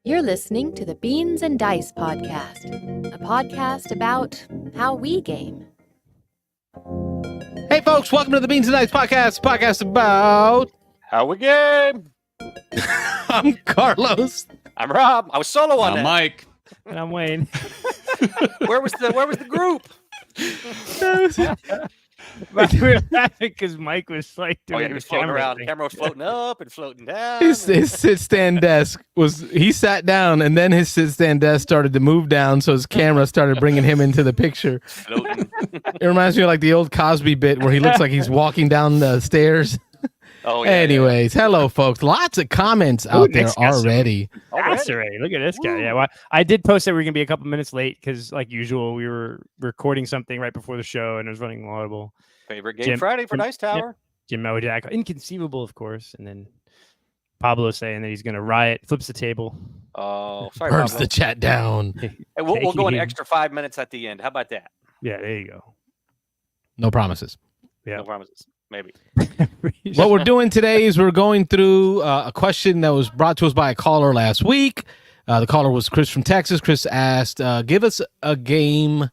You're listening to the Beans and Dice podcast, a podcast about how we game. Hey, folks, welcome to the Beans and Dice podcast about how we game. I'm Carlos. I'm Rob. I was solo on that. I'm Mike. And I'm Wayne. Where was the group? But we were laughing because Mike was like doing he was floating around. The camera was floating up and floating down. His sit-stand desk he sat down, and then his sit-stand desk started to move down, so his camera started bringing him into the picture. Floating. It reminds me of like the old Cosby bit where he looks like he's walking down the stairs. Oh, yeah. Anyways, hello, folks. Lots of comments out there already. That's already. Look at this guy. Yeah, well, I did post that we were going to be a couple minutes late because, like usual, we were recording something right before the show and it was running audible. Favorite game Friday for Dice Tower. Jim Mojack. Inconceivable, of course. And then Pablo saying that he's going to riot, flips the table. Oh, sorry, Burns Pablo. the chat down. Hey, we'll go an extra 5 minutes at the end. How about that? Yeah, there you go. No promises. Yeah. No promises. Maybe. What we're doing today is we're going through a question that was brought to us by a caller last week. The caller was Chris from Texas. Chris asked, give us a game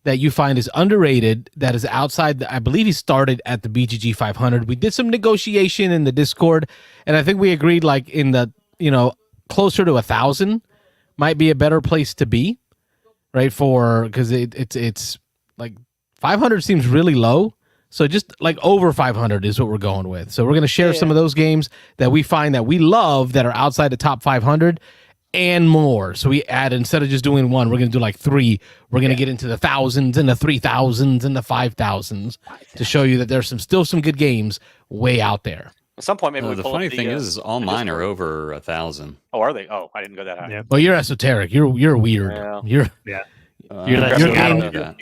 that you find is underrated that is outside. I believe he started at the BGG 500. We did some negotiation in the Discord, and I think we agreed like in the, closer to 1,000 might be a better place to be, right? Because it's like 500 seems really low. So just like over 500 is what we're going with. So we're going to share some of those games that we find that we love that are outside the top 500 and more. So we add, instead of just doing one, we're going to do like three. We're going to get into the thousands and the 3,000s and the 5,000s to show you that there's still some good games way out there. At some point, maybe we The pull funny up thing is all mine are over 1,000. Oh, are they? Oh, I didn't go that high. Yeah. Well, you're esoteric. You're weird. Yeah. You're You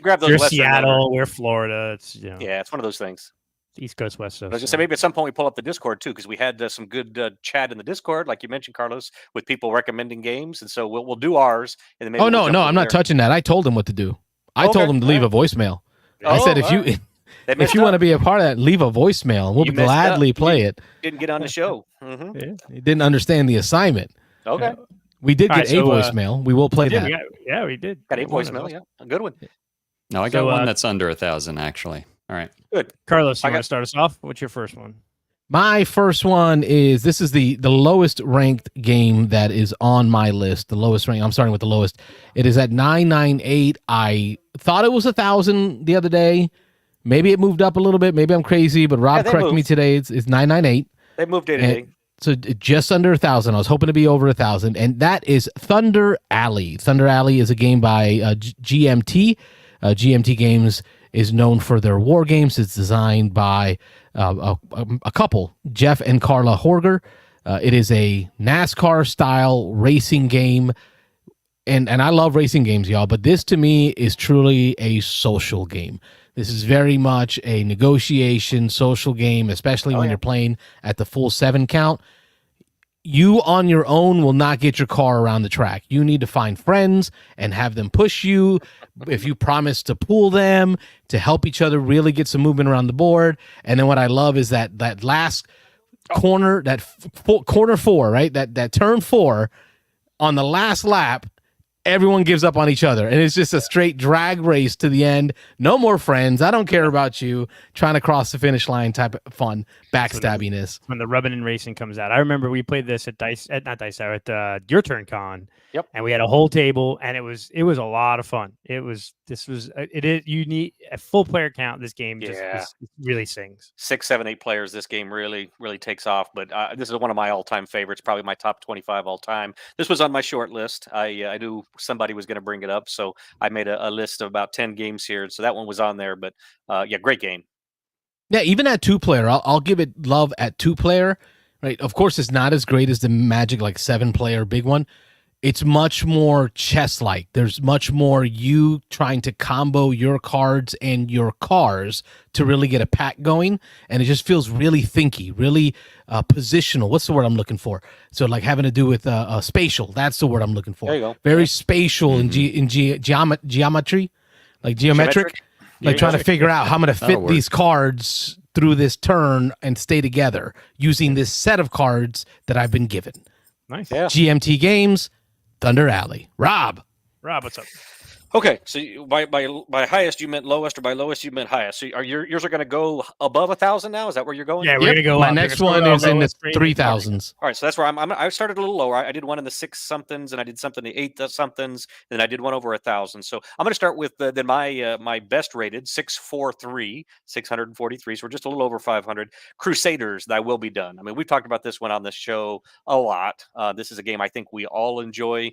grab those You're lesser Seattle, numbers. we're Florida. It's Yeah, it's one of those things. East Coast, West I Coast. was just say maybe at some point we pull up the Discord too, because we had some good chat in the Discord, like you mentioned, Carlos, with people recommending games, and so we'll do ours. And then maybe no, I'm not touching that. I told him what to do. I told him to leave a voicemail. I said if you want to be a part of that, leave a voicemail. We'll gladly play it. Didn't get on the show. Mm-hmm. He didn't understand the assignment. Okay. We did get All right, so, voicemail. We will play that. We did. Got a voicemail, yeah. A good one. No, I got one that's under 1,000, actually. All right. Good. Carlos, you want to start us off? What's your first one? My first one is, this is the lowest ranked game that is on my list. The lowest rank. I'm starting with the lowest. It is at 998. I thought it was 1,000 the other day. Maybe it moved up a little bit. Maybe I'm crazy, but Rob corrected me today. It's 998. They moved it. So just under 1,000. I was hoping to be over 1,000, and that is Thunder Alley. Thunder Alley is a game by GMT. GMT Games is known for their war games. It's designed by a couple, Jeff and Carla Horger. It is a NASCAR-style racing game, and I love racing games, y'all, but this to me is truly a social game. This is very much a negotiation social game, especially when you're playing at the full 7 count. You on your own will not get your car around the track. You need to find friends and have them push you. If you promise to pull them, to help each other really get some movement around the board. And then what I love is that last corner, corner 4, right? That turn 4 on the last lap. Everyone gives up on each other, and it's just a straight drag race to the end. No more friends. I don't care about you. Trying to cross the finish line type of fun, backstabbiness. When the rubbing and racing comes out, I remember we played this at Your Turn Con. Yep. And we had a whole table, and it was a lot of fun. You need a full player count. This game just really sings. 6, 7, 8 players. This game really takes off. But this is one of my all-time favorites. Probably my top 25 all time. This was on my short list. I knew somebody was going to bring it up, so I made a list of about 10 games here. So that one was on there. But great game. Yeah, even at 2-player, I'll give it love at 2-player. Right. Of course, it's not as great as the Magic 7-player big one. It's much more chess-like. There's much more you trying to combo your cards and your cars to really get a pack going, and it just feels really thinky, really positional. What's the word I'm looking for? So having to do with spatial. That's the word I'm looking for. There you go. Very spatial in geometry, geometric. Trying to figure out how I'm going to fit these cards through this turn and stay together using this set of cards that I've been given. Nice. Yeah. GMT Games, Thunder Alley. Rob, what's up? Okay, so by highest you meant lowest, or by lowest you meant highest. So yours are going to go above 1,000 now? Is that where you're going? Yeah, we're gonna go. My up. next one is in the 3,000s. All right, so that's where I started a little lower. I did one in the 6 somethings, and I did something in the 8 somethings, and I did one over 1,000. So I'm going to start with then my best rated 643, 643. So we're just a little over 500. Crusaders, Thy Will Be Done. I mean, we've talked about this one on the show a lot. This is a game I think we all enjoy.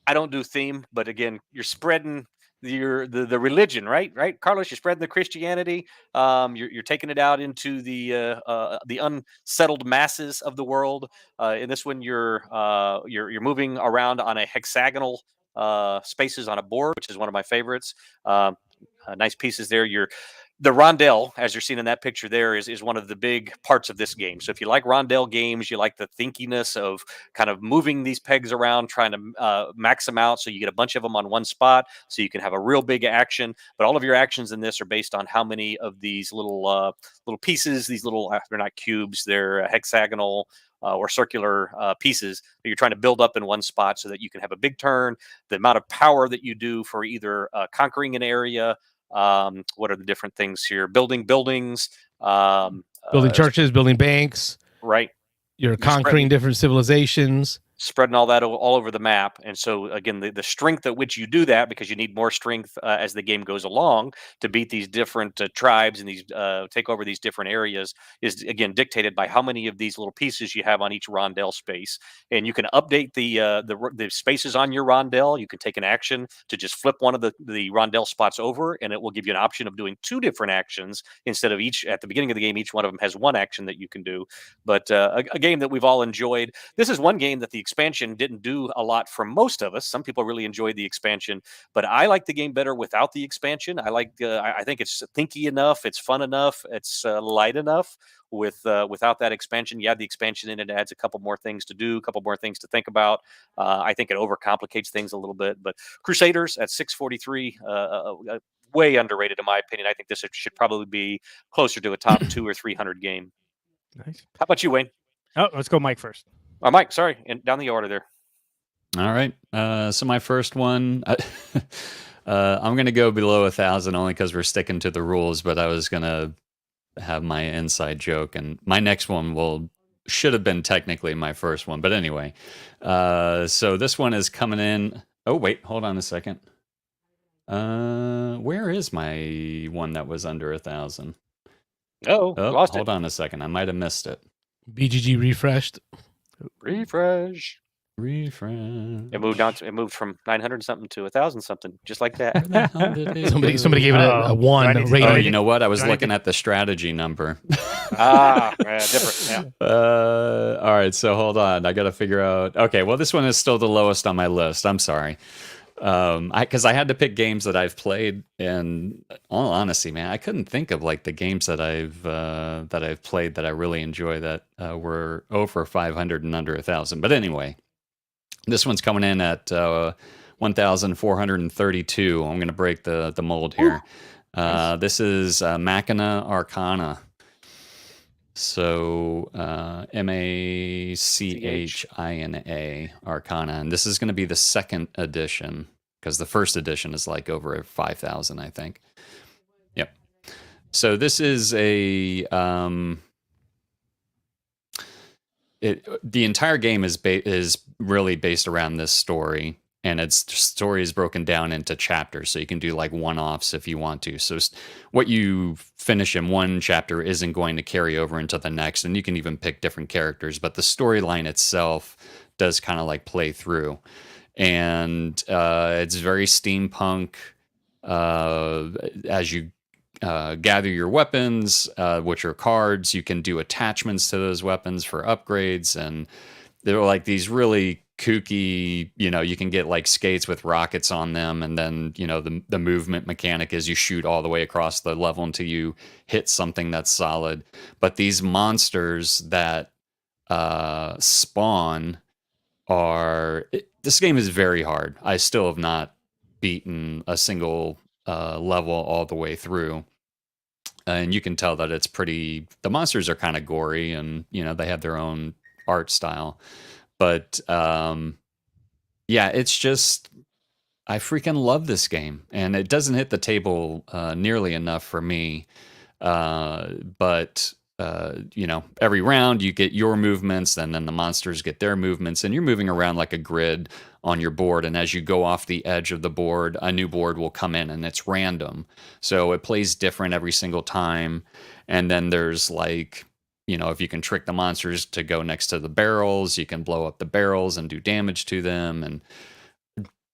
I don't do theme, but again, you're spreading the religion, right? Right, Carlos, you're spreading the Christianity. You're taking it out into the unsettled masses of the world. In this one, you're moving around on a hexagonal spaces on a board, which is one of my favorites. Nice pieces there. The rondelle, as you're seeing in that picture there, is one of the big parts of this game. So if you like rondelle games, you like the thinkiness of kind of moving these pegs around, trying to max them out so you get a bunch of them on one spot so you can have a real big action. But all of your actions in this are based on how many of these little pieces, these little, they're not cubes, they're hexagonal or circular pieces that you're trying to build up in one spot so that you can have a big turn. The amount of power that you do for either conquering an area, what are the different things here? Building buildings, building churches, building banks. Right. You're conquering different civilizations. Spreading all that all over the map. And so, again, the strength at which you do that, because you need more strength as the game goes along to beat these different tribes and these take over these different areas, is, again, dictated by how many of these little pieces you have on each rondelle space. And you can update the spaces on your rondelle. You can take an action to just flip one of the rondelle spots over, and it will give you an option of doing 2 different actions instead of each. At the beginning of the game, each one of them has 1 action that you can do. But a game that we've all enjoyed. This is one game that the expansion didn't do a lot for most of us. Some people really enjoyed the expansion, but I like the game better without the expansion. I think it's thinky enough, it's fun enough, it's light enough without that expansion. Yeah, the expansion in it adds a couple more things to do, a couple more things to think about. I think it overcomplicates things a little bit, but Crusaders at 643, way underrated in my opinion. I think this should probably be closer to a top 200 or 300 game. Nice. How about you, Wayne? Oh, let's go Mike first. Mike, sorry, and down the order there. All right. So my first one, I'm going to go below 1,000 only because we're sticking to the rules, but I was going to have my inside joke, and my next one should have been technically my first one. But anyway, so this one is coming in. Oh, wait, hold on a second. Where is my one that was under 1,000? Oh, lost hold it. on a second. I might have missed it. BGG refreshed. Refresh. It moved from 900 something to 1,000 something, just like that. Somebody gave it a 1 rating. Oh, you know what? I was looking at the strategy number. Different. Yeah. All right, so hold on. I got to figure out. Okay, well, this one is still the lowest on my list. I'm sorry. Because I had to pick games that I've played, and all honesty, man, I couldn't think of like the games that I've played that I really enjoy that were over 500 and under 1,000. But anyway, this one's coming in at 1,432. I'm going to break the mold here. This is Machina Arcana. So Machina Arcana, and this is going to be the 2nd edition because the 1st edition is like over 5,000, I think. Yep. So this is the entire game is really based around this story. And its story is broken down into chapters, so you can do like one-offs if you want to. So what you finish in one chapter isn't going to carry over into the next, and you can even pick different characters. But the storyline itself does kind of like play through, and it's very steampunk. As you gather your weapons, which are cards, you can do attachments to those weapons for upgrades, and they're like these really kooky, you can get like skates with rockets on them, and then the movement mechanic is you shoot all the way across the level until you hit something that's solid. But these monsters that spawn this game is very hard. I still have not beaten a single level all the way through. and you can tell that it's pretty. The monsters are kind of gory, and they have their own art style. But yeah, it's just I freaking love this game, and it doesn't hit the table nearly enough for me. But every round you get your movements, and then the monsters get their movements, and you're moving around like a grid on your board. And as you go off the edge of the board, a new board will come in, and it's random. So it plays different every single time. And then there's like, if you can trick the monsters to go next to the barrels, you can blow up the barrels and do damage to them. And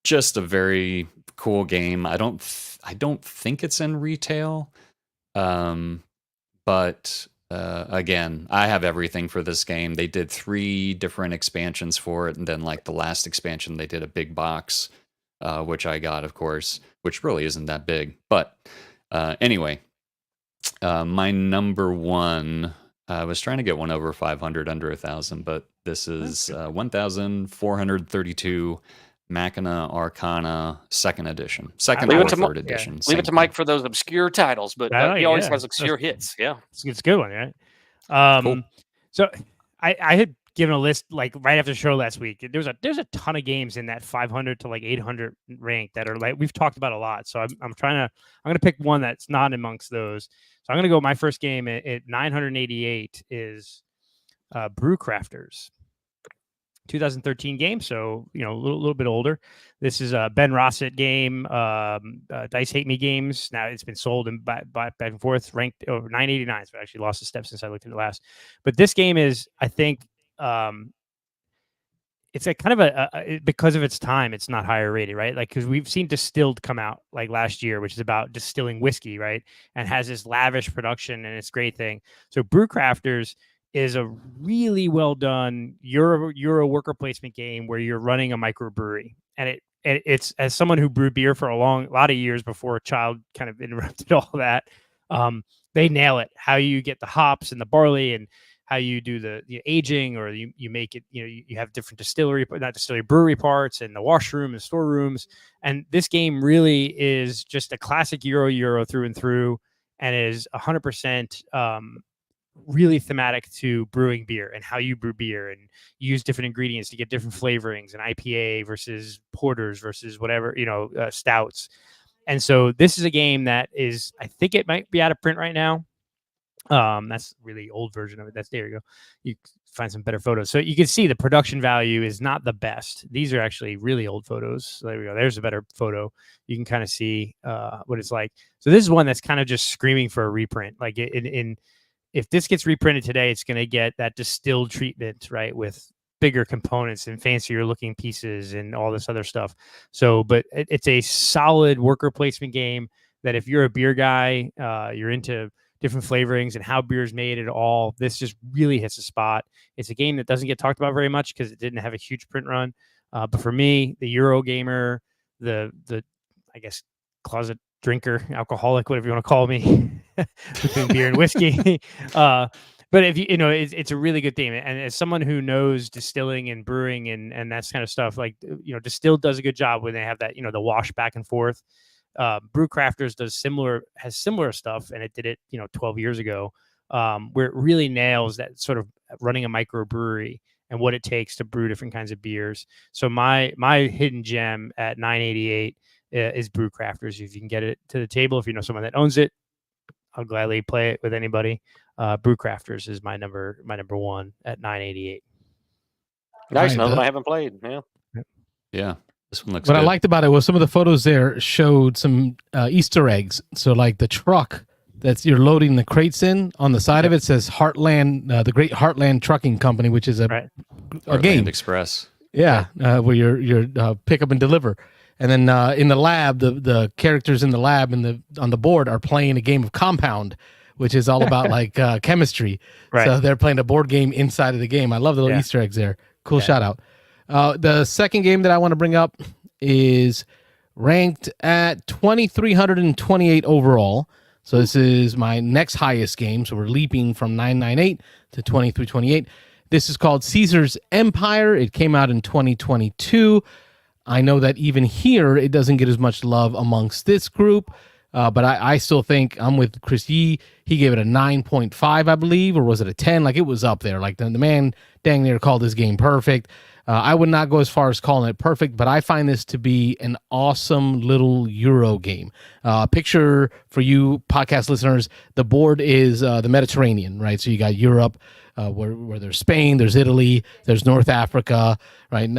just a very cool game. I don't think it's in retail. But again, I have everything for this game. They did 3 different expansions for it, and then like the last expansion, they did a big box, which I got, of course, which really isn't that big. But anyway, my number 1, I was trying to get one over 500, under 1,000, but this is 1,432. Machina Arcana Second Edition, second or third edition. Leave it to Mike for those obscure titles, but he always has obscure hits. Yeah, it's a good one, right? Cool. So I had given a list like right after the show last week. There's a ton of games in that 500 to like 800 rank that are like we've talked about a lot. So I'm gonna pick one that's not amongst those. So I'm gonna go. My first game at 988 is Brew Crafters. 2013 game, so a little bit older. This is a Ben Rossett game. Dice Hate Me Games. Now it's been sold and back and forth, ranked over 989. So I actually lost a step since I looked at it last. But this game is, I think, it's a kind of because of its time, it's not higher rated, right? Like because we've seen Distilled come out like last year, which is about distilling whiskey, right? And has this lavish production and it's a great thing. So Brew Crafters is a really well done Euro worker placement game where you're running a microbrewery, and it's as someone who brewed beer for a lot of years before a child kind of interrupted all that. They nail it. How you get the hops and the barley, and how you do the aging, or you make it. You have different brewery parts, and the washroom and storerooms. And this game really is just a classic Euro through and through, and is 100%. Really thematic to brewing beer and how you brew beer and use different ingredients to get different flavorings, and IPA versus porters versus whatever, stouts. And so this is a game that is, I think it might be out of print right now. That's really old version of it. There you go. You find some better photos. So you can see the production value is not the best. These are actually really old photos. So there we go. There's a better photo. You can kind of see what it's like. So this is one that's kind of just screaming for a reprint. Like if this gets reprinted today, it's going to get that distilled treatment, right, with bigger components and fancier looking pieces and all this other stuff. So, but it's a solid worker placement game that if you're a beer guy, you're into different flavorings and how beer is made at all, this just really hits the spot. It's a game that doesn't get talked about very much because it didn't have a huge print run. But for me, the Euro gamer, the I guess closet drinker, alcoholic, whatever you want to call me, between beer and whiskey. But if it's a really good theme. And as someone who knows distilling and brewing and that kind of stuff, like, Distilled does a good job when they have that, the wash back and forth. Brew Crafters has similar stuff, and it did it, 12 years ago, where it really nails that sort of running a microbrewery and what it takes to brew different kinds of beers. So my hidden gem at 988 is Brew Crafters. If you can get it to the table, if you know someone that owns it, I'll gladly play it with anybody. Brew Crafters is my number 1 at 988. Nice, another one I haven't played. Yeah. This one looks what good. I liked about it was some of the photos there showed some Easter eggs. So like the truck that's you're loading the crates in, on the side of it says Heartland, the Great Heartland Trucking Company, which is a game. Express. Yeah, where you're pick up and deliver. And then in the lab, the characters in the lab on the board are playing a game of Compound, which is all about like chemistry. Right. So they're playing a board game inside of the game. I love the little Easter eggs there. Cool shout out. The second game that I want to bring up is ranked at 2,328 overall. So this is my next highest game. So we're leaping from 998 to 2,328. This is called Caesar's Empire. It came out in 2022. I know that even here, it doesn't get as much love amongst this group. But I still think I'm with Chris Yee. He gave it a 9.5, I believe, or was it a 10? Like, it was up there. Like, the man dang near called this game perfect. I would not go as far as calling it perfect, but I find this to be an awesome little Euro game. Picture for you podcast listeners, the board is the Mediterranean, right? So you got Europe, where there's Spain, there's Italy, there's North Africa, right?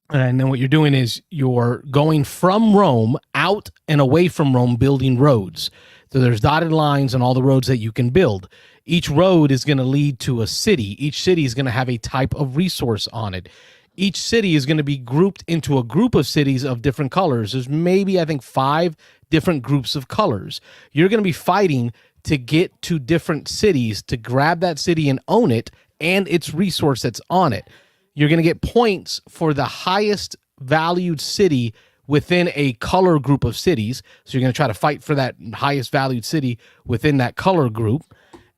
And then what you're doing is you're going from Rome out and away from Rome, building roads. So there's dotted lines on all the roads that you can build. Each road is going to lead to a city. Each city is going to have a type of resource on it. Each city is going to be grouped into a group of cities of different colors. There's maybe, I think, 5 different groups of colors. You're going to be fighting to get to different cities, to grab that city and own it and its resource that's on it. You're going to get points for the highest valued city within a color group of cities. So you're going to try to fight for that highest valued city within that color group,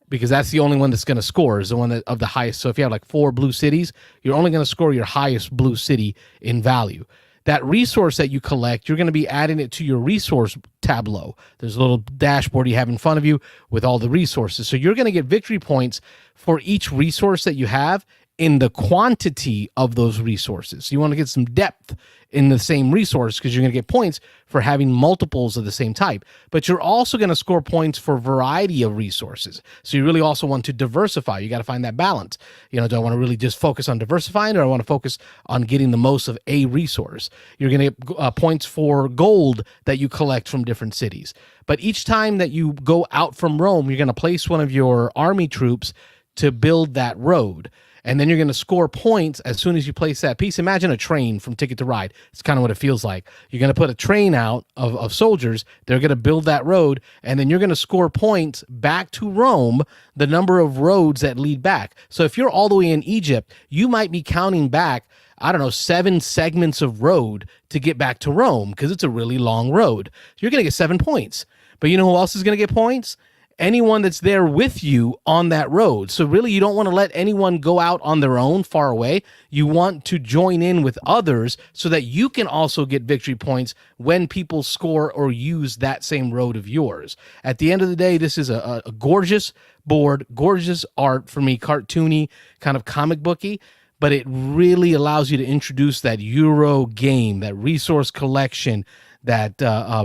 because that's the only one that's going to score, is the one of the highest. So if you have like 4 blue cities, you're only going to score your highest blue city in value. That resource that you collect, you're going to be adding it to your resource tableau. There's a little dashboard you have in front of you with all the resources. So you're going to get victory points for each resource that you have in the quantity of those resources. So you want to get some depth in the same resource, because you're going to get points for having multiples of the same type. But you're also going to score points for variety of resources. So you really also want to diversify. You got to find that balance. Do I want to really just focus on diversifying, or I want to focus on getting the most of a resource? You're going to get points for gold that you collect from different cities. But each time that you go out from Rome, you're going to place one of your army troops to build that road. And then you're going to score points as soon as you place that piece. Imagine a train from Ticket to Ride. It's kind of what it feels like. You're going to put a train out of soldiers. They're going to build that road. And then you're going to score points back to Rome, the number of roads that lead back. So if you're all the way in Egypt, you might be counting back, 7 segments of road to get back to Rome, because it's a really long road. So you're going to get 7 points. But you know who else is going to get points? Anyone that's there with you on that road. So really, you don't want to let anyone go out on their own far away. You want to join in with others so that you can also get victory points when people score or use that same road of yours. At the end of the day, this is a gorgeous board, gorgeous art for me, cartoony, kind of comic booky, but it really allows you to introduce that Euro game, that resource collection, that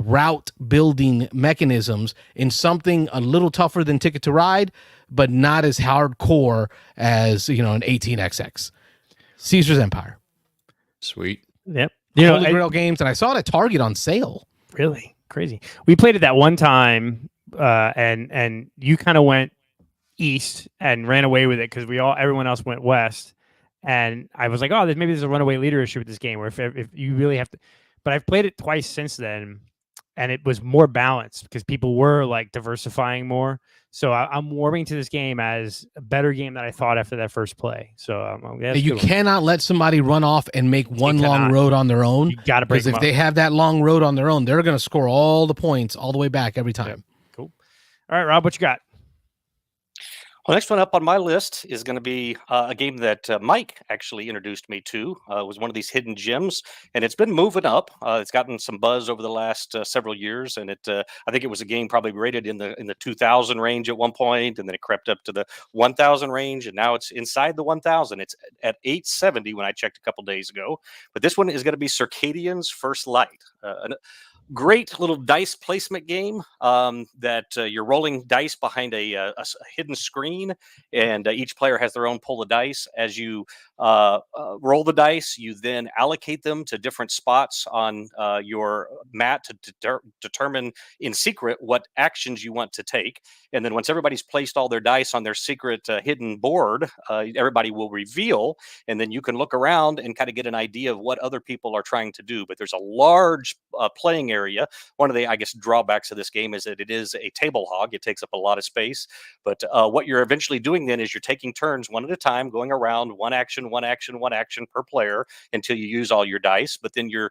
route building mechanisms in something a little tougher than Ticket to Ride, but not as hardcore as an 18XX. Caesar's Empire. Sweet. Yep. Holy Grail games, and I saw it at Target on sale. Really crazy. We played it that one time, and you kind of went east and ran away with it because everyone else went west, and I was like, oh, maybe there's a runaway leader issue with this game, where if you really have to. But I've played it twice since then, and it was more balanced because people were like diversifying more. So I'm warming to this game as a better game than I thought after that first play. So you cannot let somebody run off and make one long road on their own. You got to break them up. If they have that long road on their own, they're going to score all the points all the way back every time. Yep. Cool. All right, Rob, what you got? Well, next one up on my list is going to be a game that Mike actually introduced me to. It was one of these hidden gems, and it's been moving up. It's gotten some buzz over the last several years, and I think it was a game probably rated in the 2,000 range at one point, and then it crept up to the 1,000 range, and now it's inside the 1,000. It's at 870 when I checked a couple days ago. But this one is going to be Circadian's First Light. Great little dice placement game that you're rolling dice behind a hidden screen, and each player has their own pool of dice. As you roll the dice, you then allocate them to different spots on your mat to determine in secret what actions you want to take. And then once everybody's placed all their dice on their secret hidden board, everybody will reveal, and then you can look around and kind of get an idea of what other people are trying to do. But there's a large playing area. One of the, I guess, drawbacks of this game is that it is a table hog. It takes up a lot of space. But what you're eventually doing then is you're taking turns one at a time, going around one action per player until you use all your dice. But then you're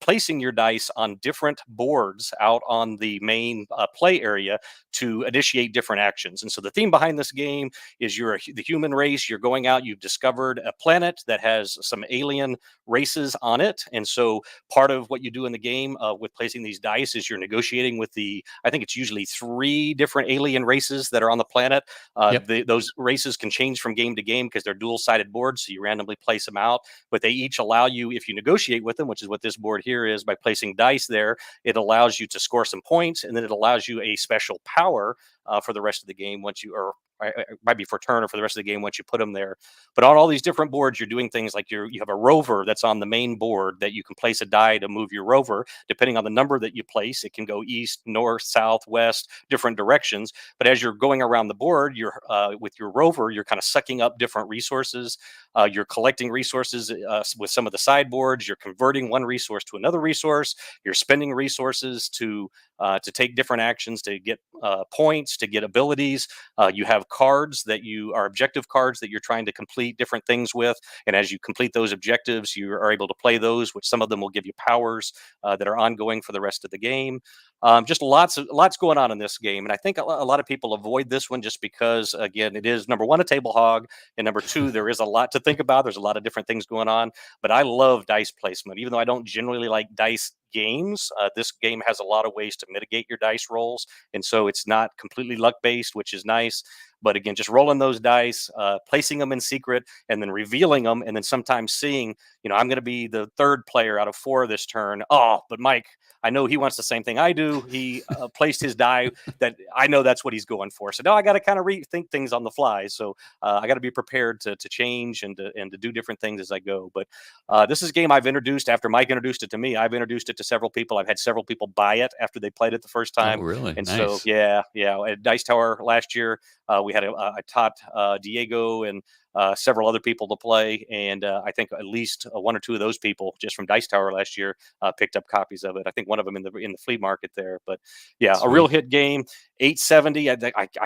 placing your dice on different boards out on the main play area to initiate different actions. And so the theme behind this game is you're the human race. You're going out. You've discovered a planet that has some alien races on it. And so part of what you do in the game with placing these dice is you're negotiating with I think it's usually 3 different alien races that are on the planet. Those races can change from game to game because they're dual-sided boards. So you randomly place them out, but they each allow you, if you negotiate with them, which is what this board here is, by placing dice there, it allows you to score some points, and then it allows you a special power for the rest of the game once you are. It might be for turn or for the rest of the game once you put them there. But on all these different boards, you're doing things like you have a rover that's on the main board that you can place a die to move your rover. Depending on the number that you place, it can go east, north, south, west, different directions. But as you're going around the board, you're with your rover, you're kind of sucking up different resources. You're collecting resources with some of the sideboards. You're converting one resource to another resource. You're spending resources to take different actions, to get points, to get abilities. You have cards that are objective cards that you're trying to complete different things with. And as you complete those objectives, you are able to play those, which some of them will give you powers that are ongoing for the rest of the game. Just lots going on in this game. And I think a lot of people avoid this one just because, again, it is, number one, a table hog. And number two, there is a lot to think about. There's a lot of different things going on. But I love dice placement. Even though I don't generally like dice games, this game has a lot of ways to mitigate your dice rolls. And so it's not completely luck-based, which is nice. But again, just rolling those dice, placing them in secret, and then revealing them, and then sometimes seeing, I'm going to be the 3rd player out of 4 this turn. Oh, but Mike, I know he wants the same thing I do. He placed his die that I know that's what he's going for. So now I got to kind of rethink things on the fly. So I got to be prepared to change and to do different things as I go. But this is a game I've introduced after Mike introduced it to me. I've introduced it to several people. I've had several people buy it after they played it the first time. Oh, really? And nice. So, yeah. At Dice Tower last year, we had I taught Diego and several other people to play, and I think at least 1 or 2 of those people just from Dice Tower last year picked up copies of it. I think one of them in the flea market there. But yeah, Sweet. A real hit game. 870. I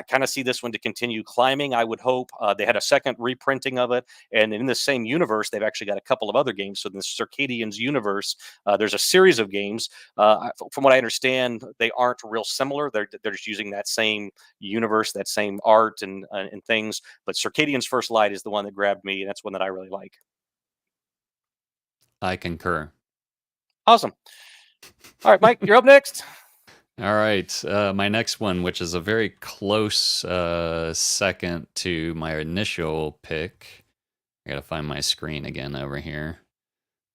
kind of see this one to continue climbing. I would hope. They had a second reprinting of it, and in the same universe, they've actually got a couple of other games. So in the Circadians universe, there's a series of games. From what I understand, they aren't real similar. They're just using that same universe, that same art and things. But Circadian's First Light is the one that grabbed me, and that's one that I really like. I concur. Awesome. All right, Mike, you're up next. All right. My next one, which is a very close second to my initial pick. I got to find my screen again over here.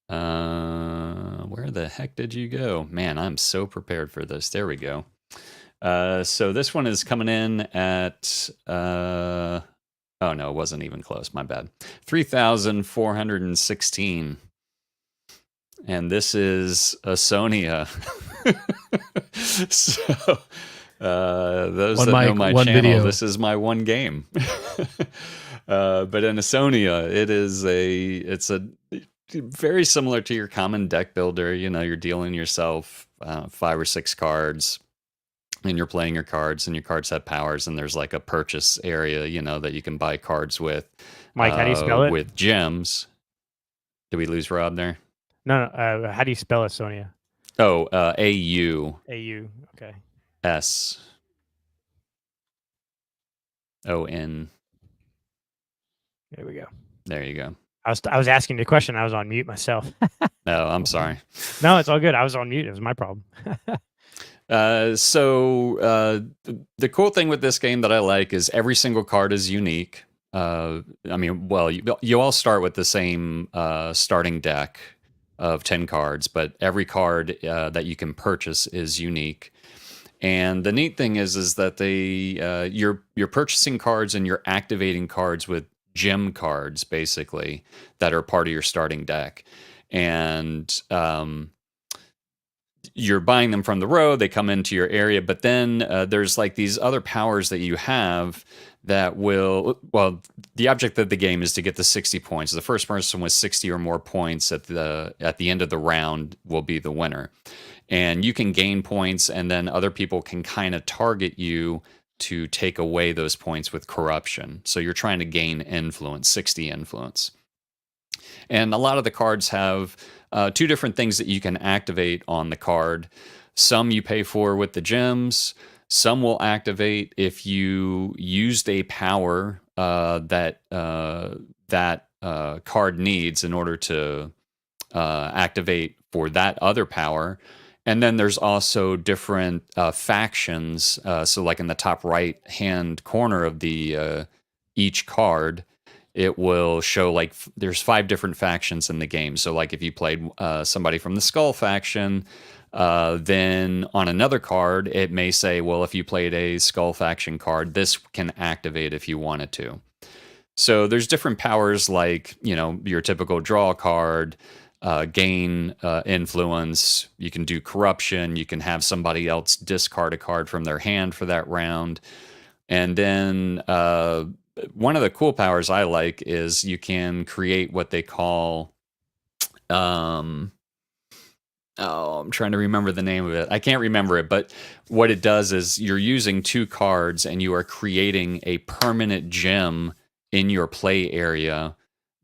Where the heck did you go? Man, I'm so prepared for this. There we go. So this one is coming in at... oh, no, it wasn't even close. My bad. 3,416. And this is Asonia. So, those that know my channel, video. This is my one game. But in Asonia, it's a very similar to your common deck builder. You're dealing yourself 5 or 6 cards, and you're playing your cards, and your cards have powers, and there's like a purchase area, that you can buy cards with. Mike, how do you spell it? With gems. Did we lose Rob there? No. How do you spell it, Sonia? Oh, A-U. A-U, okay. S-O-N. There we go. There you go. I was asking the question. I was on mute myself. No, I'm sorry. No, it's all good. I was on mute. It was my problem. So the cool thing with this game that I like is every single card is unique. You all start with the same starting deck of 10 cards, but every card that you can purchase is unique. And the neat thing is that you're purchasing cards and you're activating cards with gem cards, basically, that are part of your starting deck. And you're buying them from the road, they come into your area, but then there's like these other powers that you have that the object of the game is to get the 60 points. The first person with 60 or more points at the end of the round will be the winner. And you can gain points, and then other people can kind of target you to take away those points with corruption. So you're trying to gain influence, 60 influence. And a lot of the cards have two different things that you can activate on the card. Some you pay for with the gems. Some will activate if you used a power that card needs in order to activate for that other power. And then there's also different factions. So like in the top right hand corner of the each card, it will show like there's 5 different factions in the game. So like if you played somebody from the Skull faction, then on another card, it may say, well, if you played a Skull faction card, this can activate if you wanted to. So there's different powers like, your typical draw card, gain influence. You can do corruption. You can have somebody else discard a card from their hand for that round. And then one of the cool powers I like is you can create what they call I'm trying to remember the name of it. I can't remember it, but what it does is you're using 2 cards and you are creating a permanent gem in your play area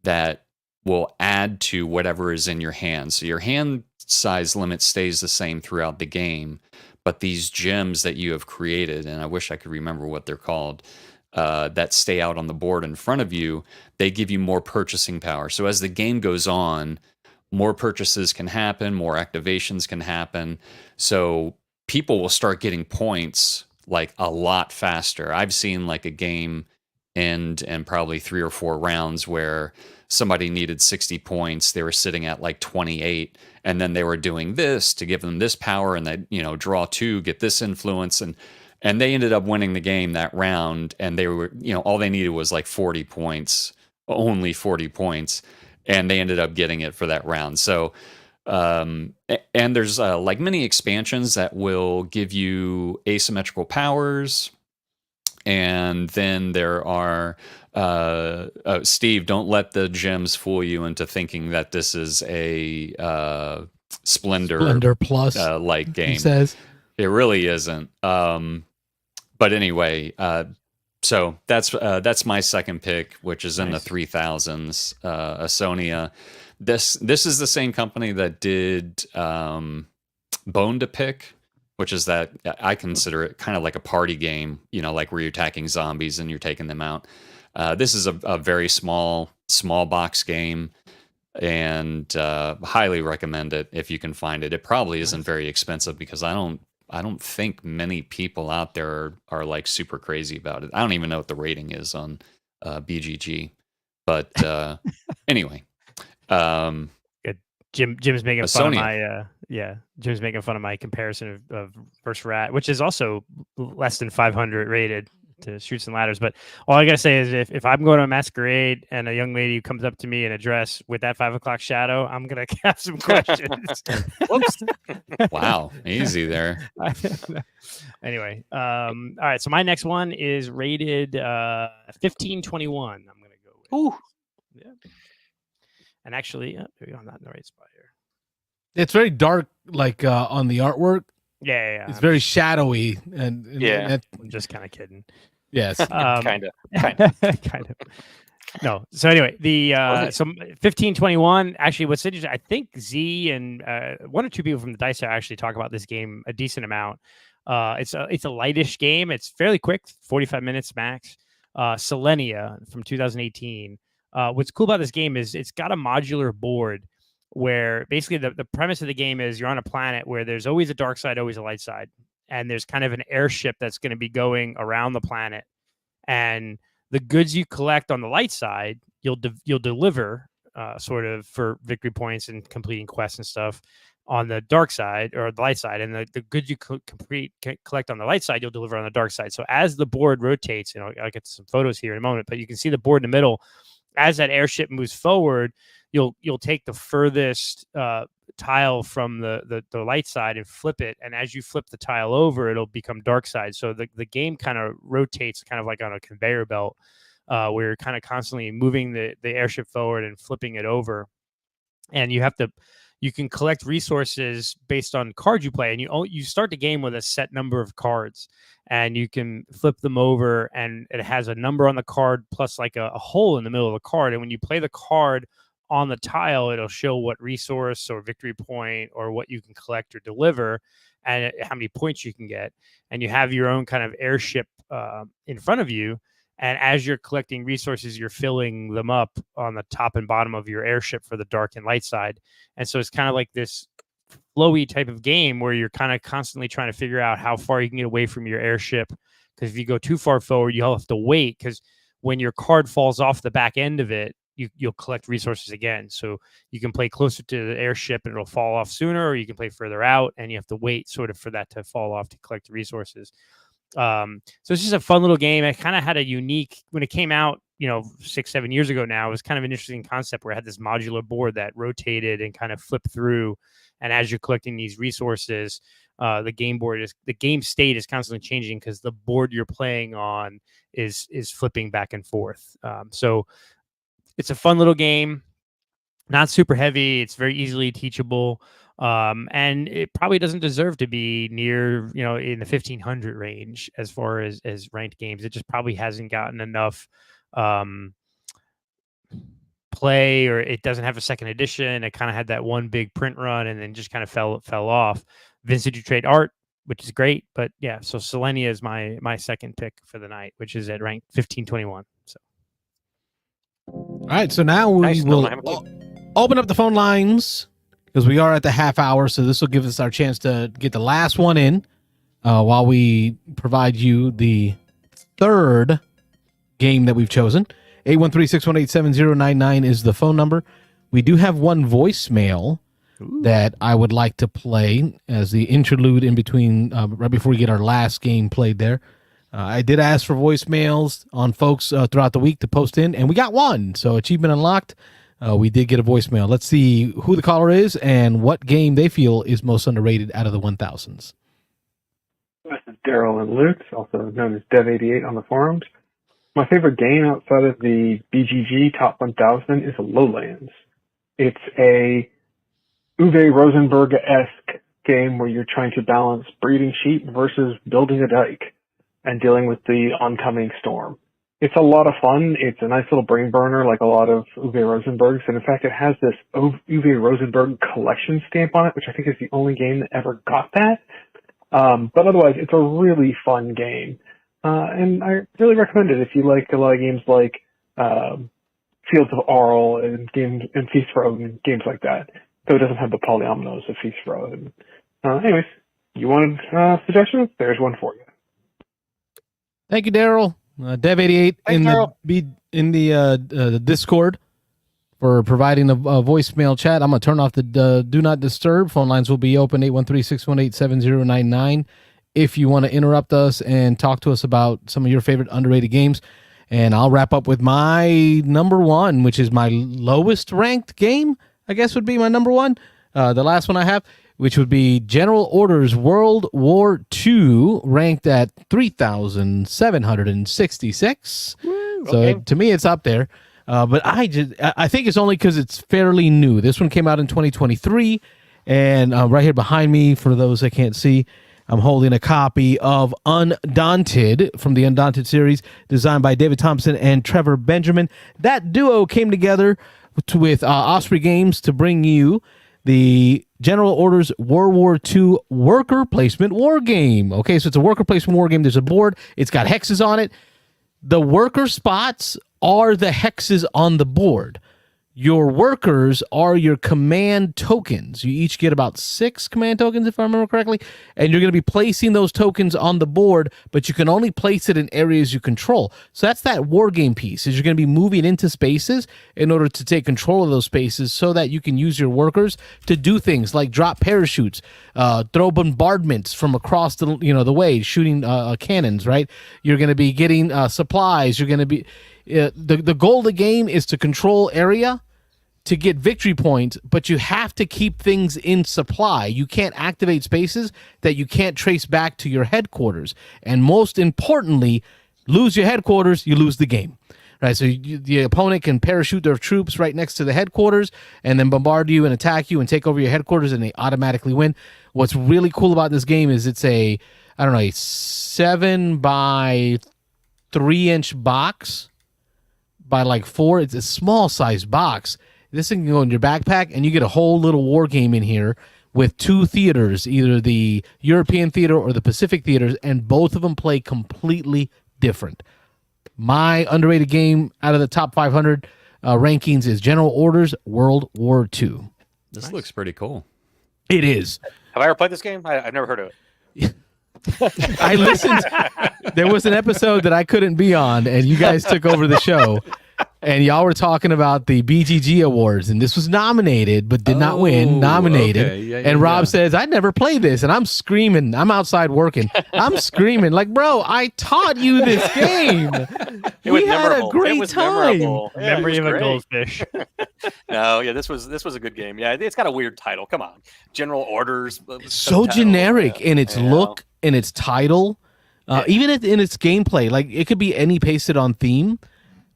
that will add to whatever is in your hand. So your hand size limit stays the same throughout the game, but these gems that you have created, and I wish I could remember what they're called, that stay out on the board in front of you, they give you more purchasing power. So as the game goes on, more purchases can happen, more activations can happen. So people will start getting points like a lot faster. I've seen like a game end in probably 3 or 4 rounds where somebody needed 60 points. They were sitting at like 28, and then they were doing this to give them this power, and they, draw 2, get this influence, and they ended up winning the game that round. And they were, all they needed was like 40 points, only 40 points, and they ended up getting it for that round. So, and there's like many expansions that will give you asymmetrical powers. And then there are Steve, don't let the gems fool you into thinking that this is a Splendor Plus like game. He says it really isn't. But anyway, so that's my second pick, which is in the 3000s. Asonia. This is the same company that did Bone to Pick, which is that I consider it kind of like a party game, like where you're attacking zombies and you're taking them out. This is a very small box game, and highly recommend it if you can find it. It probably isn't very expensive because I don't think many people out there are like super crazy about it. I don't even know what the rating is on BGG, but anyway. Good. Jim's making fun of my Jim's making fun of my comparison of Versus Rat, which is also less than 500 rated to Shoots and Ladders. But all I gotta say is if I'm going to a masquerade and a young lady comes up to me in a dress with that 5 o'clock shadow, I'm gonna have some questions. Whoops. Wow, easy there. Anyway, all right. So my next one is rated 1521. I'm gonna go with. Ooh. Yeah. And actually, I'm not in the right spot here. it's very dark, like on the artwork. Yeah. It's very shadowy, and Yeah. I'm just kind of kidding. Yes. Kind of. Kind of. No. So anyway, so 1521. Actually, what's interesting, I think Z and 1 or 2 people from the Dice Tower actually talk about this game a decent amount. It's a lightish game. It's fairly quick, 45 minutes max. Selenia from 2018. What's cool about this game is it's got a modular board where basically the premise of the game is you're on a planet where there's always a dark side, always a light side. And there's kind of an airship that's going to be going around the planet. And the goods you collect on the light side, you'll deliver sort of for victory points and completing quests and stuff on the dark side or the light side. And the goods you collect on the light side, you'll deliver on the dark side. So as the board rotates, I'll get some photos here in a moment, but you can see the board in the middle. As that airship moves forward, you'll take the furthest tile from the light side and flip it, and as you flip the tile over, it'll become dark side. So the game kind of rotates, kind of like on a conveyor belt, where you're kind of constantly moving the airship forward and flipping it over. And you can collect resources based on cards you play, and you start the game with a set number of cards, and you can flip them over, and it has a number on the card plus like a hole in the middle of the card. And when you play the card on the tile, it'll show what resource or victory point or what you can collect or deliver, and how many points you can get. And you have your own kind of airship in front of you. And as you're collecting resources, you're filling them up on the top and bottom of your airship for the dark and light side. And so it's kind of like this flowy type of game where you're kind of constantly trying to figure out how far you can get away from your airship. Because if you go too far forward, you'll have to wait, because when your card falls off the back end of it, you'll collect resources again. So you can play closer to the airship and it'll fall off sooner, or you can play further out and you have to wait sort of for that to fall off to collect the resources. So it's just a fun little game. It kind of had a unique, when it came out, 6-7 years ago now, it was kind of an interesting concept where it had this modular board that rotated and kind of flipped through. And as you're collecting these resources, the game state is constantly changing because the board you're playing on is flipping back and forth. So it's a fun little game, not super heavy. It's very easily teachable. And it probably doesn't deserve to be near, in the 1500 range as far as ranked games. It just probably hasn't gotten enough play, or it doesn't have a second edition. It kind of had that one big print run and then just kind of fell off. Vintage you trade art, which is great, but yeah. So Selenia is my second pick for the night, which is at rank 1521. So. All right, so now we will open up the phone lines, because we are at the half hour, so this will give us our chance to get the last one in while we provide you the third game that we've chosen. 813-618-7099 is the phone number. We do have one voicemail that I would like to play as the interlude in between, right before we get our last game played there. I did ask for voicemails on folks throughout the week to post in, and we got one. So achievement unlocked. We did get a voicemail. Let's see who the caller is and what game they feel is most underrated out of the 1000s. This is Daryl and Luke, also known as Dev88 on the forums. My favorite game outside of the BGG Top 1000 is Lowlands. It's a Uwe Rosenberg-esque game where you're trying to balance breeding sheep versus building a dike and dealing with the oncoming storm. It's a lot of fun. It's a nice little brain burner like a lot of Uwe Rosenberg's. And in fact, it has this Uwe Rosenberg collection stamp on it, which I think is the only game that ever got that. But otherwise, it's a really fun game. And I really recommend it if you like a lot of games like Fields of Arl and Feast for Odin, games like that. Though it doesn't have the polyominoes of Feast for Odin. Anyways, you wanted suggestions? There's one for you. Thank you, Daryl. Dev88 in the Discord for providing a voicemail chat. I'm going to turn off the Do Not Disturb. Phone lines will be open, 813-618-7099. If you want to interrupt us and talk to us about some of your favorite underrated games. And I'll wrap up with my number one, which is my lowest ranked game, I guess would be my number one. The last one I have, which would be General Orders World War II, ranked at 3,766. So to me, it's up there. But I think it's only because it's fairly new. This one came out in 2023, and right here behind me, for those that can't see, I'm holding a copy of Undaunted from the Undaunted series, designed by David Thompson and Trevor Benjamin. That duo came together with Osprey Games to bring you the General Orders World War II worker placement war game. Okay, so it's a worker placement war game. There's a board. It's got hexes on it. The worker spots are the hexes on the board. Your workers are your command tokens. You each get about 6 command tokens, if I remember correctly, and you're going to be placing those tokens on the board, but you can only place it in areas you control. So that's that war game piece, is you're going to be moving into spaces in order to take control of those spaces so that you can use your workers to do things like drop parachutes, throw bombardments from across the way, shooting cannons, right? You're going to be getting supplies. You're going to be... the goal of the game is to control area to get victory points, but you have to keep things in supply. You can't activate spaces that you can't trace back to your headquarters. And most importantly, lose your headquarters, you lose the game. Right, so the opponent can parachute their troops right next to the headquarters and then bombard you and attack you and take over your headquarters, and they automatically win. What's really cool about this game is it's a 7 by 3 inch box by like 4. It's a small size box. This thing can go in your backpack, and you get a whole little war game in here with 2 theaters, either the European theater or the Pacific theaters, and both of them play completely different. My underrated game out of the top 500 rankings is General Orders World War II. This looks pretty cool. It is. Have I ever played this game? I've never heard of it. I listened. There was an episode that I couldn't be on, and you guys took over the show, and y'all were talking about the BGG awards, and this was nominated but did not win. Nominated, okay. Yeah, and Rob yeah. says, "I never played this," and I'm screaming. I'm outside working. I'm screaming like, "Bro, I taught you this game. It was we had memorable. a great It was time." memorable. Yeah, it Memory was of a great. goldfish. No, yeah, this was a good game. Yeah, it's got a weird title. Come on, General Orders. So generic in its look, in its title, even in its gameplay. Like, it could be any pasted on theme,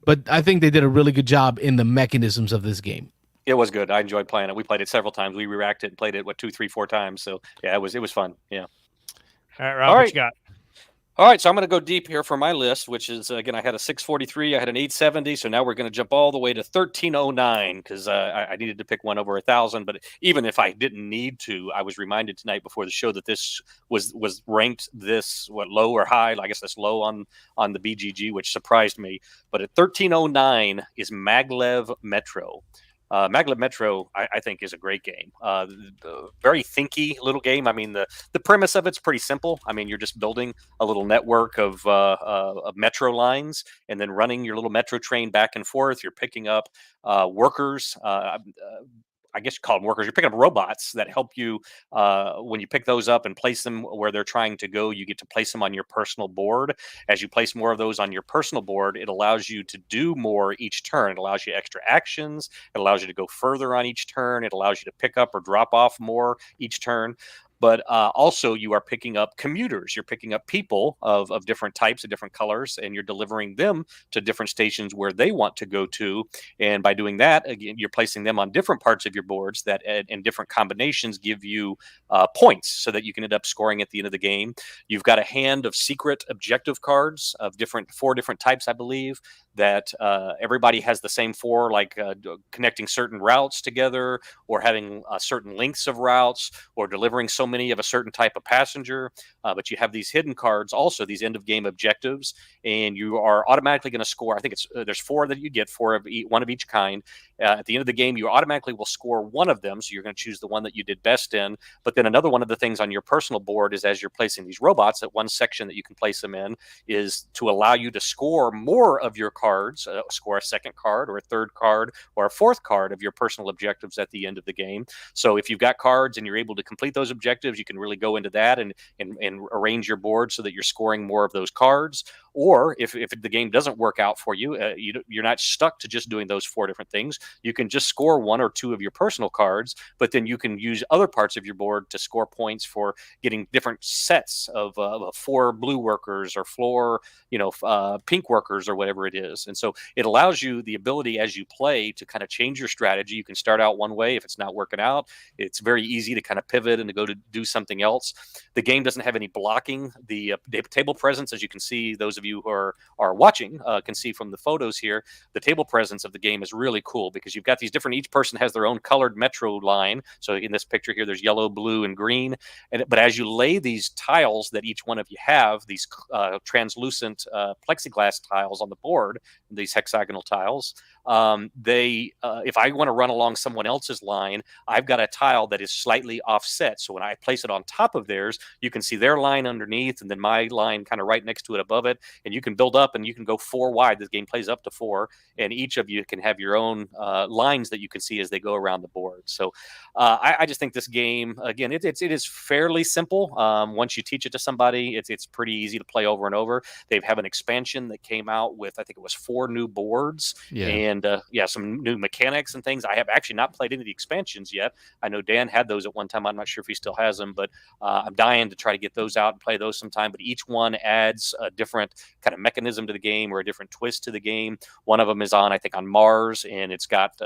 but I think they did a really good job in the mechanisms of this game. It was good. I enjoyed playing it. We played it several times. We reacted and played it 2, 3, 4 times. So yeah, it was fun. Yeah. All right, Rob, All what right. you got? All right, so I'm going to go deep here for my list, which is, again, I had a 643, I had an 870, so now we're going to jump all the way to 1309 because I needed to pick one over 1,000. But even if I didn't need to, I was reminded tonight before the show that this was ranked low or high. I guess that's low on the BGG, which surprised me. But at 1309 is Maglev Metro. Maglev Metro, I think, is a great game. Very thinky little game. I mean, the premise of it's pretty simple. I mean, you're just building a little network of metro lines and then running your little metro train back and forth. You're picking up workers. I guess you call them workers. You're picking up robots that help you when you pick those up and place them where they're trying to go. You get to place them on your personal board. As you place more of those on your personal board, it allows you to do more each turn. It allows you extra actions. It allows you to go further on each turn. It allows you to pick up or drop off more each turn. But also you are picking up commuters. You're picking up people of different types, of different colors, and you're delivering them to different stations where they want to go to. And by doing that, again, you're placing them on different parts of your boards that in different combinations give you points so that you can end up scoring at the end of the game. You've got a hand of secret objective cards of 4 different types, I believe, that everybody has the same 4, like connecting certain routes together or having certain lengths of routes or delivering so many of a certain type of passenger. But you have these hidden cards, also these end of game objectives, and you are automatically going to score. I think there's 4 that you get, 4 of one of each kind. At the end of the game, you automatically will score one of them. So you're going to choose the one that you did best in. But then another one of the things on your personal board is, as you're placing these robots, that one section that you can place them in is to allow you to score more of your cards, score a second card or a third card or a fourth card of your personal objectives at the end of the game. So if you've got cards and you're able to complete those objectives, you can really go into that and arrange your board so that you're scoring more of those cards. Or if the game doesn't work out for you, you're not stuck to just doing those 4 different things. You can just score 1 or 2 of your personal cards, but then you can use other parts of your board to score points for getting different sets of 4 blue workers or 4 pink workers or whatever it is. And so it allows you the ability as you play to kind of change your strategy. You can start out one way. If it's not working out, it's very easy to kind of pivot and to go to do something else. The game doesn't have any blocking. The table presence, as you can see, those of you who are watching can see from the photos here, the table presence of the game is really cool because you've got these different, each person has their own colored metro line. So in this picture here, there's yellow, blue, and green. But as you lay these tiles that each one of you have, these translucent plexiglass tiles on the board, these hexagonal tiles, if I want to run along someone else's line, I've got a tile that is slightly offset. So when I place it on top of theirs, you can see their line underneath and then my line kind of right next to it above it. And you can build up and you can go 4 wide. This game plays up to 4. And each of you can have your own lines that you can see as they go around the board. So I just think this game, again, it is fairly simple. Once you teach it to somebody, it's pretty easy to play over and over. They have an expansion that came out with, I think it was 4 new boards. Yeah. And some new mechanics and things. I have actually not played any of the expansions yet. I know Dan had those at one time. I'm not sure if he still has them, but I'm dying to try to get those out and play those sometime. But each one adds a different kind of mechanism to the game or a different twist to the game. One of them is I think, on Mars, and it's got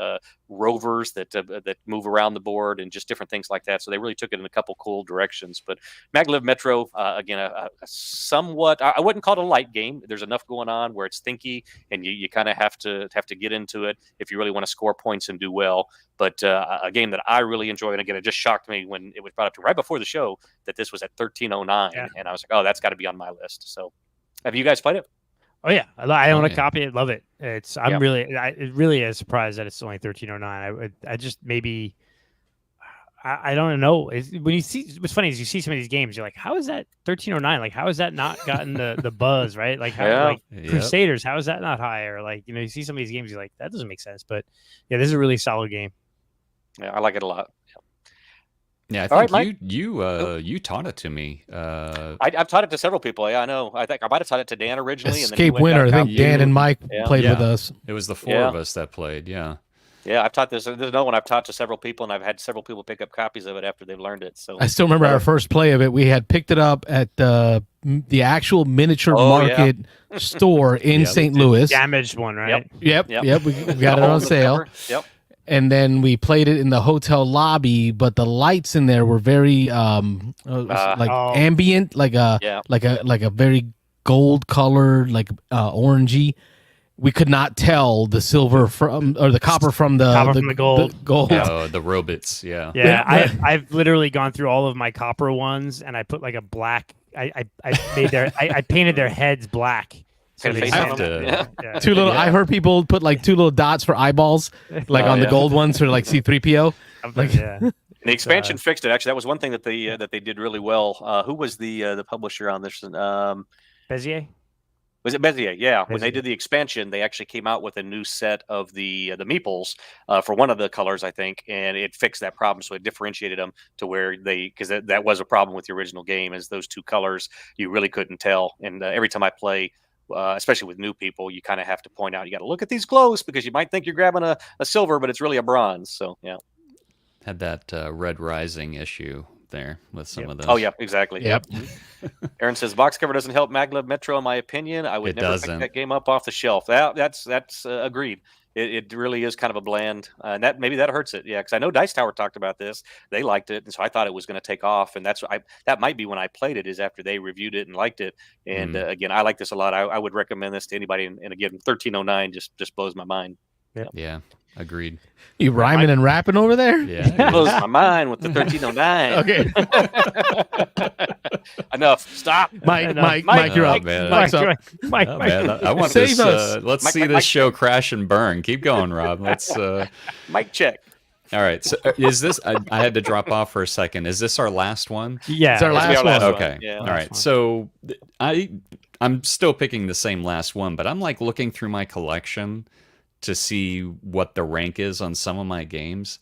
rovers that move around the board and just different things like that. So they really took it in a couple cool directions. But Maglev Metro, again, a somewhat, I wouldn't call it a light game. There's enough going on where it's thinky, and you kind of have to get into it if you really want to score points and do well. But a game that I really enjoy, and again, it just shocked me when it was brought up to right before the show that this was at 1309, and I was like, oh, that's got to be on my list. So, have you guys played it? Oh yeah, I own a copy. I love it. I'm really surprised that it's only 1309. I just maybe I don't know. When you see, what's funny is you see some of these games, you're like, how is that 1309? Like, how has that not gotten the buzz, right? Like, Crusaders, how is that not higher? Like, you see some of these games, you're like, that doesn't make sense. But yeah, this is a really solid game. Yeah, I like it a lot. Yeah, I think you taught it to me. I've taught it to several people. Yeah, I know. I think I might have taught it to Dan originally. Escape Winner. I think Dan and Mike played with us. It was the four of us that played. Yeah. Yeah, I've taught this. There's another one I've taught to several people, and I've had several people pick up copies of it after they've learned it. So I still remember our first play of it. We had picked it up at the actual miniature market store in St. Louis. Damaged one, right? Yep. We got it on sale. Yep. And then we played it in the hotel lobby, but the lights in there were very ambient, like a very gold colored, like orangey. We could not tell the silver from or the copper from the gold. The robots, yeah. I've literally gone through all of my copper ones, and I put like a black. I painted their heads black. So they have to, two little. I heard people put like two little dots for eyeballs, like on the gold ones for like C-3PO. Like, the expansion fixed it. Actually, that was one thing that they did really well. Who was the publisher on this? Bezier. Was it Bezier? Yeah. When they did the expansion, they actually came out with a new set of the meeples for one of the colors, I think, and it fixed that problem. So it differentiated them to where because that was a problem with the original game, is those two colors you really couldn't tell. And every time I play, especially with new people, you kind of have to point out, you got to look at these close because you might think you're grabbing a silver, but it's really a bronze. So yeah, had that Red Rising issue there with some of those. Oh yeah, exactly. Yep. Aaron says box cover doesn't help Maglev Metro, in my opinion. I would never pick that game up off the shelf. That's agreed. It really is kind of a bland, and maybe that hurts it. Yeah, because I know Dice Tower talked about this. They liked it, and so I thought it was going to take off. And that might be when I played it, is after they reviewed it and liked it. And again, I like this a lot. I would recommend this to anybody. And again, 1309 just blows my mind. Yeah, agreed. You rhyming and rapping over there? Yeah, blows my mind with the 1309. Okay. Enough. Stop. Mike, you're up. Mike, I want Save this. us. Let's see this show crash and burn. Keep going, Rob. Let's. Mic check. All right. So is this? I had to drop off for a second. Is this our last one? Yeah, it's our last one. Okay. Yeah, all right. So I'm still picking the same last one, but I'm like looking through my collection to see what the rank is on some of my games.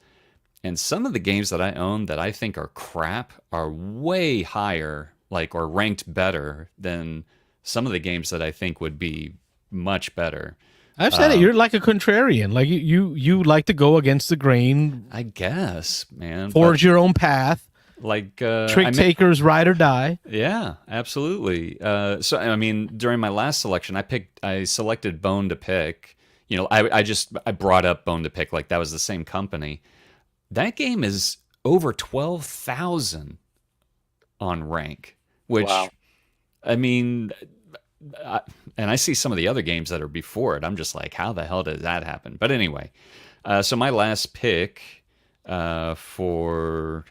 And some of the games that I own that I think are crap are way higher, or ranked better than some of the games that I think would be much better. I've said it. You're like a contrarian. Like you like to go against the grain. I guess, man. Forge your own path. Like trick takers, ride or die. Yeah, absolutely. So I mean, during my last selection, I selected Bone to Pick. I brought up Bone to Pick, like that was the same company. That game is over 12,000 on rank, which, wow. I mean, and I see some of the other games that are before it. I'm just like, how the hell did that happen? But anyway, so my last pick so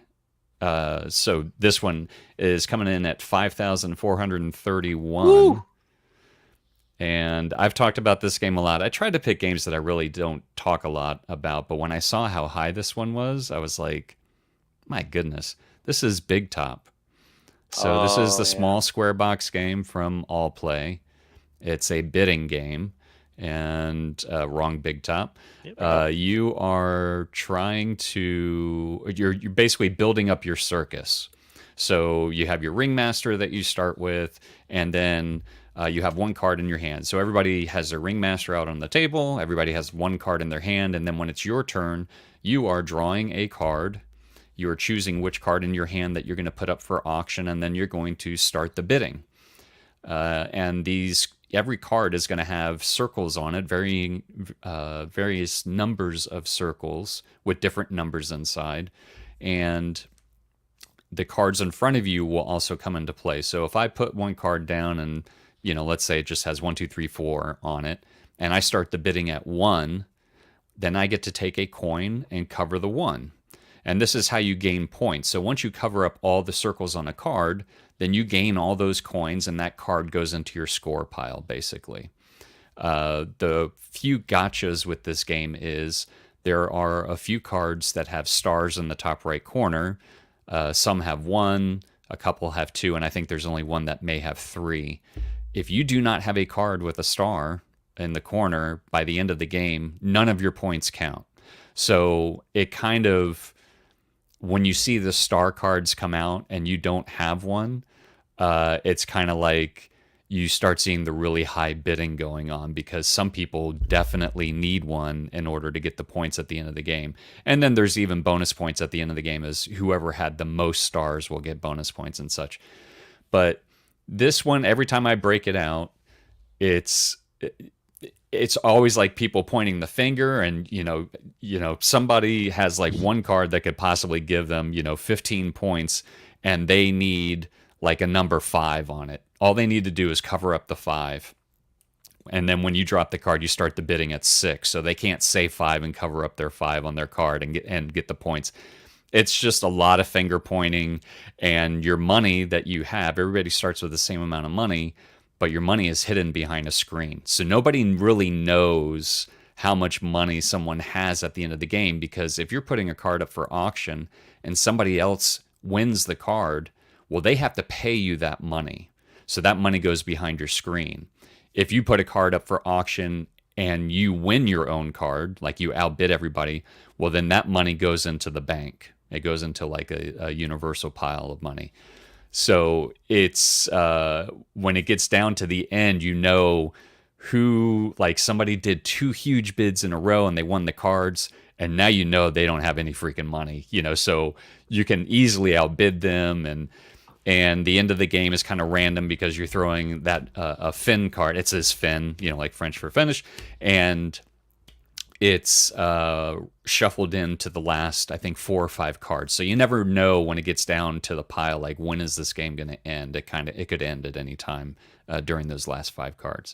this one is coming in at 5,431. Woo! And I've talked about this game a lot. I tried to pick games that I really don't talk a lot about, but when I saw how high this one was, I was like, my goodness, this is Big Top. So this is the small square box game from All Play. It's a bidding game, and wrong Big Top. You are you're basically building up your circus. So you have your ringmaster that you start with, and then you have one card in your hand. So everybody has their ringmaster out on the table. Everybody has one card in their hand. And then when it's your turn, you are drawing a card. You are choosing which card in your hand that you're going to put up for auction. And then you're going to start the bidding. And these every card is going to have circles on it, varying various numbers of circles with different numbers inside, and the cards in front of you will also come into play. So if I put one card down and, let's say it just has 1, 2, 3, 4 on it, and I start the bidding at 1, then I get to take a coin and cover the 1. And this is how you gain points. So once you cover up all the circles on a card, then you gain all those coins, and that card goes into your score pile, basically. The few gotchas with this game is there are a few cards that have stars in the top right corner. Some have 1, a couple have 2, and I think there's only one that may have 3. If you do not have a card with a star in the corner by the end of the game, none of your points count. So it kind of, when you see the star cards come out and you don't have one, it's kind of like you start seeing the really high bidding going on, because some people definitely need one in order to get the points at the end of the game. And then there's even bonus points at the end of the game, as whoever had the most stars will get bonus points and such. But this one, every time I break it out, it's always like people pointing the finger, and somebody has like one card that could possibly give them 15 points, and they need like a number 5 on it. All they need to do is cover up the 5, and then when you drop the card, you start the bidding at 6, so they can't say 5 and cover up their 5 on their card and get the points. It's just a lot of finger pointing, and your money that you have, everybody starts with the same amount of money, but your money is hidden behind a screen. So nobody really knows how much money someone has at the end of the game, because if you're putting a card up for auction and somebody else wins the card, well, they have to pay you that money. So that money goes behind your screen. If you put a card up for auction and you win your own card, like you outbid everybody, well, then that money goes into the bank. It goes into like a universal pile of money. So it's when it gets down to the end, who, like somebody did 2 huge bids in a row and they won the cards, and now they don't have any freaking money, so you can easily outbid them, and the end of the game is kind of random because you're throwing that a fin card. It says fin, like French for finish, and it's shuffled into the last, I think, 4 or 5 cards. So you never know when it gets down to the pile, like, when is this game going to end? It could end at any time during those last 5 cards.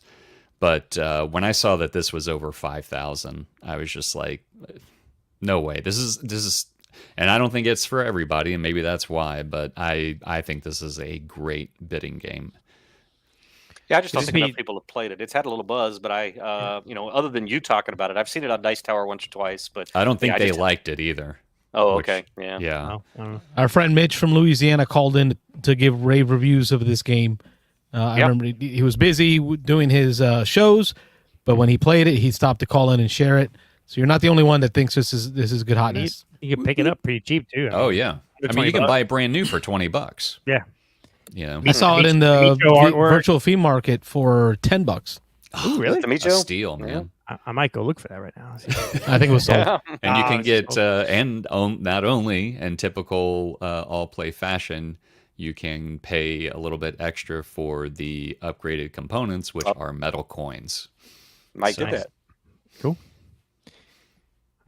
But when I saw that this was over 5,000, I was just like, no way. This is, and I don't think it's for everybody, and maybe that's why, but I think this is a great bidding game. Yeah, I just don't think enough people have played it. It's had a little buzz, but other than you talking about it, I've seen it on Dice Tower once or twice. But I don't think they liked it either. Oh, okay, yeah. Yeah. Our friend Mitch from Louisiana called in to give rave reviews of this game. I remember he was busy doing his shows, but when he played it, he stopped to call in and share it. So you're not the only one that thinks this is good hotness. You can pick it up pretty cheap too. Oh yeah, I mean you can buy it brand new for $20. Yeah. I saw it in the virtual flea market for $10. Oh, really? The a steal, man. I might go look for that right now. I think it was sold. Yeah. And you can get, not only in typical all play fashion, you can pay a little bit extra for the upgraded components, which are metal coins. Might do that. Cool.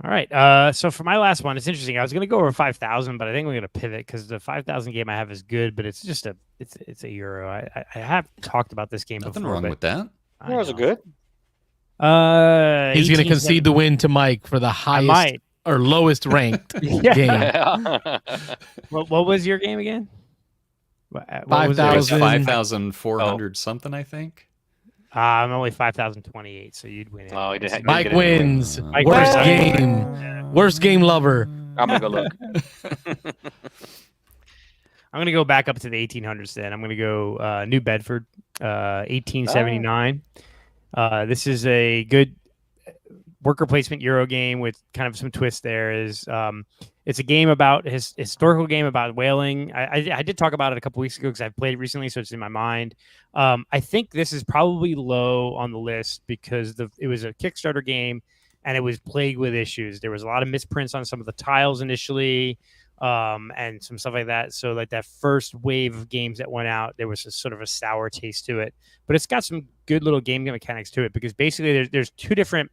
All right. So for my last one, it's interesting. I was going to go over 5,000, but I think we're going to pivot because the 5,000 game I have is good, but it's just it's a euro. I have talked about this game Nothing before. wrong with that. Those are good. He's going to concede the win to Mike for the highest or lowest ranked game. What was your game again? 5,400 something, I think. I'm only 5,028, so you'd win it. Oh, he didn't. Mike wins. Mike Worst wins. game. Yeah. Worst game lover. I'm gonna go look. I'm going to go back up to the 1800s then. I'm going to go New Bedford, 1879. This is a good worker placement Euro game with kind of some twist there. It's a game about historical game about whaling. I did talk about it a couple weeks ago because I've played it recently, so it's in my mind. I think this is probably low on the list because it was a Kickstarter game and it was plagued with issues. There was a lot of misprints on some of the tiles initially. and some stuff like that. So like that first wave of games that went out, there was a sort of a sour taste to it, but it's got some good little game mechanics to it, because basically there's two different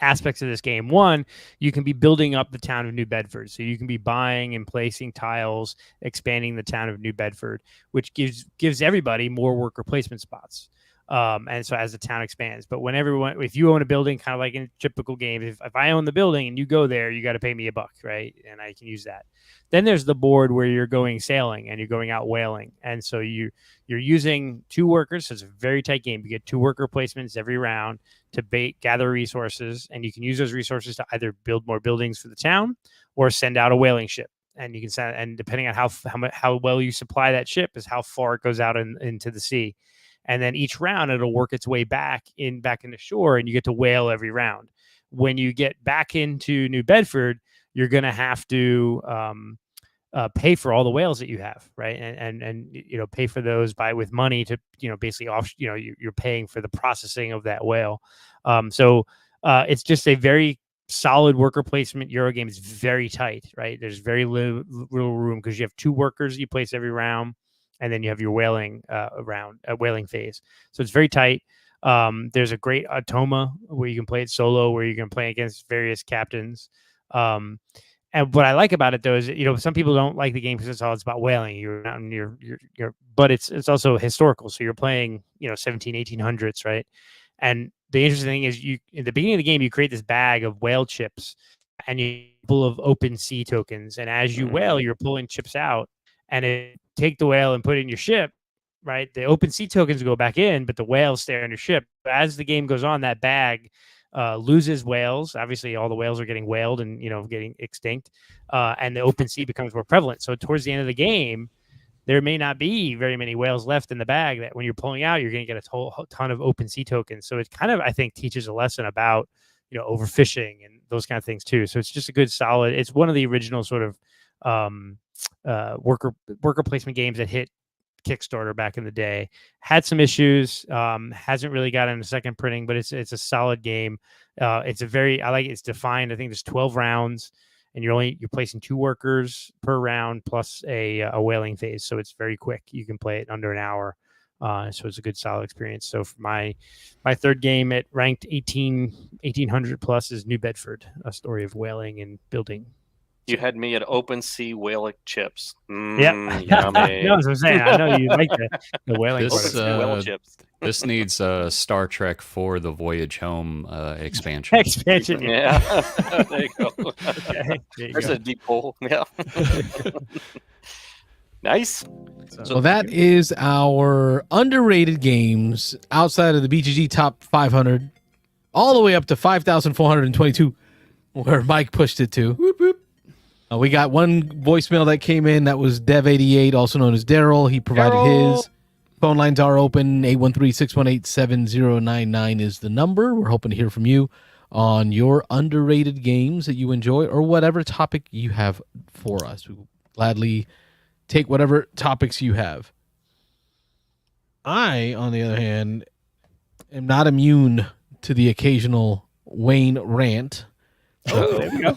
aspects of this game. One, you can be building up the town of New Bedford. So you can be buying and placing tiles, expanding the town of New Bedford, which gives everybody more worker placement spots. And so as the town expands, but if you own a building, kind of like in typical games, if I own the building and you go there, you got to pay me $1, right? And I can use that. Then there's the board where you're going sailing and you're going out whaling. And so you're using 2 workers. So it's a very tight game. You get 2 worker placements every round to gather resources, and you can use those resources to either build more buildings for the town or send out a whaling ship. And you can send, and depending on how well you supply that ship is how far it goes out into the sea. And then each round it'll work its way back into shore, and you get to whale every round. When you get back into New Bedford, you're going to have to pay for all the whales that you have, right? And pay for those with money to basically you're paying for the processing of that whale. So it's just a very solid worker placement Euro game. Is very tight, right? There's very little room because you have 2 workers you place every round, and then you have your whaling whaling phase. So it's very tight. There's a great Automa where you can play it solo, where you can play against various captains. And what I like about it though is, some people don't like the game because it's about whaling. But it's also historical. So you're playing, 1800s, right? And the interesting thing is, in the beginning of the game, you create this bag of whale chips, and you're full of open sea tokens. And as you whale, you're pulling chips out, and take the whale and put it in your ship, right? The open sea tokens go back in, but the whales stay on your ship. As the game goes on, that bag loses whales. Obviously, all the whales are getting whaled and getting extinct, and the open sea becomes more prevalent. So towards the end of the game, there may not be very many whales left in the bag. That when you're pulling out, you're going to get a ton of open sea tokens. So it kind of, I think, teaches a lesson about overfishing and those kind of things too. So it's just a good solid. It's one of the original sort of worker placement games that hit Kickstarter back in the day. Had some issues, hasn't really gotten a second printing, but it's a solid game. I like it. It's defined. I think there's 12 rounds, and you're placing 2 workers per round plus a whaling phase. So it's very quick. You can play it under an hour. So it's a good solid experience. So for my third game, it ranked 1800 plus, is New Bedford, a story of whaling and building. You had me at open sea whaling chips. Yeah, Yummy. no, that's what I'm saying. I know you like the whaling. Whale chips. This needs Star Trek for the Voyage Home expansion. Yeah. There you go. Okay, There's a deep hole. Yeah. Nice. So that is our underrated games outside of the BGG top 500, all the way up to 5,422, where Mike pushed it to. Whoop, whoop. We got one voicemail that came in. That was Dev88, also known as Daryl. He provided his. Phone lines are open. 813-618-7099 is the number. We're hoping to hear from you on your underrated games that you enjoy, or whatever topic you have for us. We will gladly take whatever topics you have. I, on the other hand, am not immune to the occasional Wayne rant. Oh, there we go.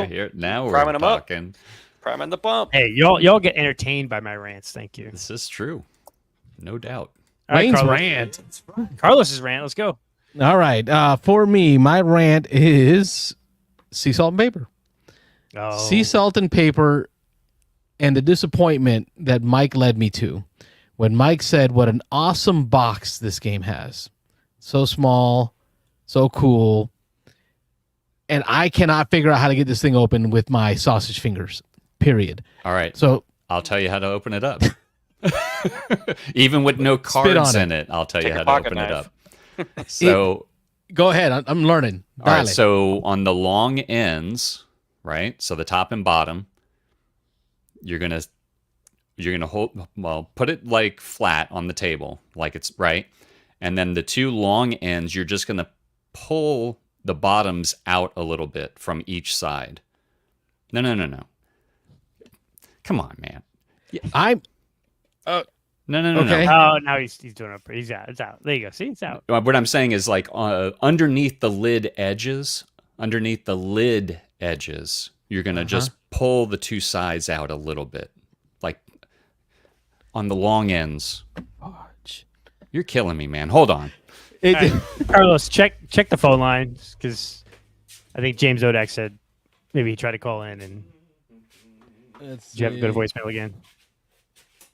Here, now we're Priming 'em up. talking. Priming the pump. Hey, y'all get entertained by my rants. Thank you. This is true. No doubt. All right, Wayne's Carlos. rant. Carlos's rant. Let's go. All right. For me, my rant is sea salt and paper. Oh. Sea salt and paper, and the disappointment that Mike led me to when Mike said what an awesome box this game has. So small, so cool. And I cannot figure out how to get this thing open with my sausage fingers, period. All right. So I'll tell you how to open it up. Even with no cards in it, I'll tell you how to open it up. So go ahead. I'm learning. All right. So on the long ends, right? So the top and bottom, you're gonna put it like flat on the table, like it's right. And then the 2 long ends, you're just gonna pull the bottoms out a little bit from each side. No. Come on, man. I'm. No. Okay. Oh, now he's doing it. He's out. It's out. There you go. See, it's out. What I'm saying is, like, underneath the lid edges, you're going to just pull the two sides out a little bit, like on the long ends. You're killing me, man. Hold on. Right. Carlos, check the phone line because I think James Odak said maybe he tried to call in and did you have to go to voicemail again?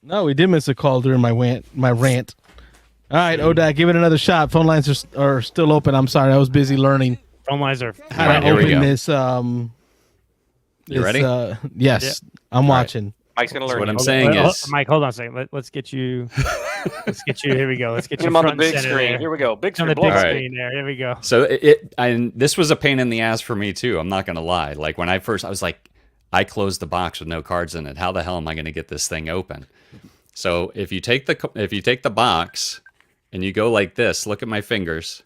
No, we did miss a call during my rant. All right, Odak, give it another shot. Phone lines are still open. I'm sorry, I was busy learning Phone lines are how to open this. You ready? Yes, I'm watching. Mike's gonna learn. What I'm saying is, Mike, hold on a second. Let's get you. Here we go. Let's get you him on the front big and center screen. there. Here we go. Big On screen. the blow big up. screen there. Here we go. so this was a pain in the ass for me too. I'm not gonna lie. Like when I was like, I closed the box with no cards in it. How the hell am I gonna get this thing open? So if you take the box and you go like this, look at my fingers.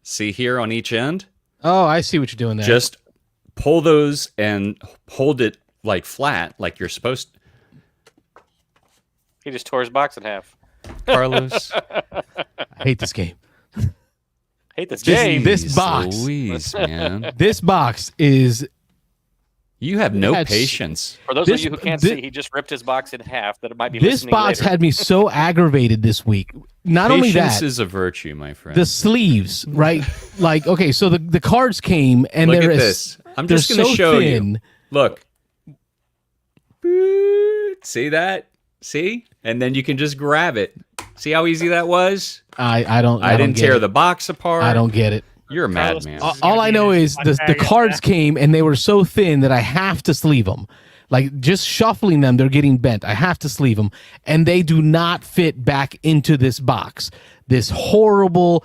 See here on each end. Oh, I see what you're doing there. Just pull those and hold it like flat, like you're supposed to. He just tore his box in half. Carlos. I hate this game. Hate this game. This box. Louise, man. This box is. You have no patience. For those of you who can't see, he just ripped his box in half. That it might be. This box later. had me so aggravated this week. Not only that, patience is a virtue, my friend. the sleeves, right? Like, okay, so the cards came and Look they're at this. I'm they're just going to so show thin. you. Look. See that? See? And then you can just grab it. See how easy that was? I don't didn't get tear it. the box apart. I don't get it. You're a madman. All I know is the cards came and they were so thin that I have to sleeve them. Like just shuffling them, they're getting bent. I have to sleeve them, and they do not fit back into this box. This horrible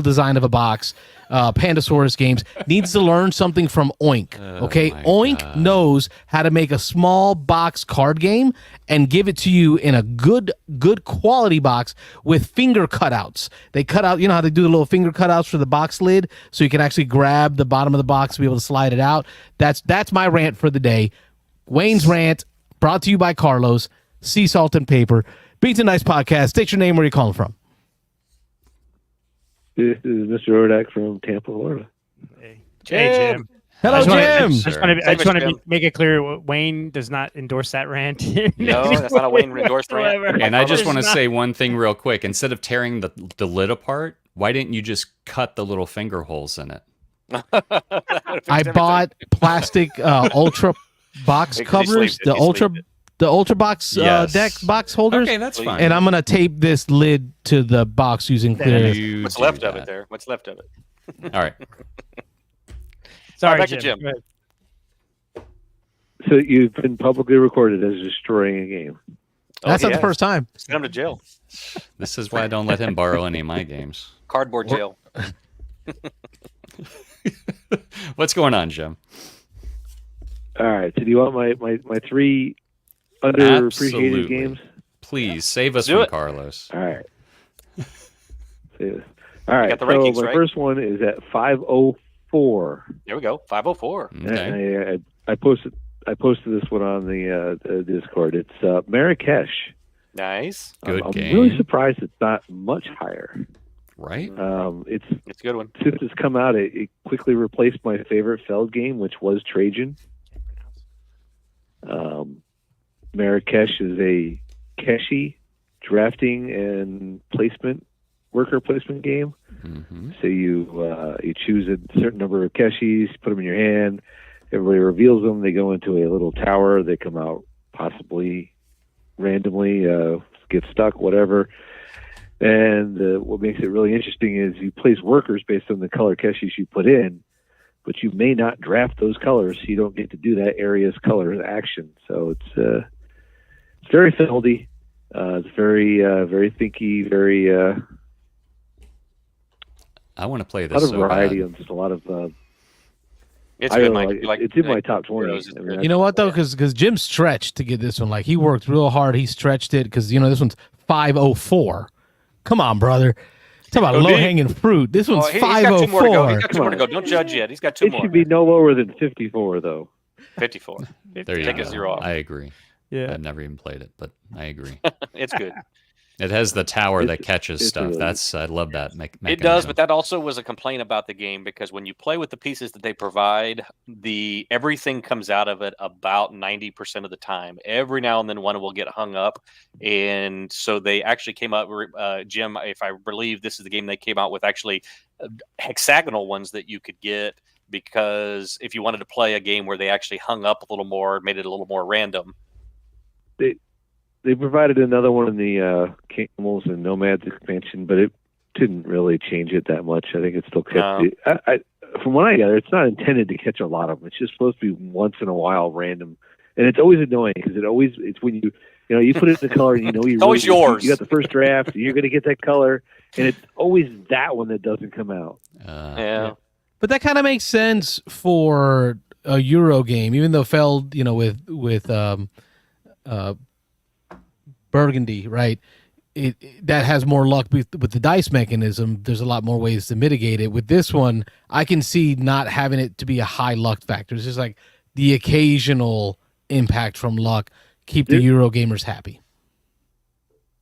design of a box. Pandasaurus Games needs to learn something from Oink. Okay, Oink knows how to make a small box card game and give it to you in a good quality box with finger cutouts. They cut out, you know how they do the little finger cutouts for the box lid, so you can actually grab the bottom of the box to be able to slide it out. That's my rant for the day. Wayne's rant, brought to you by Carlos. Sea Salt and Paper. Beats and Dice Podcast. State your name. Where you calling from? This is Mr. Rodak from Tampa, Florida. Hey, Jim. Hello, Jim. I just want to Jim. make it clear, Wayne does not endorse that rant. No, that's not a Wayne endorsed rant. And I just want to say one thing real quick. Instead of tearing the lid apart, why didn't you just cut the little finger holes in it? I bought plastic Ultra box covers, the Ultra box deck box holders. Okay, that's fine. And I'm gonna tape this lid to the box using clear. What's left of it there? What's left of it? All right. Sorry, back to Jim. Jim. So you've been publicly recorded as destroying a game. That's not the first time. Send him to jail. This is why I don't let him borrow any of my games. Cardboard jail. What's going on, Jim? All right. So do you want my three underappreciated Absolutely. games? Please save us Do from it. Carlos. All right. All right. got the So rankings, my right? first one is at 504. There we go. 504. Okay. And I posted this one on the Discord. It's Marrakesh. Nice. Good I'm game. really surprised it's not much higher. Right? It's a good one. Since it's come out, it quickly replaced my favorite Feld game, which was Trajan. Marrakesh is a Keshi drafting and worker placement game. Mm-hmm. So you choose a certain number of Keshis, put them in your hand. Everybody reveals them. They go into a little tower. They come out possibly randomly, get stuck, whatever. And what makes it really interesting is you place workers based on the color Keshis you put in, but you may not draft those colors, so you don't get to do that area's color action. So it's very Feldy. It's very thinky, very I want to play a this lot of so variety bad. and just a lot of. It's I good, really Mike. it's in my top 20. Heroes is I mean, good. You know what though? Because Jim stretched to get this one. Like he worked real hard. He stretched it because this one's 504. Come on, brother. Talk about low hanging fruit. This one's He's got 2 more to go. 504. He's got 2 more to go. Don't judge yet. He's got 2 it more. should be no lower than 54, though. 54. There you Take go. a 0 off. I agree. Yeah. I've never even played it, but I agree. It's good. It has the tower that It's- catches it's stuff. really- I love that mechanism. It does, but that also was a complaint about the game because when you play with the pieces that they provide, everything comes out of it about 90% of the time. Every now and then one will get hung up, and so they actually came up. Jim, if I believe this is the game they came out with, actually hexagonal ones that you could get because if you wanted to play a game where they actually hung up a little more, made it a little more random. They provided another one in the Camels and Nomads expansion, but it didn't really change it that much. I think it still kept. No. From what I gather, it's not intended to catch a lot of them. It's just supposed to be once in a while random, and it's always annoying because it's when you put it in the color and It's always yours. You got the first draft, and you're going to get that color, and it's always that one that doesn't come out. Yeah. But that kind of makes sense for a Euro game, even though it fell, with Burgundy, right? That has more luck with the dice mechanism. There's a lot more ways to mitigate it. With this one, I can see not having it to be a high luck factor. It's just like the occasional impact from luck. Keep the Euro gamers happy.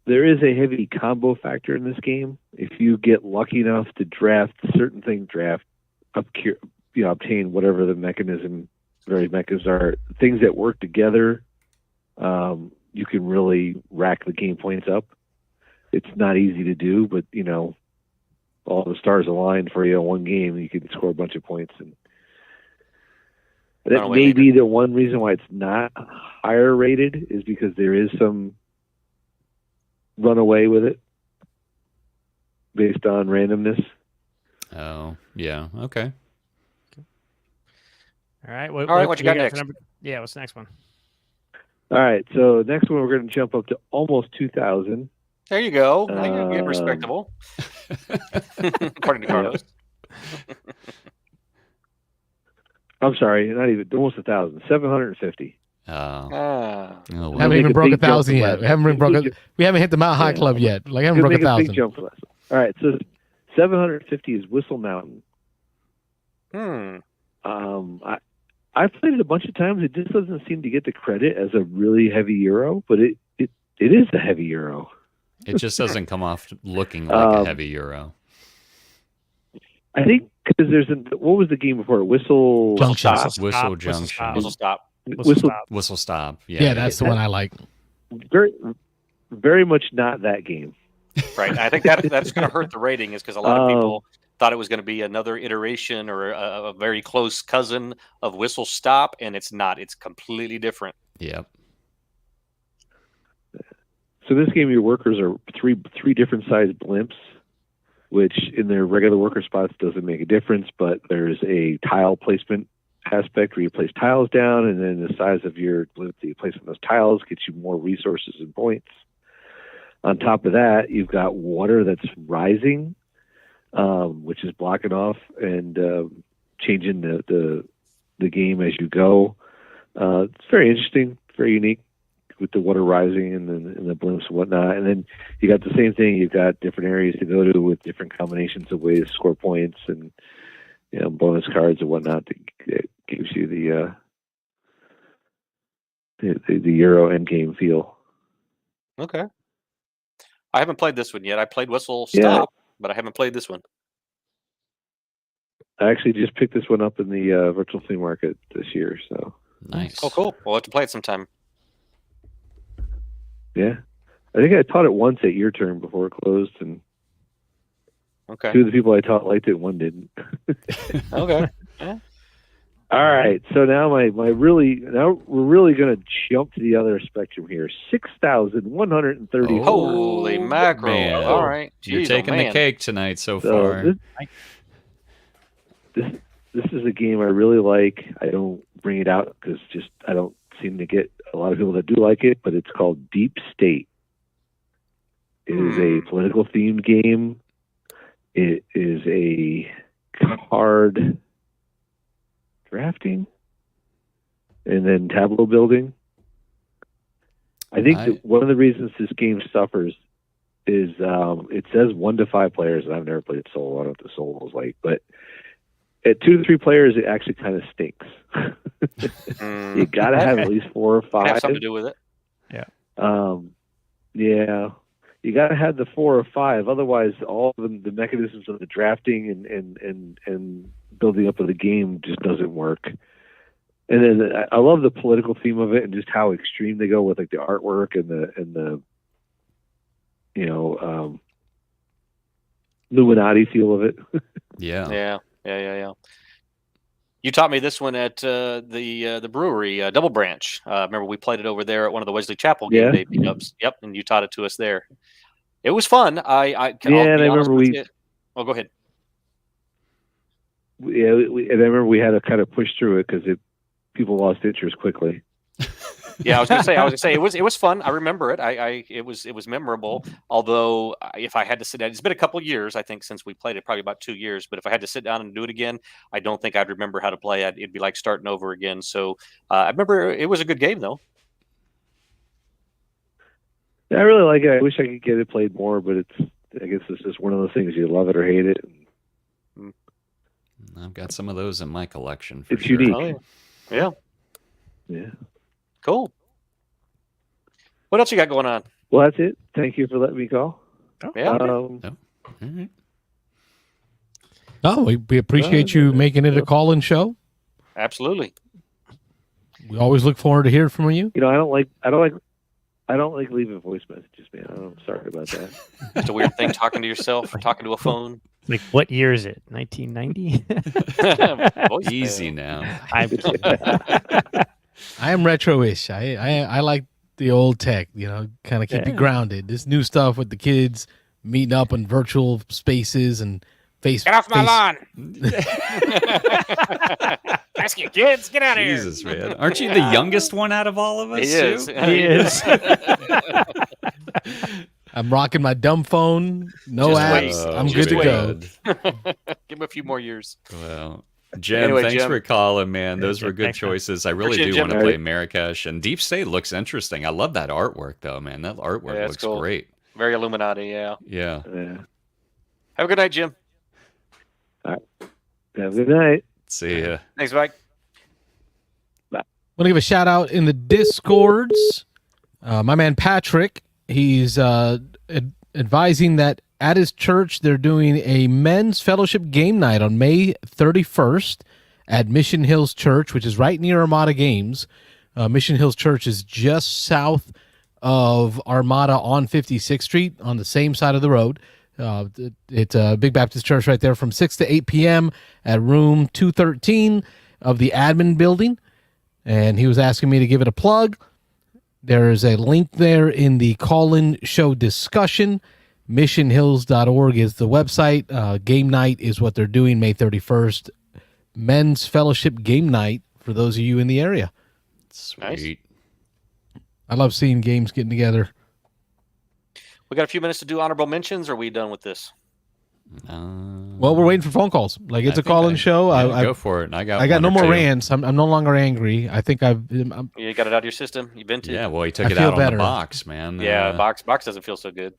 There is a heavy combo factor in this game. If you get lucky enough to draft certain things, obtain whatever the various mechanisms are, things that work together, you can really rack the game points up. It's not easy to do, but all the stars align for you in one game, you can score a bunch of points. And that may be the one reason why it's not higher rated is because there is some runaway with it based on randomness. Oh, yeah. Okay. All right. All right, what you got next? Yeah, what's the next one? All right, so next one we're going to jump up to almost 2,000. There you go. Now you're getting respectable. According to Carlos. I'm sorry, not even almost 1,000. 750. Haven't even broke 1,000 yet. We haven't hit the Mount High Club yet. Like, haven't broke 1,000. Big jump for us. All right, so 750 is Whistle Mountain. I've played it a bunch of times. It just doesn't seem to get the credit as a really heavy Euro, but it is a heavy Euro. It just doesn't come off looking like a heavy Euro. I think because what was the game before? Whistle Junction. Whistle Junction. Whistle Stop. Whistle Stop. Yeah, that's the one I like. Very, very much not that game. Right. I think that's going to hurt the rating is because a lot of people thought it was going to be another iteration or a very close cousin of Whistle Stop, and it's not. It's completely different. Yep. So this game, your workers are three different sized blimps, which in their regular worker spots doesn't make a difference, but there's a tile placement aspect where you place tiles down, and then the size of your blimp that you place on those tiles gets you more resources and points. On top of that, you've got water that's rising, which is blocking off and changing the game as you go. It's very interesting, very unique with the water rising and the blimps and whatnot. And then you got the same thing. You've got different areas to go to with different combinations of ways to score points and bonus cards and whatnot that gives you the Euro endgame feel. Okay. I haven't played this one yet. I played Whistle Stop, but I haven't played this one. I actually just picked this one up in the virtual flea market this year. So nice. Oh, cool. We'll have to play it sometime. Yeah, I think I taught it once at your turn before it closed, and okay, two of the people I taught liked it, one didn't. Okay. Yeah. All right, so now we're really going to jump to the other spectrum here. 6,130. Holy mackerel! Man. All right, You're taking the cake tonight so far. This is a game I really like. I don't bring it out because I don't seem to get a lot of people that do like it, but it's called Deep State. It is a political themed game. It is a card drafting and then tableau building. I think that one of the reasons this game suffers is it says 1 to 5 players, and I've never played solo. I don't know what the solo is like, but at 2 to 3 players, it actually kind of stinks. You got to have at least 4 or 5. Have something to do with it. Yeah. Yeah. you got to have the 4 or 5. Otherwise, all the mechanisms of the drafting and building up of the game just doesn't work. And then I love the political theme of it and just how extreme they go with like the artwork and the Illuminati feel of it. Yeah. Yeah. You taught me this one at the brewery, Double Branch. Remember we played it over there at one of the Wesley Chapel game day meetups. Yep, and you taught it to us there. It was fun. I remember Oh, go ahead. Yeah, and I remember we had to kind of push through it because people lost interest quickly. Yeah, I was gonna say it was fun. I remember it. It was memorable. Although if I had to sit down, it's been a couple of years, I think, since we played it, probably about 2 years. But if I had to sit down and do it again, I don't think I'd remember how to play it. It'd be like starting over again. So I remember it was a good game, though. Yeah, I really like it. I wish I could get it played more, but I guess it's just one of those things, you love it or hate it. I've got some of those in my collection. For It's sure. unique. Oh, Yeah. cool. What else you got going on? Well, that's it. Thank you for letting me call. Yeah. All right. Oh, we appreciate you making it a call-in show. Absolutely. We always look forward to hearing from you. I don't like leaving voice messages, man. I'm sorry about that. It's a weird thing talking to yourself or talking to a phone. Like, what year is it? 1990? Easy now. I'm kidding. I am retro-ish. I like the old tech, kind of keep you grounded. This new stuff with the kids meeting up in virtual spaces and face. Get off my lawn! Ask your kids. Get out of here. Jesus, man. Aren't you the youngest one out of all of us? He is. too? He is. I'm rocking my dumb phone. No Just apps. wait. I'm Just good to go. Give him a few more years. Well, Jim, Anyway, thanks Jim. for calling, man. Those Jim, were good thanks, man. choices. I really Appreciate it, do Jim. want to play Marrakesh, and Deep State looks interesting. I love that artwork, though, man. That artwork Yeah, it's looks cool. great. Very Illuminati, yeah. Yeah. Yeah. Have a good night, Jim. Have a good night. See ya. Thanks, Mike. Want to give a shout out in the Discords. My man Patrick, he's advising that at his church they're doing a men's fellowship game night on May 31st at Mission Hills Church, which is right near Armada Games. Mission Hills Church is just south of Armada on 56th Street on the same side of the road. It's a big Baptist church right there from 6 to 8 p.m. at room 213 of the admin building. And he was asking me to give it a plug. There is a link there in the call-in show discussion. missionhills.org is the website. Game night is what they're doing May 31st. Men's fellowship game night for those of you in the area. Sweet. I love seeing games getting together. We got a few minutes to do honorable mentions, or are we done with this? Well, we're waiting for phone calls. Like, it's I a think call-in show. Yeah, go for it. I got no one or more two. rants. I'm no longer angry. I think I'm You got it out of your system? You been to? Yeah, well, he took I it feel out on better. the box, man. Yeah, box doesn't feel so good.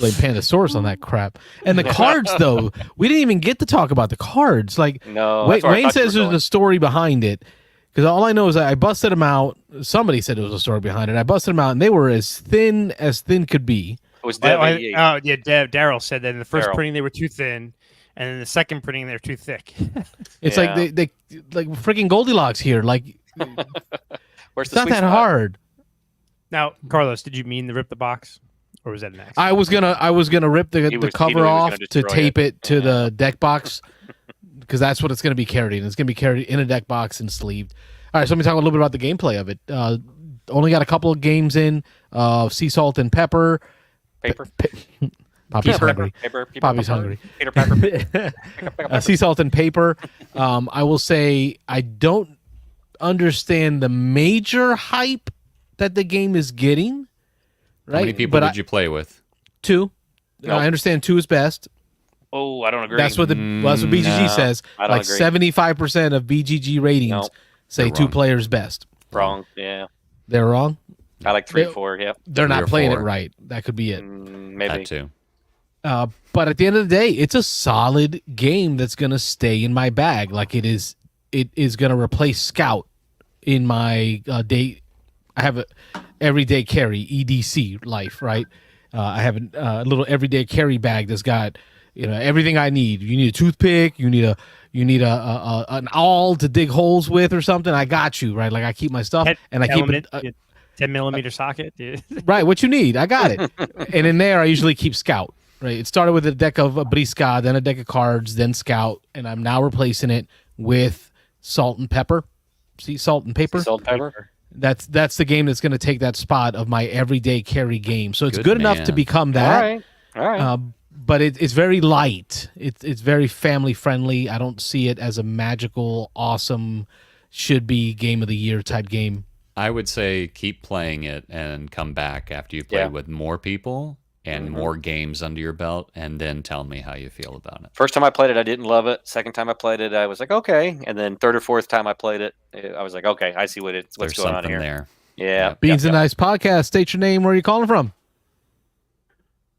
blame Pandasaurus on that crap. And the cards, though, we didn't even get to talk about the cards. Like, No, that's where I Wayne thought you says were there's going. a story behind it. Because all I know is I busted them out. Somebody said there was a story behind it. I busted them out, and they were as thin could be. It was Dev Oh, 88. yeah, Daryl said that in the first Daryl. printing they were too thin, and in the second printing they're too thick. It's Yeah. like they like freaking Goldilocks here. Like, Where's it's the not sweet that spot? hard. Now, Carlos, did you mean to rip the box, or was that an accident? I was gonna rip He the knew he was cover gonna off to destroy tape it to Yeah. the deck box because that's what it's gonna be carried in. It's gonna be carried in a deck box and sleeved. All right, so let me talk a little bit about the gameplay of it. Only got a couple of games in. Sea Salt and Pepper. Paper. Poppy's Paper, hungry. Paper. People Poppy's pepper. hungry. Peter Pepper. Pick up pepper. Sea Salt and Paper. I will say I don't understand the major hype that the game is getting. Right? How many people But did you play with? 2. Nope. I understand 2 is best. Oh, I don't agree. That's what that's what BGG No, says. I don't Like agree. 75% of BGG ratings Nope. say They're 2 wrong. players best. Wrong. Yeah. They're wrong. I like 3, They- 4. Yep. They're 3 not or playing 4. it right. That could be it. Maybe. That too. But at the end of the day, it's a solid game that's going to stay in my bag. Like it is going to replace Scout in my day. I have a everyday carry EDC life, right? I have a little everyday carry bag that's got everything I need. You need a toothpick, you need an awl to dig holes with or something. I got you, right? Like I keep my stuff and I keep it 10mm socket, dude. right. What you need, I got it. And in there, I usually keep Scout. Right. It started with a deck of Brisca, then a deck of cards, then Scout, and I'm now replacing it with Salt and Pepper. See, Salt and Paper. Salt and Pepper. That's the game that's going to take that spot of my everyday carry game. So it's good enough to become that. All right. But it's very light. It's very family friendly. I don't see it as a magical, awesome, should be game of the year type game. I would say keep playing it and come back after you play with more people and more games under your belt, and then tell me how you feel about it. First time I played it, I didn't love it. Second time I played it, I was like, okay. And then third or fourth time I played it, I was like, okay, I see what's going on here. There. Yeah. Beans and Dice Podcast. State your name. Where are you calling from?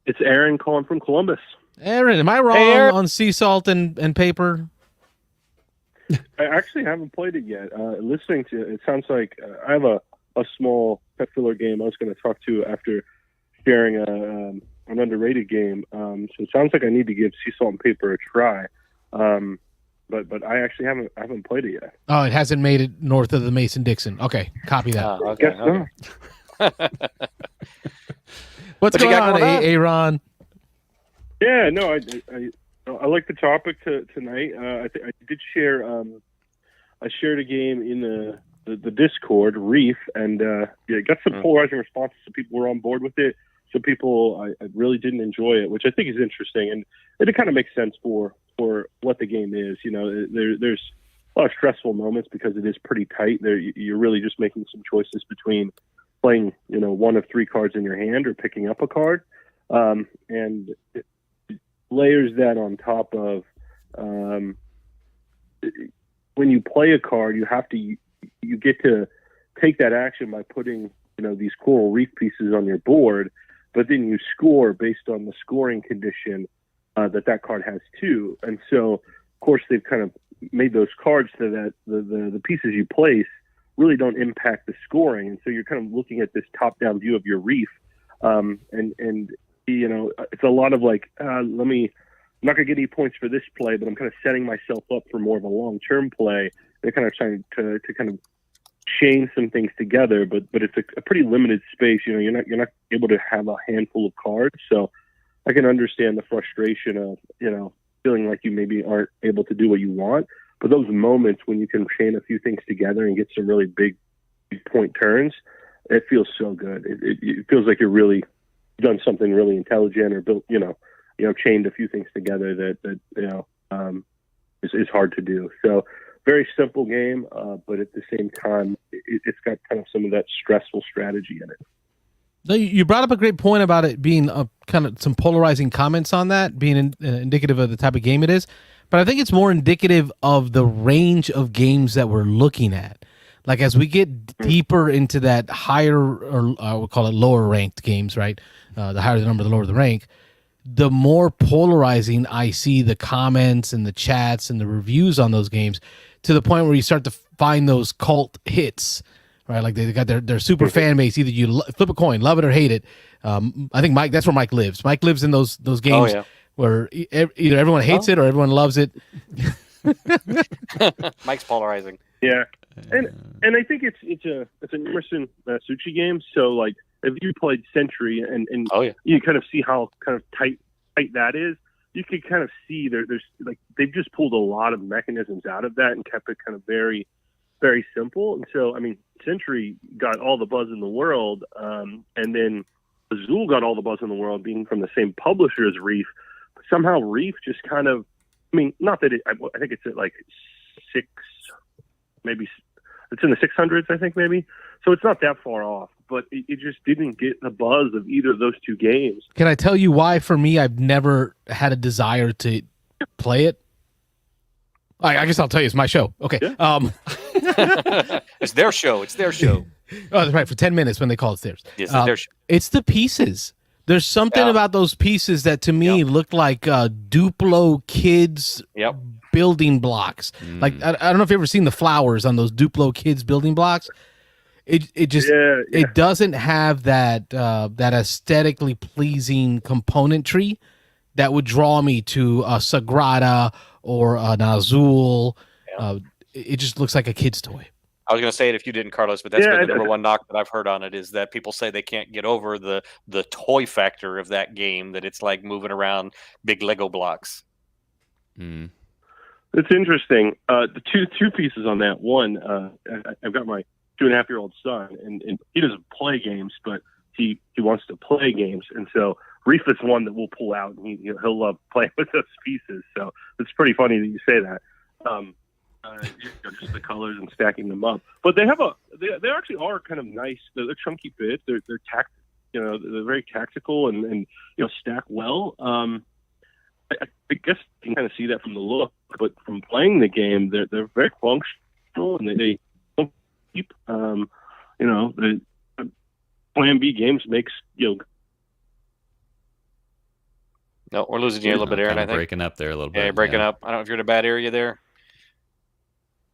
It's Aaron calling from Columbus. Aaron, am I wrong on Sea Salt and Paper? I actually haven't played it yet. Listening to it, it sounds like I have a small pet filler game I was going to talk to after sharing an underrated game. So it sounds like I need to give Sea Salt and Paper a try. But I actually haven't played it yet. Oh, it hasn't made it north of the Mason-Dixon. Okay, copy that. Okay. What's going on, Aaron? Yeah, no, I like the topic tonight. I did share. I shared a game in the Discord, Reef, and it got some polarizing responses. Some people were on board with it. Some people I really didn't enjoy it, which I think is interesting, and it kind of makes sense for what the game is. There's a lot of stressful moments because it is pretty tight. You're really just making some choices between playing, one of three cards in your hand or picking up a card, and it layers that on top of when you play a card, you get to take that action by putting these coral reef pieces on your board, but then you score based on the scoring condition that card has too. And so, of course, they've kind of made those cards so that the pieces you place really don't impact the scoring. And so you're kind of looking at this top-down view of your reef. And it's a lot of like, I'm not going to get any points for this play, but I'm kind of setting myself up for more of a long-term play. They're kind of trying to kind of chain some things together, but it's a pretty limited space. You're not able to have a handful of cards. So I can understand the frustration of, feeling like you maybe aren't able to do what you want. But those moments when you can chain a few things together and get some really big point turns, it feels so good. It feels like you're really done something really intelligent or built, chained a few things together that is hard to do. So very simple game, but at the same time, it's got kind of some of that stressful strategy in it. No, you brought up a great point about it being kind of some polarizing comments on that, being indicative of the type of game it is. But I think it's more indicative of the range of games that we're looking at. Like as we get deeper into that higher, or I would call it lower ranked games, right? The higher the number, the lower the rank. The more polarizing I see the comments and the chats and the reviews on those games, to the point where you start to find those cult hits, right? Like they got their super fan base. Either you flip a coin, love it or hate it. I think that's where Mike lives. Mike lives in those games where either everyone hates it or everyone loves it. Mike's polarizing. Yeah, and I think it's an Emerson Suchi game. So like if you played Century and you kind of see how kind of tight that is, you can kind of see there's like they've just pulled a lot of mechanisms out of that and kept it kind of very, very simple. And so I mean, Century got all the buzz in the world, and then Azul got all the buzz in the world, being from the same publisher as Reef. But somehow Reef just kind of, I mean, not that I think it's at like 6, maybe it's in the 600s, I think maybe. So it's not that far off, but it just didn't get the buzz of either of those two games. Can I tell you why, for me, I've never had a desire to play it? I guess I'll tell you, it's my show. Okay. Yeah. It's their show. It's their show. Oh, that's right. For 10 minutes when they call it theirs. Yes, it's their show. It's the pieces. There's something about those pieces that to me look like Duplo kids building blocks. Like I don't know if you've ever seen the flowers on those Duplo kids building blocks. it just it doesn't have that that aesthetically pleasing componentry that would draw me to a Sagrada or an Azul. It just looks like a kid's toy. I was going to say it if you didn't, Carlos, but that's been the number one knock that I've heard on it, is that people say they can't get over the toy factor of that game, that it's like moving around big Lego blocks. It's interesting. The two pieces on that. One, I've got my 2.5-year-old son, and he doesn't play games, but he wants to play games, and so Reef is one that we'll pull out, and he'll love playing with those pieces. So it's pretty funny that you say that. Just the colors and stacking them up, but they actually are kind of nice. They're chunky bits. They're they're very tactical and stack well. I guess you can kind of see that from the look, but from playing the game, they're very functional, and they don't keep. The Plan B games makes No, we're losing you a little bit, Aaron. I think breaking up there a little bit. Yeah, you're breaking up. I don't know if you're in a bad area there.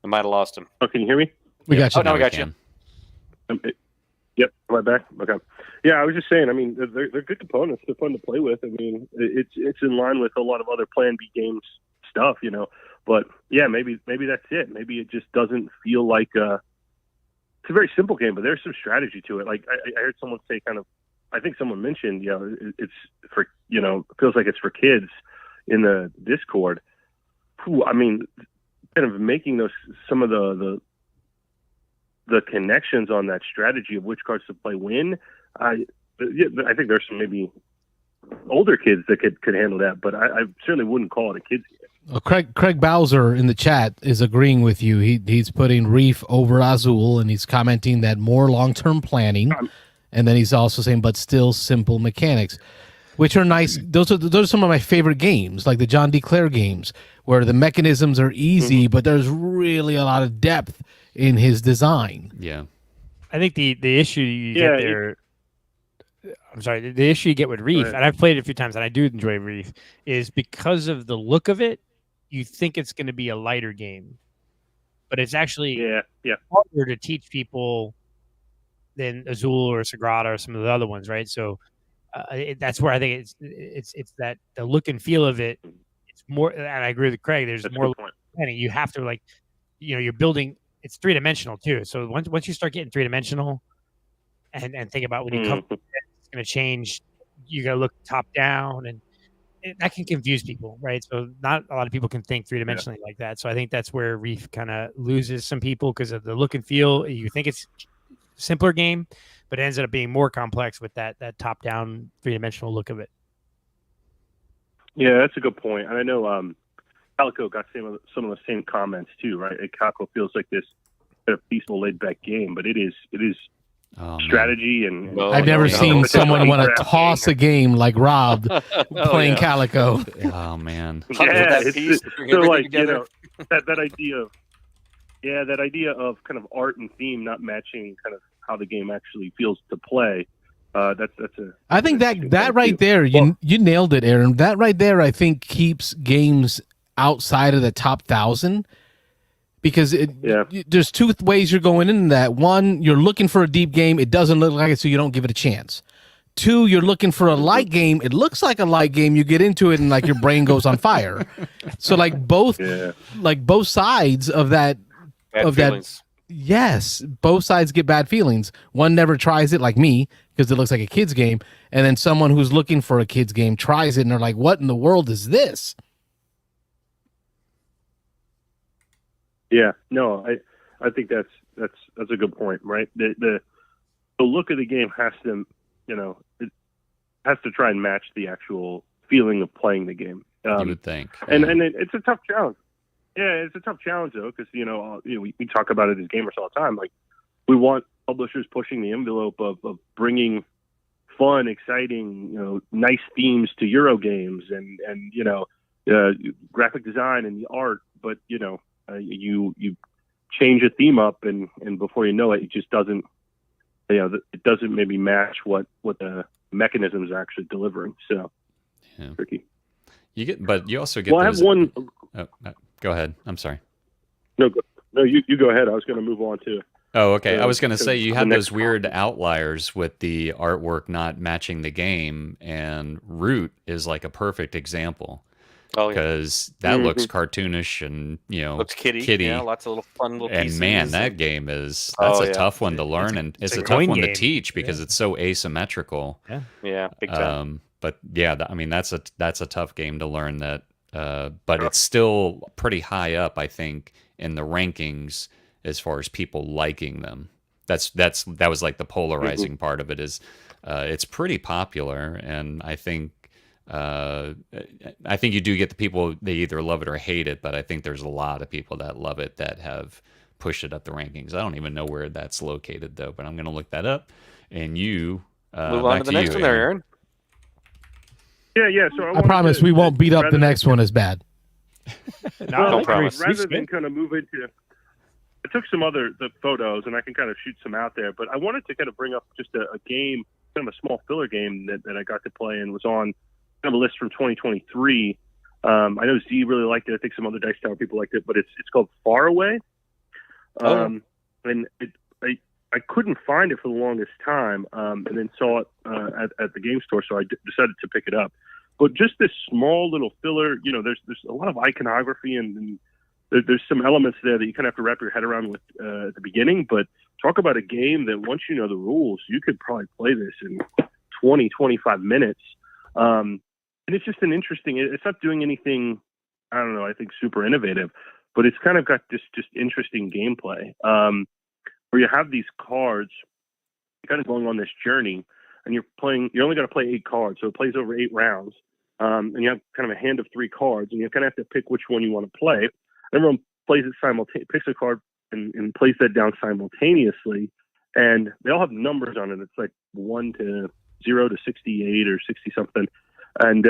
I might have lost him. Oh, can you hear me? We got you. Oh, now we got you. Yep. Am I back? Okay. Yeah, I was just saying. I mean, they're good components. They're fun to play with. I mean, it's in line with a lot of other Plan B games stuff, But yeah, maybe that's it. Maybe it just doesn't feel like it's a very simple game, but there's some strategy to it. Like I heard someone say, I think someone mentioned, it's for it feels like it's for kids in the Discord. I mean, kind of making some of the connections on that strategy of which cards to play when. I think there's some maybe older kids that could handle that, but I certainly wouldn't call it a kids game. Well, Craig Bowser in the chat is agreeing with you. He's putting Reef over Azul, and he's commenting that more long-term planning, and then he's also saying, but still simple mechanics, which are nice. Those are some of my favorite games, like the John D. Clare games, where the mechanisms are easy, but there's really a lot of depth in his design. Yeah. I think the issue you get there. I'm sorry. The issue you get with Reef, and I've played it a few times, and I do enjoy Reef, is because of the look of it. You think it's going to be a lighter game, but it's actually harder to teach people than Azul or Sagrada or some of the other ones, right? So that's where I think it's that the look and feel of it. It's more, and I agree with Craig. There's more planning. You have to you're building. It's 3-dimensional too. So once you start getting 3-dimensional, and think about when you come, it's going to change. You got to look top down, and that can confuse people, right? So not a lot of people can think 3-dimensionally like that. So I think that's where Reef kind of loses some people because of the look and feel. You think it's a simpler game, but it ends up being more complex with that top-down 3-dimensional look of it. Yeah, that's a good point. And I know Calico got some of the same comments too, right? Calico feels like this kind of peaceful, laid-back game, but it is strategy and I've never seen someone want to toss a game like Rob playing Calico. Oh man. Yeah, so like that idea of kind of art and theme not matching kind of how the game actually feels to play. I think that right there, you nailed it, Aaron. That right there, I think keeps games outside of the top 1,000. Because there's two ways you're going into that. One, you're looking for a deep game. It doesn't look like it, so you don't give it a chance. Two, you're looking for a light game. It looks like a light game. You get into it, and like your brain goes on fire. So both sides of that. Bad feelings. Yes, both sides get bad feelings. One never tries it, like me, because it looks like a kid's game, and then someone who's looking for a kid's game tries it, and they're like, "What in the world is this?" Yeah, no, I think that's a good point, right? The look of the game has to, it has to try and match the actual feeling of playing the game. You would think, and it's a tough challenge. Yeah, it's a tough challenge though, because we talk about it as gamers all the time. Like we want publishers pushing the envelope of bringing fun, exciting, nice themes to Euro games and graphic design and the art, but you change a theme up and before you know it, it just doesn't, it doesn't maybe match what the mechanisms are actually delivering. So tricky. But you also get. Well, I have one. Oh, go ahead. I'm sorry. No, you go ahead. I was going to move on to. Oh, okay. I was going to to say you the had next those weird conference. outliers with the artwork not matching the game, and Root is like a perfect example Oh yeah, because that looks Mhm. cartoonish and looks kitty. Yeah, kitty. lots of little fun little And pieces. man, and- that game is that's oh a yeah, tough one to It's learn, and it's it's a a tough coin one to game. teach because Yeah. it's so asymmetrical. yeah, big time. But yeah, I mean that's a tough game to learn that. But it's still pretty high up, I think, in the rankings as far as people liking them. That was like the polarizing part of it is it's pretty popular, and I think you do get the people they either love it or hate it, but I think there's a lot of people that love it that have pushed it up the rankings. I don't even know where that's located though, but I'm going to look that up. And you Move on back to the next you, one there, Aaron. Aaron. Yeah. So I promise we won't beat up the rather next than- one as bad. No, I No like promise. Reese. Reese Rather than good. kind of move into, I took some the photos, and I can kind of shoot some out there. But I wanted to kind of bring up just a game, kind of a small filler game that I got to play and was on kind of a list from 2023. I know Z really liked it. I think some other Dice Tower people liked it, but it's called Far Away. And I couldn't find it for the longest time, and then saw it at the game store, so I decided to pick it up. But just this small little filler, there's a lot of iconography and there's some elements there that you kind of have to wrap your head around with at the beginning. But talk about a game that once you know the rules, you could probably play this in 20, 25 minutes. And it's just it's not doing anything, I don't know, I think super innovative, but it's kind of got this just interesting gameplay where you have these cards kind of going on this journey, and you're only got to play 8 cards. So it plays over 8 rounds. And you have kind of a hand of 3 cards, and you kind of have to pick which one you want to play. Everyone plays it picks a card and plays that down simultaneously. And they all have numbers on it. It's like 1 to 0 to 68 or 60 something. And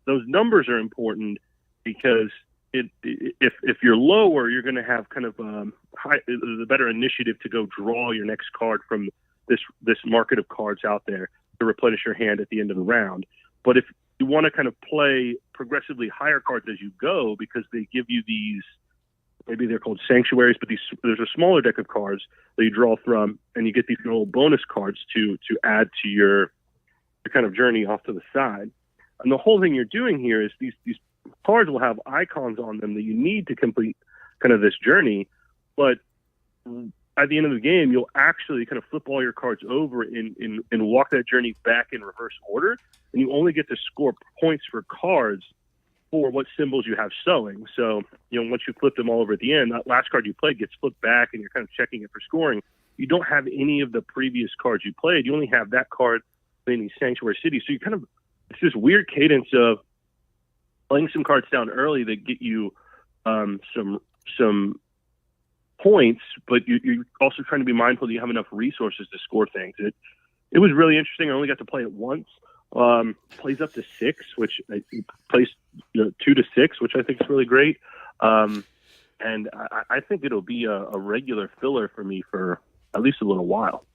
those numbers are important because if you're lower, you're going to have kind of the better initiative to go draw your next card from this market of cards out there to replenish your hand at the end of the round. But if you want to kind of play progressively higher cards as you go, because they give you these, maybe they're called sanctuaries, but there's a smaller deck of cards that you draw from, and you get these little bonus cards to add to your kind of journey off to the side. And the whole thing you're doing here is these cards will have icons on them that you need to complete kind of this journey, but at the end of the game, you'll actually kind of flip all your cards over and walk that journey back in reverse order, and you only get to score points for cards for what symbols you have sewing. So, once you flip them all over at the end, that last card you played gets flipped back, and you're kind of checking it for scoring. You don't have any of the previous cards you played. You only have that card in these sanctuary cities. So it's this weird cadence of playing some cards down early that get you some points, but you're also trying to be mindful that you have enough resources to score things. It was really interesting. I only got to play it once. Plays up to 6, which plays 2 to 6, which I think is really great. And I think it'll be a regular filler for me for at least a little while.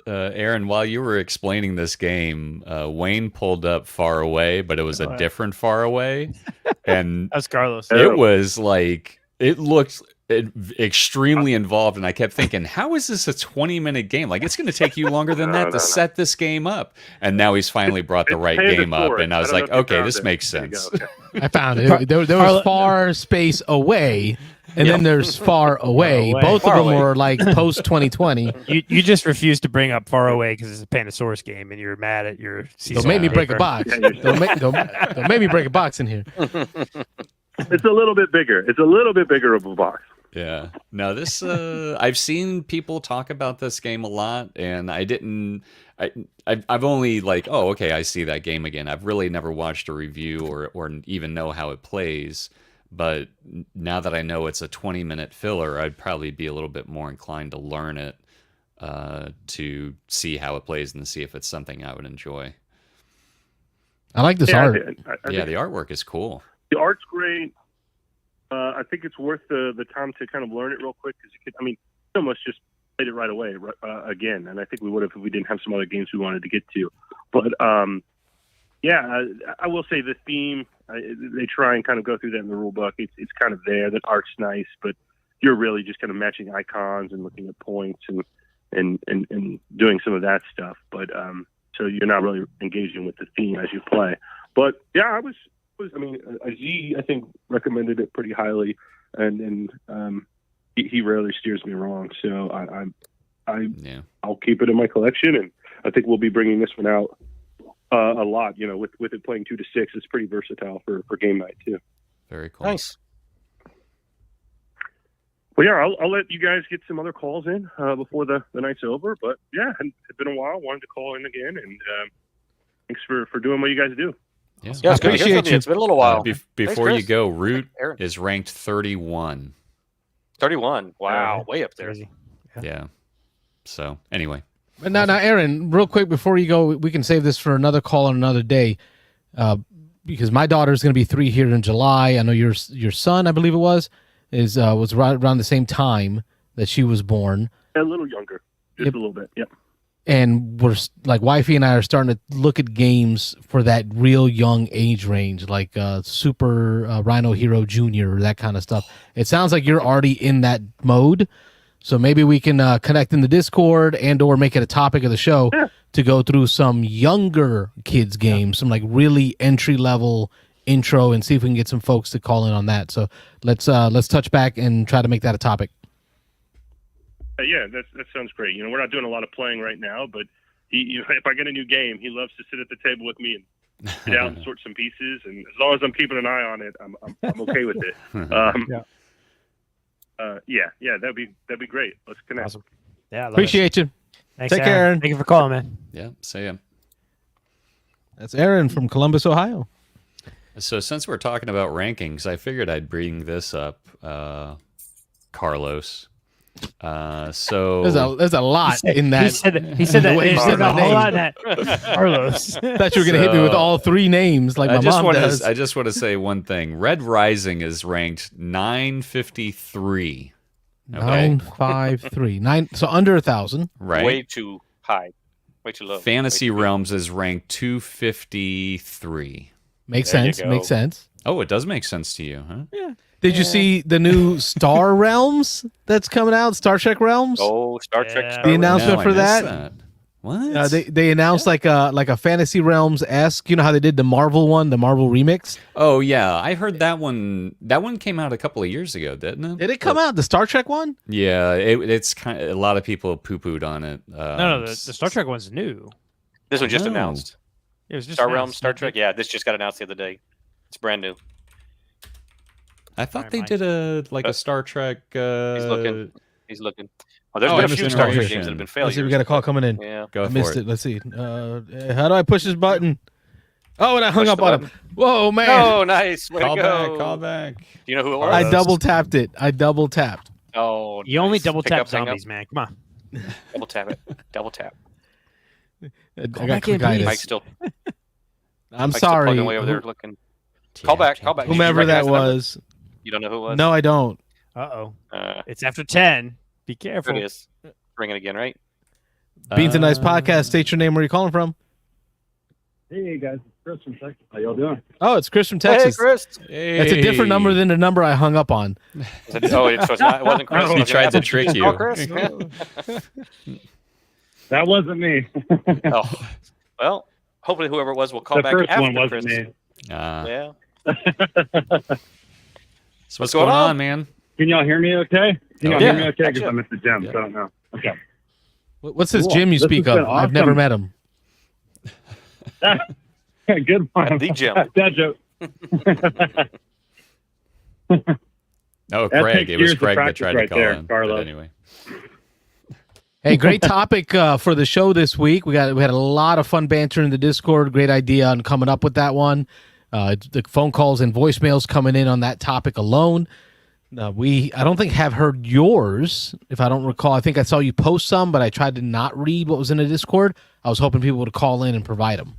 Aaron, while you were explaining this game, Wayne pulled up Far Away, but it was a different Far Away. And That's Carlos. it was like, it looked extremely involved, and I kept thinking, how is this a 20-minute game? Like, it's going to take you longer than that to set this game up. And now he's finally brought the right game up, and I was like, okay, this makes sense. I found it. There was Far Space Away, and then there's Far Away. Both of them were like post 2020. You just refused to bring up Far Away because it's a Pandasaurus game, and you're mad at your. Don't make me break a box. Don't make me break a box in here. It's a little bit bigger. It's a little bit bigger of a box. Yeah. No, this I've seen people talk about this game a lot, and I've only like, oh, okay, I see that game again. I've really never watched a review or even know how it plays. But now that I know it's a 20-minute filler, I'd probably be a little bit more inclined to learn it to see how it plays and see if it's something I would enjoy. I like this art. Yeah, the artwork is cool. The art's great. I think it's worth the time to kind of learn it real quick because you almost just played it right away again, and I think we would have if we didn't have some other games we wanted to get to. But yeah, I will say the theme they try and kind of go through that in the rule book. It's kind of there. The art's nice, but you're really just kind of matching icons and looking at points and doing some of that stuff. But so you're not really engaging with the theme as you play. But yeah, I mean, Aziz, I think, recommended it pretty highly, and he rarely steers me wrong. So I'll keep it in my collection, and I think we'll be bringing this one out a lot. You know, with it playing 2 to 6, it's pretty versatile for game night too. Very cool. Nice. Well, yeah, I'll let you guys get some other calls in before the night's over. But yeah, it's been a while. Wanted to call in again, and thanks for doing what you guys do. Yeah, Yeah, it's good to hear from you. It's been a little while. Before you go, Root Aaron. is ranked 31. 31. Wow, way up there. Crazy. Yeah. So anyway, But now, Aaron, real quick before you go, we can save this for another call on another day, because my daughter's going to be 3 here in July. I know your son, I believe it was right around the same time that she was born. A little younger, just a little bit. Yep. And we're like, wifey and I are starting to look at games for that real young age range, like Super Rhino Hero Jr., that kind of stuff. It sounds like you're already in that mode. So maybe we can connect in the Discord and or make it a topic of the show to go through some younger kids games, some like really entry level intro, and see if we can get some folks to call in on that. So let's touch back and try to make that a topic. Yeah, that sounds great. You know, we're not doing a lot of playing right now, but if I get a new game, he loves to sit at the table with me and get out and sort some pieces. And as long as I'm keeping an eye on it, I'm okay with it. Yeah, that'd be great. Let's connect. Awesome. Yeah, I love Appreciate you. Thanks, Take care, Aaron. Thank you for calling, man. yeah, see ya. That's Aaron from Columbus, Ohio. So since we're talking about rankings, I figured I'd bring this up, Carlos. So There's a lot in that. He said that. way you said There's a my whole name. lot in that. Carlos. Thought you were gonna hit me with all 3 names like my mom does. I just want to say one thing. Red Rising is ranked 953. Okay. 953. 9. So under 1,000. Right. Way too high. Way too low. Fantasy Realms is ranked 253. Makes There you sense. go. Makes sense. Oh, it does make sense to you, huh? Yeah. Did you see the new Star Realms that's coming out? Star Trek Realms. Oh, Star Trek. Yeah. Star The Wars. announcement No, I for missed that? What? They announced like a Fantasy Realms esque. You know how they did the Marvel one, the Marvel remix. Oh yeah, I heard that one. That one came out a couple of years ago, didn't it? Did it come out? The Star Trek one? Yeah, it's kind of, a lot of people poo-pooed on it. No, the Star Trek one's new. This one just Oh. announced. It was just Star announced. Realms, Star Trek. Yeah, this just got announced the other day. It's brand new. I thought Alright, they Mike. did a Star Trek. He's looking. He's looking. Oh, there's Oh, been a Mr. few Star Trek Generation. games that have been Let's failures. see, we got a call coming in. Yeah. Go I for missed it. it. Let's see. How do I push this button? Oh, and I hung Push up the on him. button. Whoa, man! Oh, nice. Way Call to go. back. Call back. Do you know who it was? I double tapped it. Oh, You only nice. double Pick tap up, hang up. zombies, man. Come on. Double tap it. Double tap. I Call got back in, quick please. Mike's itis. still. I'm Mike's still sorry. plugging away over there looking. Call back. Call back. Did you Whomever that recognize the number? was. You don't know who it was? No, I don't. Uh-oh. Uh, It's after 10. Be here careful. it is. Ring it again, right? Beans and Nice Podcast. State your name. Where you calling from? Hey guys, it's Chris from Texas. How y'all doing? Oh, it's Chris from Texas. Hey, Chris. That's a different number than the number I hung up on. Oh, so it's not. It wasn't Chris. He tried to trick you. Oh, Chris. That wasn't me. Oh, well, hopefully whoever it was will call The back first after one wasn't Chris. me. Yeah. So what's going going on? on, man? Can y'all hear me okay? Can y'all Yeah. hear me okay? Because Gotcha. I'm at the gym, Yeah. so I don't know. Okay. What's this Cool. gym you This speak has of? been I've never awesome. met him. Good one. The gym. That joke. Oh, That Craig. takes It was years of Craig that practice tried right to call there, in. Carlo. But anyway. Hey, great topic for the show this week. We had a lot of fun banter in the Discord. Great idea on coming up with that one. The phone calls and voicemails coming in on that topic alone. I don't think have heard yours, if I don't recall. I think I saw you post some, but I tried to not read what was in the Discord. I was hoping people would call in and provide them.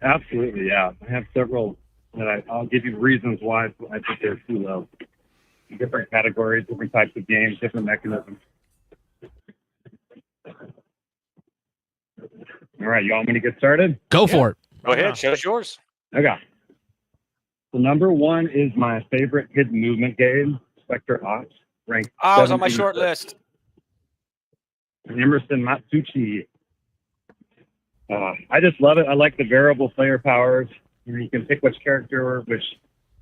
Absolutely, yeah. I have several that I'll give you reasons why I think they're too low. Different categories, different types of games, different mechanisms. All right, you all want me to get started? Go for it. Go ahead. Show's yours. Okay. So number one is my favorite hidden movement game, Spectre Ops, ranked. I was on my 17th. short list. Emerson Matsuchi. I just love it. I like the variable player powers. You can pick which character, which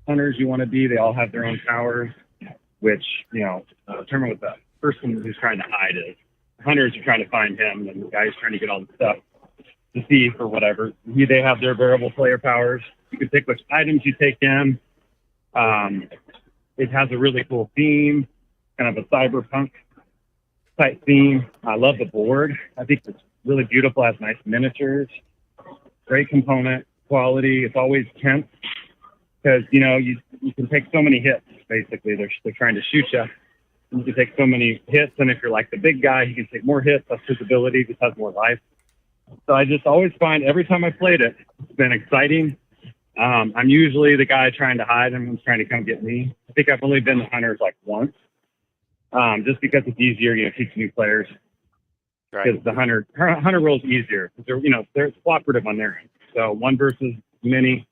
hunters you want to be. They all have their oin powers, which, determine what the person who's trying to hide is. Hunters are trying to find him, and the guy's trying to get all the stuff to see or whatever. They have their variable player powers. You can pick which items you take in. It has a really cool theme, kind of a cyberpunk type theme. I love the board. I think it's really beautiful. It has nice miniatures, great component quality. It's always tense because you can take so many hits. Basically, they're trying to shoot you. You can take so many hits, and if you're like the big guy, you can take more hits. That's his ability. Just has more life. So I just always find every time I played it, it's been exciting. I'm usually the guy trying to hide, and everyone's trying to come get me. I think I've only been the hunters like once, just because it's easier, to teach new players. Because Right. the hunter role is easier. They're cooperative on their end. So one versus many.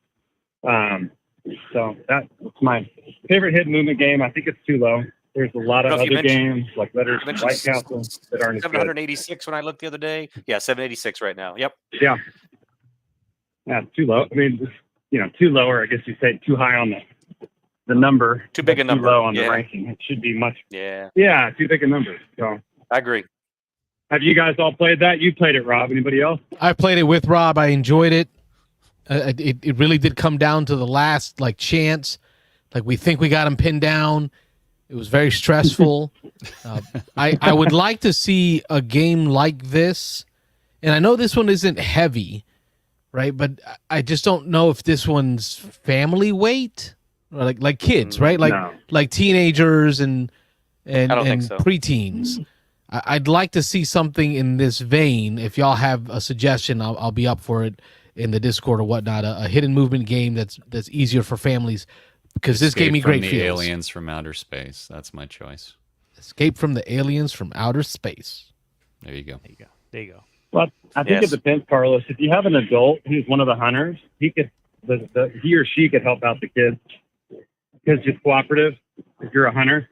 So that's my favorite hidden movement game. I think it's too low. There's a lot of Well, if you other mentioned- games like Letters You from mentioned White Castle that aren't as good. 786 when I looked the other day. Yeah, 786 right now. Yep. Yeah, it's too low. I mean, too low, or I guess you say too high on the number. Too big a Too number. low on Yeah. the ranking. It should be much. Yeah, Yeah, too big a number. So, I agree. have you guys all played that? You played it, Rob. Anybody else? I played it with Rob. I enjoyed it. It really did come down to the last chance. We think we got him pinned down. It was very stressful. I would like to see a game like this, and I know this one isn't heavy, right? But I just don't know if this one's family weight, or like kids, right? No. Like teenagers and I don't think so. preteens. I'd like to see something in this vein. If y'all have a suggestion, I'll be up for it in the Discord or whatnot. A hidden movement game that's easier for families, because this gave me great the feels. Aliens from Outer Space. That's my choice. Escape from the aliens from outer space. There you go. There you go. Well, I think Yes. it depends, Carlos. If you have an adult who's one of the hunters, he or she could help out the kids because it's cooperative. If you're a hunter,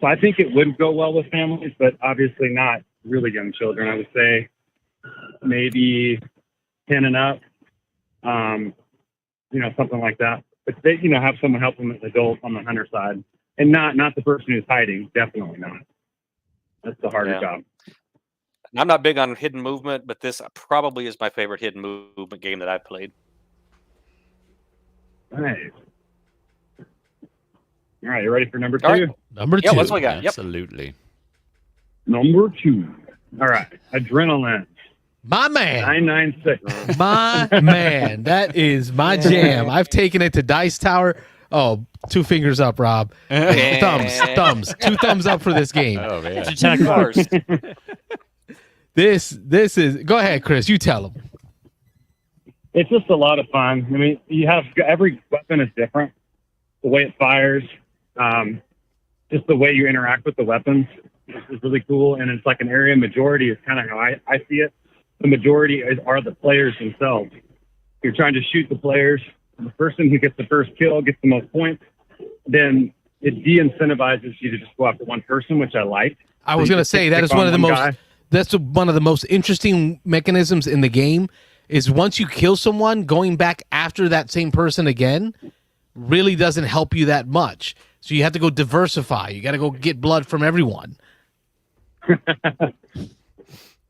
so I think it would go well with families, but obviously not really young children. I would say maybe 10 and up, something like that. But they, have someone help them as an adult on the hunter side, and not the person who's hiding. Definitely not. That's the harder Yeah. job. I'm not big on hidden movement, but this probably is my favorite hidden movement game that I've played. Nice. All right, you ready for number two? All right. Number Yeah, two. what's we got? Yep. Absolutely. Number two. All right, Adrenaline My man. 996. My man. That is my jam. I've taken it to Dice Tower. Oh, 2 fingers up, Rob. Thumbs. 2 thumbs up for this game. Oh man. It's 10 o'clock. This is. Go ahead, Chris. You tell him. It's just a lot of fun. I mean, you have every weapon is different. The way it fires, just the way you interact with the weapons is really cool. And it's like an area majority is kind of how I see it. The majority are the players themselves. You're trying to shoot the players. The person who gets the first kill gets the most points. Then it de-incentivizes you to just go after one person, which I like. I was So you going to just say pick that is on one of the most. guy. That's one of the most interesting mechanisms in the game. Is once you kill someone, going back after that same person again really doesn't help you that much. So you have to go diversify. You got to go get blood from everyone.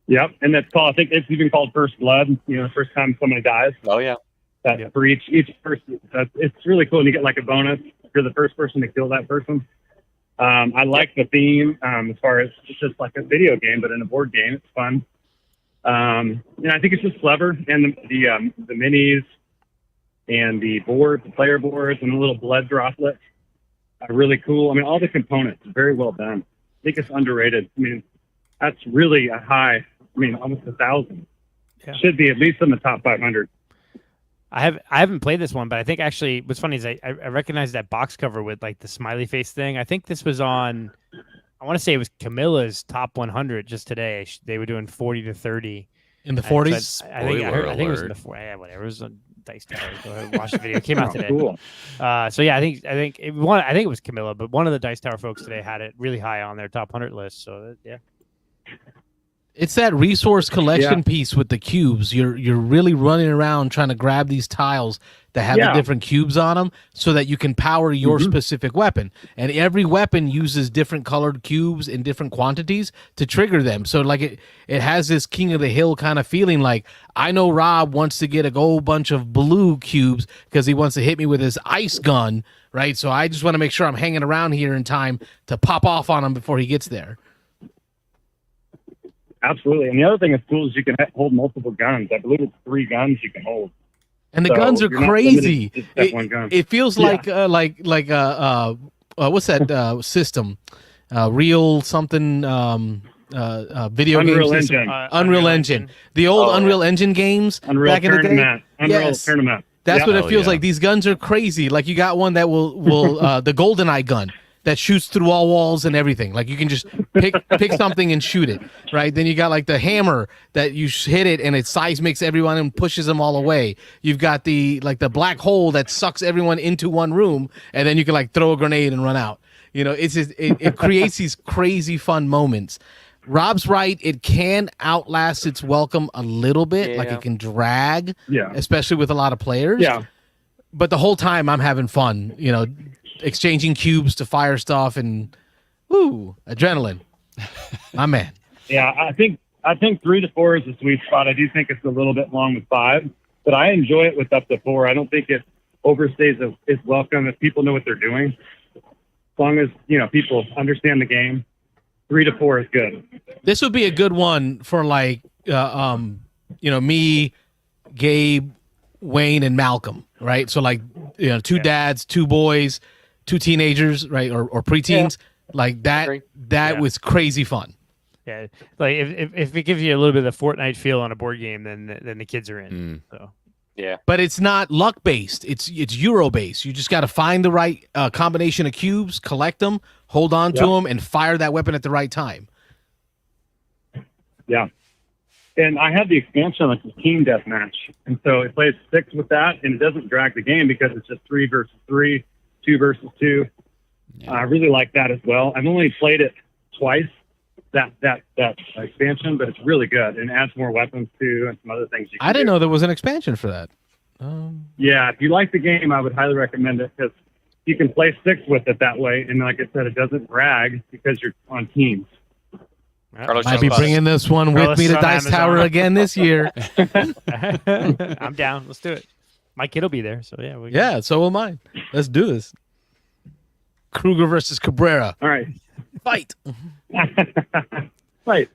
Yep, and that's called. I think it's even called first blood. The first time somebody dies. Oh yeah. That for each person, it's really cool. And you get like a bonus if you're the first person to kill that person. I like the theme as far as it's just like a video game, but in a board game, it's fun. I think it's just clever, and the minis and the board, the player boards, and the little blood droplets are really cool. I mean, all the components are very well done. I think it's underrated. I mean, that's really a high. I mean, almost 1,000. Yeah. Should be at least in the top 500. I haven't played this one, but I think actually what's funny is I recognize that box cover with like the smiley face thing. I think this was on, I want to say it was Camilla's top 100 just today. They were doing 40 to 30 In the So 40s? I think it was in Spoiler the 40. Yeah, whatever. It was Dice Tower. Go ahead and watch the video. It came out today. Cool. So yeah, I think it was Camilla, but one of the Dice Tower folks today had it really high on their top 100 list. So yeah. It's that resource collection piece with the cubes. You're really running around trying to grab these tiles that have the different cubes on them so that you can power your specific weapon. And every weapon uses different colored cubes in different quantities to trigger them. So like it has this King of the Hill kind of feeling, like I know Rob wants to get a whole bunch of blue cubes because he wants to hit me with his ice gun, right? So I just want to make sure I'm hanging around here in time to pop off on him before he gets there. Absolutely. And the other thing that's cool is you can hold multiple guns. I believe it's 3 guns you can hold. And the guns are crazy. One gun. It feels like what's that system? Real something video Unreal game Engine. system. Unreal Engine. The old Unreal Engine games back in the day. Unreal Tournament. That's what it feels like. These guns are crazy. Like you got one that will the GoldenEye gun that shoots through all walls and everything. Like you can just pick something and shoot it, right? Then you got like the hammer that you hit it and it seismics everyone and pushes them all away. You've got the black hole that sucks everyone into one room and then you can like throw a grenade and run out. You know, it's just, it creates these crazy fun moments. Rob's right. It can outlast its welcome a little bit. Like it can drag, especially with a lot of players. Yeah. But the whole time I'm having fun, you know, exchanging cubes to fire stuff and adrenaline. My man. Yeah, I think 3 to 4 is the sweet spot. I do think it's a little bit long with 5, but I enjoy it with up to 4. I don't think it overstays its welcome if people know what they're doing. As long as, you know, people understand the game, 3 to 4 is good. This would be a good one for like, you know, me, Gabe, Wayne, and Malcolm, right? So like, you know, 2 dads, 2 boys, 2 teenagers, right, or preteens, like that. That was crazy fun. Yeah, like if it gives you a little bit of the Fortnite feel on a board game, then the kids are in. So yeah, but it's not luck based. It's Euro based. You just got to find the right combination of cubes, collect them, hold on to them, and fire that weapon at the right time. Yeah. And I had the expansion like the team deathmatch, and so it plays 6 with that, and it doesn't drag the game because it's just 3 versus 3, 2 versus 2. Yeah. I really like that as well. I've only played it twice, that expansion, but it's really good and adds more weapons too and some other things. I didn't know there was an expansion for that. Yeah, if you like the game, I would highly recommend it because you can play 6 with it that way, and like I said, it doesn't drag because you're on teams. Carlos might be bringing this one with me to Dice Tower again this year. I'm down. Let's do it. My kid will be there, so yeah. Yeah, so will mine. Let's do this. Kruger versus Cabrera. All right. Fight. Fight.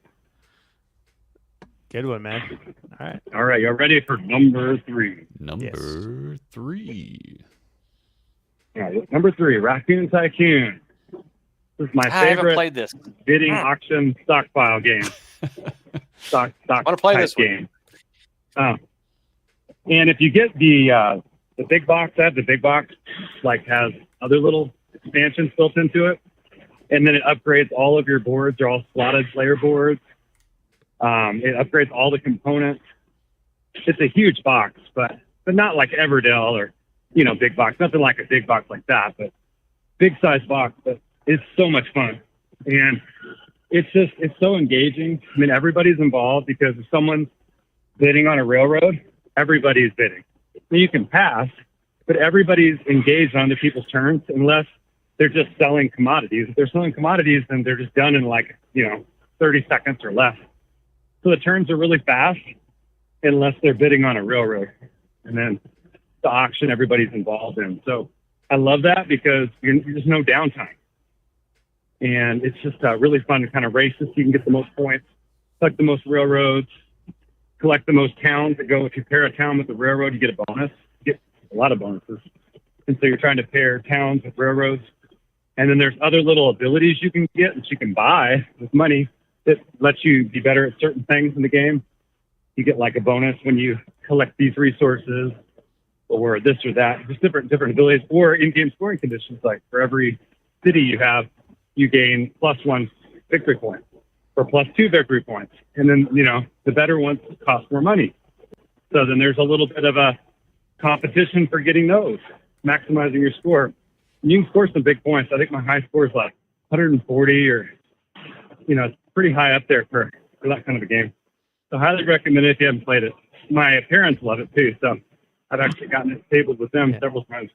Good one, man. All right. All right. You're ready for number 3. Number 3. All right. Number 3, Raccoon Tycoon. This is my favorite. I haven't played this. Bidding auction stockpile game. Stock I want to play this game. And if you get the big box set, the big box like has other little expansions built into it, and then it upgrades all of your boards. They're all slotted player boards. It upgrades all the components. It's a huge box, but not like Everdell or big box. Nothing like a big box like that, but big size box. But it's so much fun, and it's so engaging. I mean, everybody's involved because if someone's bidding on a railroad, everybody's bidding. So you can pass, but everybody's engaged on the people's turns unless they're just selling commodities. If they're selling commodities, then they're just done in 30 seconds or less. So the turns are really fast unless they're bidding on a railroad. And then the auction, everybody's involved in. So I love that because there's no downtime. And it's just really fun to kind of race this. You can get the most points, collect the most railroads, collect the most towns that go. If you pair a town with a railroad, you get a bonus. You get a lot of bonuses. And so you're trying to pair towns with railroads. And then there's other little abilities you can get that you can buy with money that lets you be better at certain things in the game. You get like a bonus when you collect these resources or this or that. There's different abilities or in-game scoring conditions. Like for every city you have, you gain +1 victory point or +2 victory points. And then, the better ones cost more money. So then there's a little bit of a competition for getting those, maximizing your score. And you can score some big points. I think my high score is like 140 or, it's pretty high up there for that kind of a game. So highly recommend it if you haven't played it. My parents love it too, so I've actually gotten it tabled with them several times.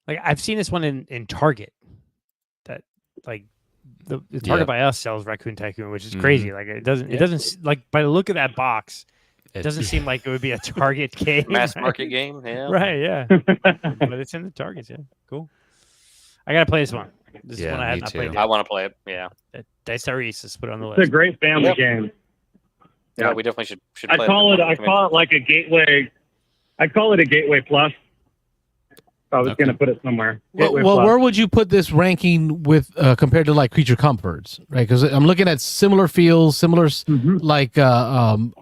Like I've seen this one in Target. That like the Target by us sells Raccoon Tycoon, which is crazy. Like it doesn't like by the look of that box, it doesn't seem like it would be a Target game, mass market game. Yeah, right. Yeah, but it's in the Targets. Yeah, cool. I gotta play this one. This is one I had not played yet. I want to play it. Yeah, Dice Tyrese is put on the list. It's a great family game. Yeah, we definitely should I play call it like a gateway. I call it a gateway plus. I was going to put it somewhere. Well, where would you put this ranking with compared to like Creature Comforts, right? Because I'm looking at similar feels, similar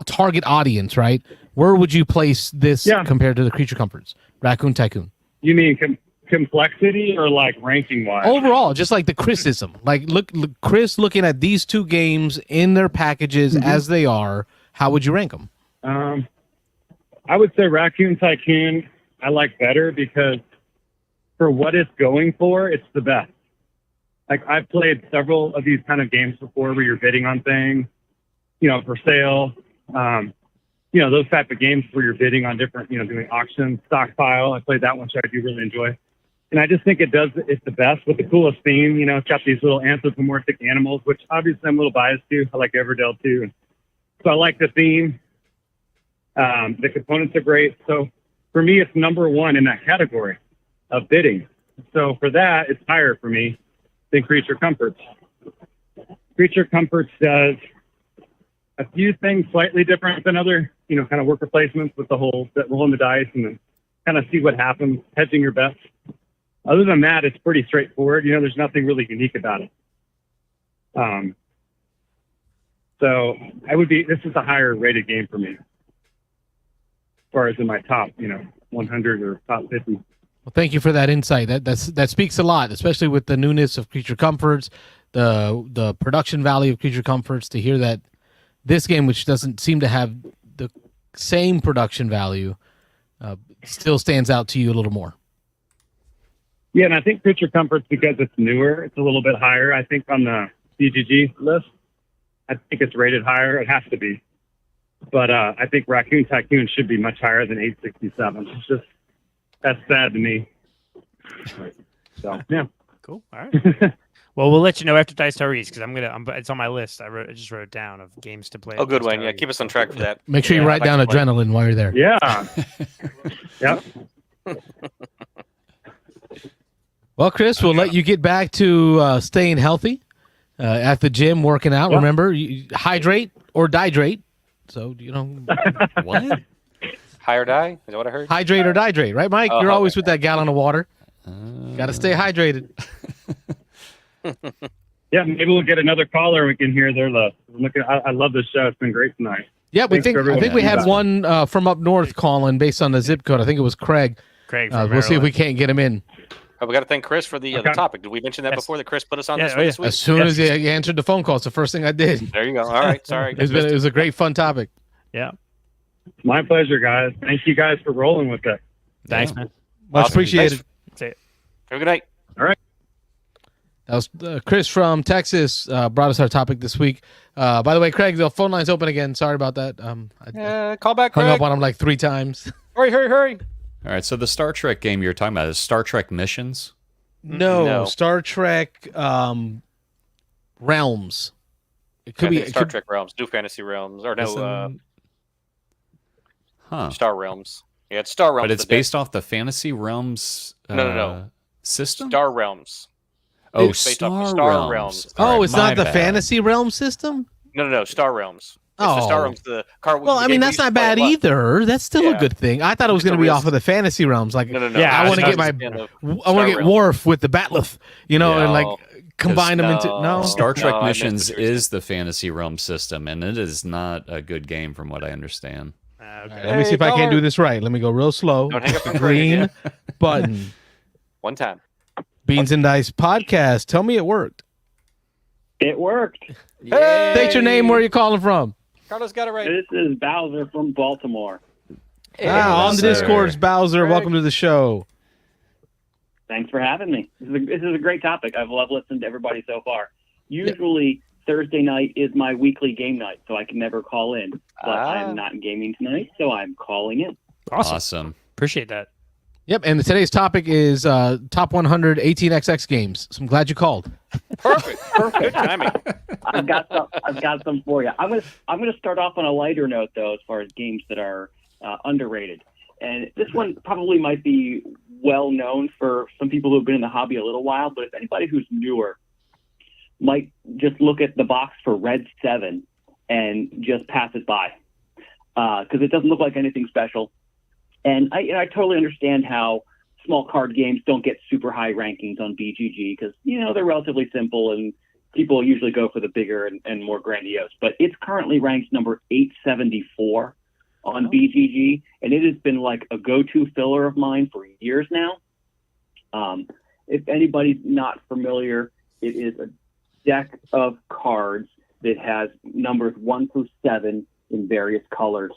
target audience, right? Where would you place this compared to the Creature Comforts, Raccoon Tycoon? You mean complexity or like ranking wise? Overall, just like the criticism. Like look Chris looking at these two games in their packages as they are, how would you rank them? I would say Raccoon Tycoon I like better because for what it's going for, it's the best. Like I've played several of these kind of games before where you're bidding on things, for sale. Those type of games where you're bidding on different, doing auctions, stockpile. I played that one, so I do really enjoy. And I just think it's the best with the coolest theme. It's got these little anthropomorphic animals, which obviously I'm a little biased to. I like Everdell too. So I like the theme. The components are great. So for me, it's number one in that category of bidding. So for that, it's higher for me than Creature Comforts. Creature Comforts does a few things slightly different than other, kind of worker placements with the whole rolling the dice and then kind of see what happens, hedging your bets. Other than that, it's pretty straightforward. There's nothing really unique about it. So this is a higher rated game for me. As far as in my top, 100 or top 50. Well, thank you for that insight. That speaks a lot, especially with the newness of Creature Comforts, the production value of Creature Comforts. To hear that this game, which doesn't seem to have the same production value, still stands out to you a little more. Yeah, and I think Creature Comforts, because it's newer, it's a little bit higher. I think on the BGG list, I think it's rated higher. It has to be. But I think Raccoon Tycoon should be much higher than 867. It's just, that's sad to me. So, yeah. Cool. All right. Well, we'll let you know after Dice Tyrese because it's on my list. I just wrote it down of games to play. Oh, good one. Yeah, keep us on track for that. Make sure you write down Adrenaline while you're there. Yeah. Yep. Well, Chris, we'll let you get back to staying healthy at the gym, working out. Yep. Remember, you hydrate or dihydrate. So, What? High or die? Is that what I heard? Hydrate or dihydrate, right, Mike? You're always with that gallon of water. Got to stay hydrated. Yeah, maybe we'll get another caller. We can hear their love. I love this show. It's been great tonight. Yeah, I think we had one from up north calling based on the zip code. I think it was Craig. We'll see if we can't get him in. Oh, we got to thank Chris for the topic. Did we mention that before that Chris put us on this week? As soon as he answered the phone call, it's the first thing I did. There you go. All right, sorry. It was a great, fun topic. Yeah. My pleasure, guys. Thank you guys for rolling with it. Thanks, man. Much appreciated. Have a good night. All right. That was Chris from Texas brought us our topic this week. By the way, Craig, the phone line's open again. Sorry about that. Call back, Craig. Hung up on him like 3 times. Hurry. All right, so the Star Trek game you're talking about is Star Trek Missions? No. Star Trek Realms. It could be Star Trek Realms, New Fantasy Realms, or no, Star Realms. Yeah, it's Star Realms. But it's based off the Fantasy Realms no. system? Star Realms. Oh, Star Realms. Oh, it's not the Fantasy Realm system? No, Star Realms. It's the Star Realms. Well, I mean, that's not bad either. That's still a good thing. I thought it was going to be off of the Fantasy Realms. Like, no. Yeah, I want to get Worf with the Batleth, and like combine them into Star Trek Missions is the Fantasy Realm system, and it is not a good game from what I understand. Okay. Let me see if I can't do this right. Let me go real slow. Don't hang up the green button. One time. Beans and Dice podcast. Tell me it worked. It worked. Hey! State your name. Where are you calling from? Carlos got it right. This is Bowser from Baltimore. On the Discord's Bowser. Welcome to the show. Thanks for having me. This is a great topic. I've loved listening to everybody so far. Usually Thursday night is my weekly game night, so I can never call in. But I'm not gaming tonight, so I'm calling in. Awesome. Appreciate that. Yep, and today's topic is top 100 18xx games. So I'm glad you called. Perfect. Good timing. I've got some for you. I'm gonna start off on a lighter note though, as far as games that are underrated. And this one probably might be well known for some people who have been in the hobby a little while, but if anybody who's newer might just look at the box for Red 7 and just pass it by, because it doesn't look like anything special. And I totally understand how small card games don't get super high rankings on BGG because, they're relatively simple and people usually go for the bigger and more grandiose. But it's currently ranked number 874 on BGG, and it has been like a go-to filler of mine for years now. If anybody's not familiar, it is a deck of cards that has numbers 1 through 7 in various colors.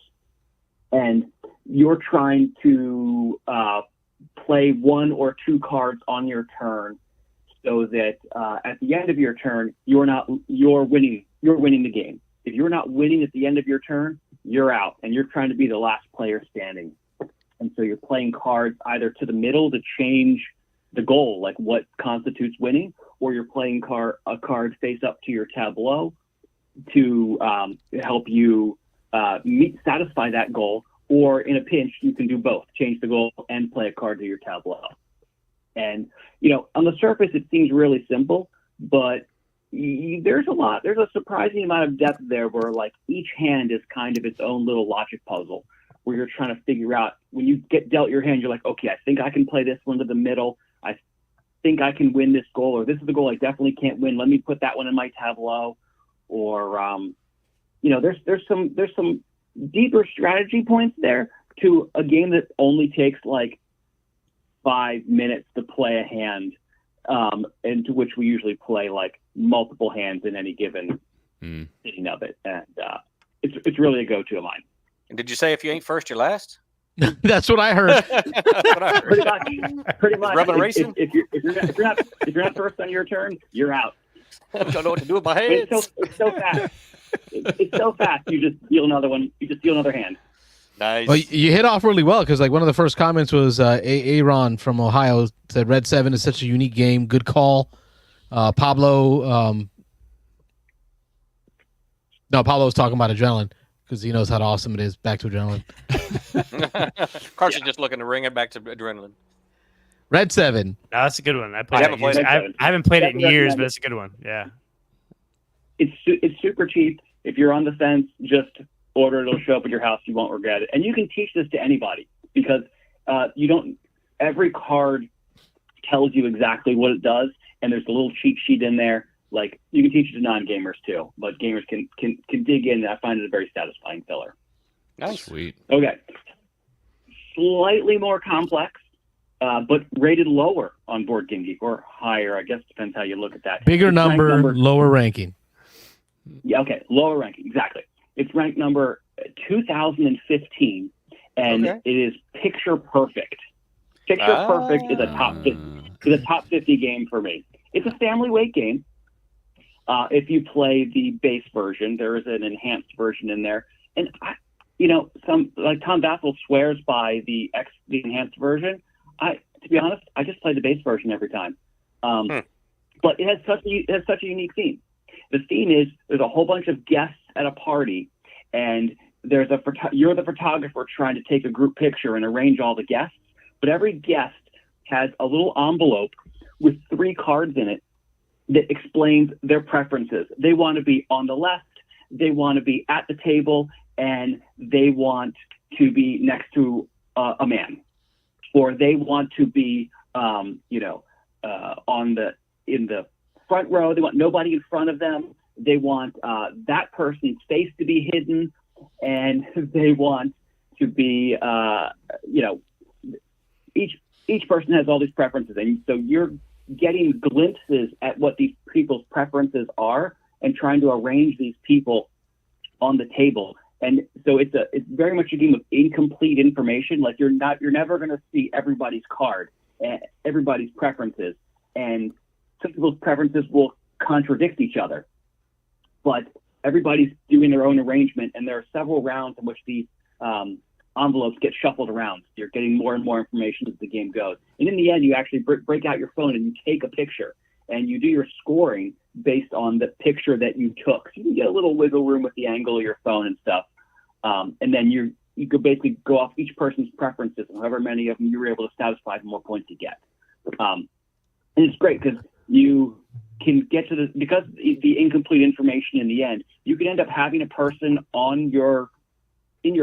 And you're trying to play 1 or 2 cards on your turn so that at the end of your turn, you're winning the game. If you're not winning at the end of your turn, you're out, and you're trying to be the last player standing. And so you're playing cards either to the middle to change the goal, like what constitutes winning, or you're playing a card face up to your tableau to help you satisfy that goal, or in a pinch, you can do both, change the goal and play a card to your tableau. And, on the surface, it seems really simple, but there's a surprising amount of depth there where like each hand is kind of its own little logic puzzle where you're trying to figure out when you get dealt your hand, you're like, okay, I think I can play this one to the middle. I think I can win this goal, or this is the goal I definitely can't win. Let me put that one in my tableau. Or, there's some deeper strategy points there to a game that only takes like 5 minutes to play a hand, and to which we usually play like multiple hands in any given sitting of it. And it's really a go-to of mine. And did you say if you ain't first, you're last? That's what I heard. Pretty much. Rubbing racing? If you're not first on your turn, you're out. I don't know what to do with my hands. It's so fast. It's so fast. You just steal another one. You just steal another hand. Nice. Well, you hit off really well because like one of the first comments was Aaron from Ohio said Red 7 is such a unique game. Good call. Pablo was talking about Adrenaline because he knows how awesome it is. Back to Adrenaline. Carson's just looking to ring it back to Adrenaline. Red 7. No, that's a good one. I haven't played it in years, but it's a good one. Yeah. It's super cheap. If you're on the fence, just order it. It'll show up at your house. You won't regret it. And you can teach this to anybody because every card tells you exactly what it does, and there's a little cheat sheet in there. Like you can teach it to non-gamers too, but gamers can dig in. And I find it a very satisfying filler. Nice. Sweet. Okay. Slightly more complex, but rated lower on Board Game Geek, or higher. I guess depends how you look at that. Bigger number, lower ranking. Yeah. Okay. Lower ranking. Exactly. It's ranked number 2015, and it is Picture Perfect. Picture Perfect is a top 50 game for me. It's a family weight game. If you play the base version, there is an enhanced version in there, and some like Tom Vassell swears by the enhanced version. To be honest, I just play the base version every time. But it has such a unique theme. The theme is there's a whole bunch of guests at a party, and you're the photographer trying to take a group picture and arrange all the guests. But every guest has a little envelope with 3 cards in it that explains their preferences. They want to be on the left, they want to be at the table, and they want to be next to a man, or they want to be in the front row. They want nobody in front of them. They want that person's face to be hidden, and they want to be each person has all these preferences, and so you're getting glimpses at what these people's preferences are and trying to arrange these people on the table. And so it's very much a game of incomplete information. Like you're never going to see everybody's card, everybody's preferences, and some people's preferences will contradict each other. But everybody's doing their own arrangement, and there are several rounds in which the envelopes get shuffled around. You're getting more and more information as the game goes. And in the end, you actually break out your phone and you take a picture, and you do your scoring based on the picture that you took. So you get a little wiggle room with the angle of your phone and stuff. And then you could basically go off each person's preferences, and however many of them you were able to satisfy, the more points you get. And it's great because you can get to because the incomplete information in the end, you can end up having a person in your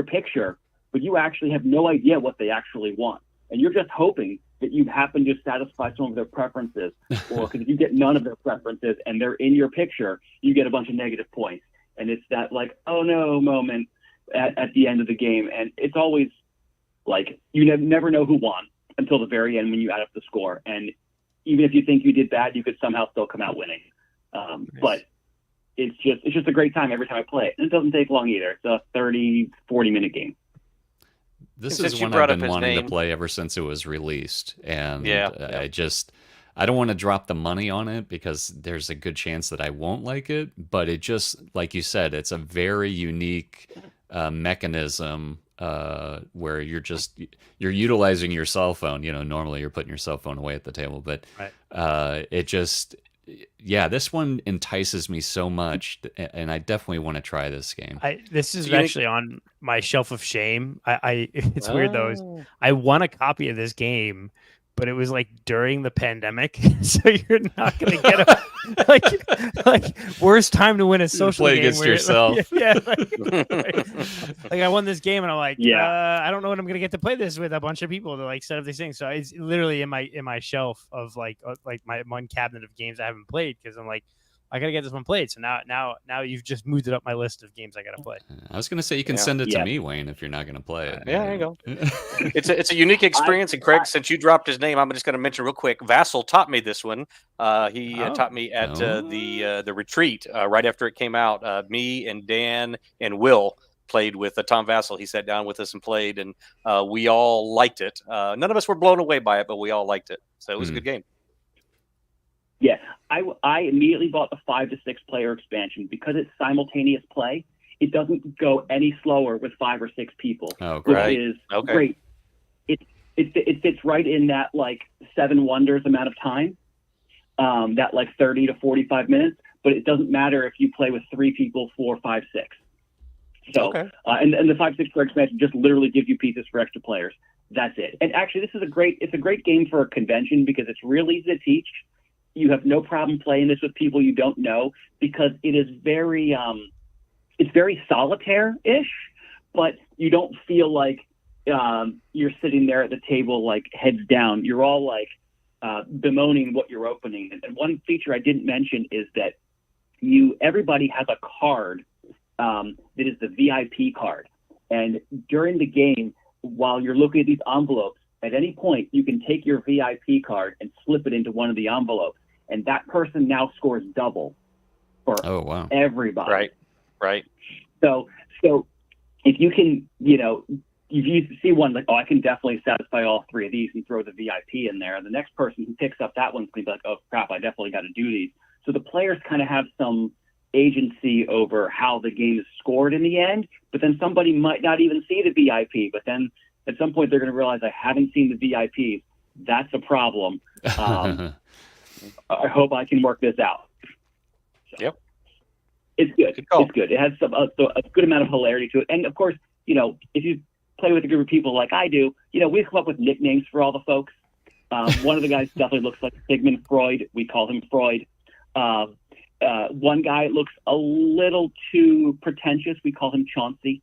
picture, but you actually have no idea what they actually want. And you're just hoping that you happen to satisfy some of their preferences, or because if you get none of their preferences and they're in your picture, you get a bunch of negative points. And it's that like, oh no moment at the end of the game. And it's always like, you never know who won until the very end when you add up the score. And even if you think you did bad, you could somehow still come out winning. Nice. But it's just a great time every time I play it. And it doesn't take long either. It's a 30, 40-minute game. This Since is you one brought I've up been his wanting to name- play ever since it was released, and Yeah. I don't want to drop the money on it because there's a good chance that I won't like it. But it just, like you said, it's a very unique mechanism where you're utilizing your cell phone. Normally you're putting your cell phone away at the table, but it just. Yeah, this one entices me so much, and I definitely want to try this game. This is actually on my shelf of shame. It's weird though. I won a copy of this game, but it was like during the pandemic, so you're not going to get a like worst time to win a social play game against yourself. Like I won this game, and I'm like, I don't know when I'm going to get to play this with a bunch of people to like set up these things. So it's literally in my shelf of like my one cabinet of games I haven't played because I'm like, I gotta get this one played. So now you've just moved it up my list of games I gotta play. I was gonna say you can send it to me, Wayne, if you're not gonna play it. Yeah, there you go. It's a unique experience. And Craig, since you dropped his name, I'm just going to mention real quick. Vassal taught me this one. He taught me at the retreat right after it came out. Me and Dan and Will played with Tom Vassal. He sat down with us and played, and we all liked it. None of us were blown away by it, but we all liked it. So it was a good game. Yeah, I immediately bought the 5 to 6 player expansion because it's simultaneous play. It doesn't go any slower with 5 or 6 people, which is great. It fits right in that like 7 Wonders amount of time, that like 30 to 45 minutes. But it doesn't matter if you play with 3 people, 4, 5, 6. So and the 5, 6 player expansion just literally gives you pieces for extra players. That's it. And actually, this is a great game for a convention because it's real easy to teach. You have no problem playing this with people you don't know because it is very solitaire-ish, but you don't feel like you're sitting there at the table like heads down. You're all like bemoaning what you're opening. And one feature I didn't mention is that everybody has a card that is the VIP card. And during the game, while you're looking at these envelopes, at any point you can take your VIP card and slip it into one of the envelopes. And that person now scores double for everybody. Right. So if you can, if you see one like, I can definitely satisfy all 3 of these and throw the VIP in there, the next person who picks up that one's going to be like, oh crap, I definitely got to do these. So the players kind of have some agency over how the game is scored in the end, but then somebody might not even see the VIP, but then at some point they're going to realize I haven't seen the VIPs. That's a problem. I hope I can work this out. So, it's good. It's good. It has a good amount of hilarity to it. And of course, if you play with a group of people like I do, we come up with nicknames for all the folks. One of the guys definitely looks like Sigmund Freud. We call him Freud. One guy looks a little too pretentious. We call him Chauncey.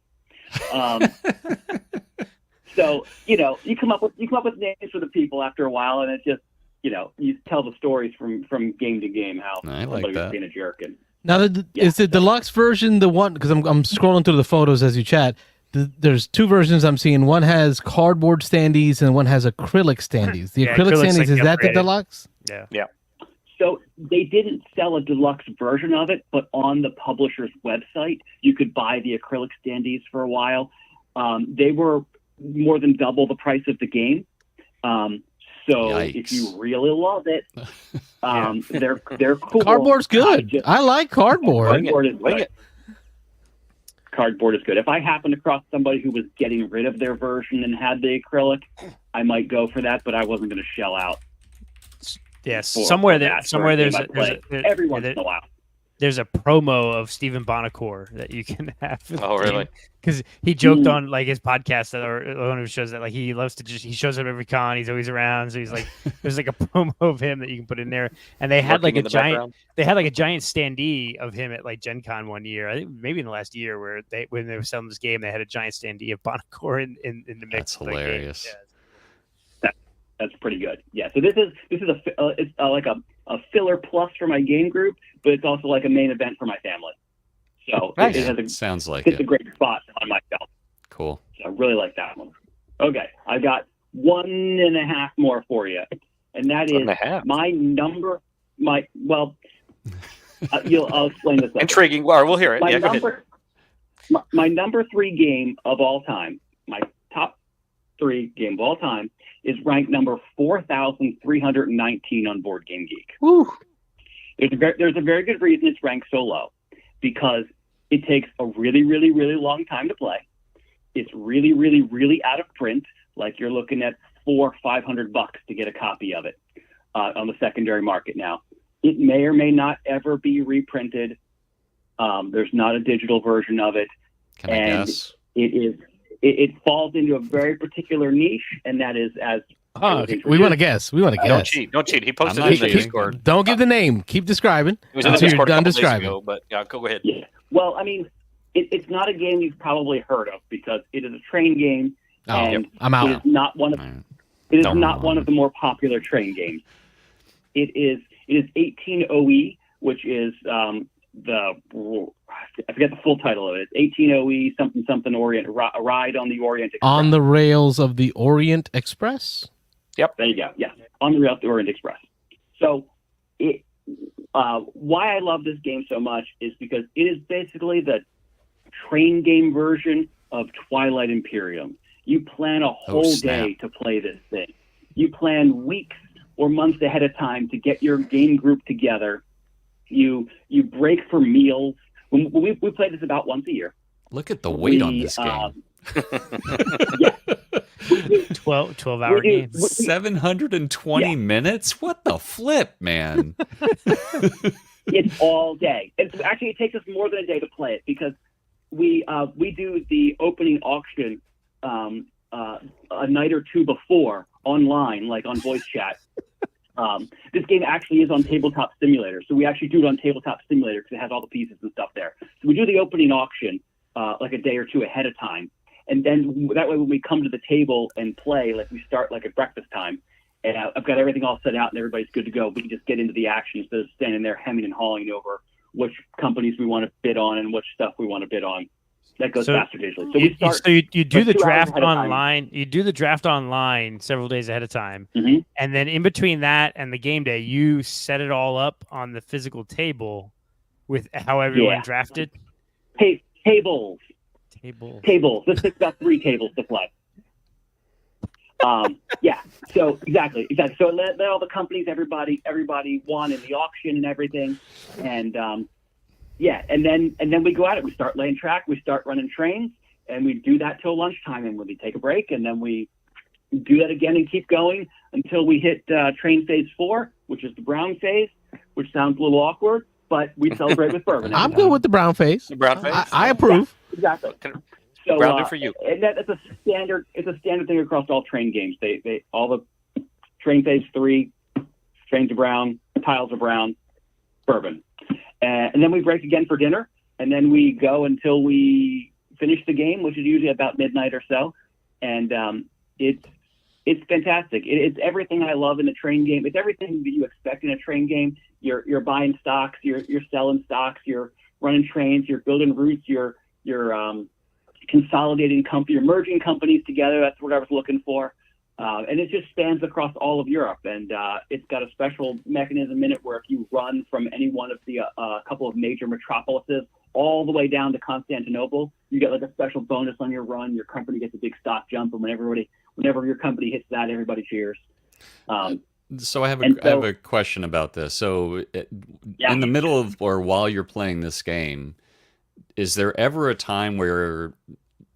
So, you come up with names for the people after a while, and it's just, you tell the stories from game to game how somebody was being a jerk. And now, is the deluxe version the one? Because I'm scrolling through the photos as you chat. There's 2 versions I'm seeing. One has cardboard standees and one has acrylic standees. The acrylic standees, is that the deluxe? Yeah. So they didn't sell a deluxe version of it, but on the publisher's website, you could buy the acrylic standees for a while. They were more than double the price of the game. So if you really love it, they're cool. Cardboard's good. I like cardboard. Cardboard is good. Cardboard is good. If I happened across somebody who was getting rid of their version and had the acrylic, I might go for that, but I wasn't going to shell out. Yes, somewhere there's every once in a while. There's a promo of Stephen Bonacore that you can have. Oh, really? Because he joked on like his podcast or one of his shows that like he loves to he shows up every con. He's always around. So he's like, there's like a promo of him that you can put in there. And they had like a giant standee of him at like Gen Con one year. I think maybe in the last year when they were selling this game, they had a giant standee of Bonacore in the mix. That's hilarious. That's pretty good. Yeah. So this is it's like a filler plus for my game group, but it's also like a main event for my family. So nice. It's a great spot on my shelf. Cool. So I really like that one. Okay, I got 1.5 more for you, and that is my number. I'll explain this. Intriguing. Well, we'll hear it. Go ahead. My number 3 game of all time, my top 3 game of all time, is ranked number 4,319 on Board Game Geek. Woo. There's a very good reason it's ranked so low, because it takes a really, really, really long time to play. It's really, really, really out of print. Like you're looking at $400-500 to get a copy of it on the secondary market now. It may or may not ever be reprinted. There's not a digital version of it. Can I guess? It falls into a very particular niche, and that is as. We want to guess. Don't cheat. He posted it in the Discord. Don't give the name. Keep describing. It was in the Discord done describing. But go ahead. Yeah. Well, I mean, it's not a game you've probably heard of because it is a train game, and I'm out. It is not one of. It is not one of the more popular train games. It is 18 OE, which is I forget the full title of it. It's 18 OE something Orient, a ride on the Orient Express. On the rails of the Orient Express? Yep. There you go. Yes. On the rails of the Orient Express. So why I love this game so much is because it is basically the train game version of Twilight Imperium. You plan a whole day to play this thing. You plan weeks or months ahead of time to get your game group together. You break for meals. We play this about once a year. Look at the weight on this game. 12-hour games. 720 minutes? What the flip, man? It's all day. It takes us more than a day to play it because we do the opening auction a night or two before online, like on voice chat. This game actually is on Tabletop Simulator, so we actually do it on Tabletop Simulator because it has all the pieces and stuff there. So we do the opening auction like a day or two ahead of time, and then that way when we come to the table and play, like we start like at breakfast time, and I've got everything all set out and everybody's good to go. We can just get into the action instead of standing there hemming and hawing over which companies we want to bid on and which stuff we want to bid on. That goes faster digitally. So we start. So you do the draft online. You do the draft online several days ahead of time, and then in between that and the game day, you set it all up on the physical table with how everyone drafted. Tables. Let's pick about 3 tables to play. So exactly. So let all the companies, everybody won in the auction and everything, and and then we go at it. We start laying track. We start running trains, and we do that till lunchtime. And when we take a break, and then we do that again and keep going until we hit train phase 4, which is the brown phase, which sounds a little awkward, but we celebrate with bourbon. I'm good with the brown phase. The brown phase. I approve. Yeah, exactly. So grounded for you. And that's a standard. It's a standard thing across all train games. They all the train phase 3, trains are brown, tiles are brown, bourbon. And then we break again for dinner, and then we go until we finish the game, which is usually about midnight or so. And it's fantastic. It's everything I love in a train game. It's everything that you expect in a train game. You're buying stocks, you're selling stocks, you're running trains, you're building routes, you're consolidating you're merging companies together. That's what I was looking for. And it just spans across all of Europe. And it's got a special mechanism in it where if you run from any one of the couple of major metropolises all the way down to Constantinople, you get like a special bonus on your run. Your company gets a big stock jump, and whenever your company hits that, everybody cheers. So I have a question about this. So in the middle of or while you're playing this game, is there ever a time where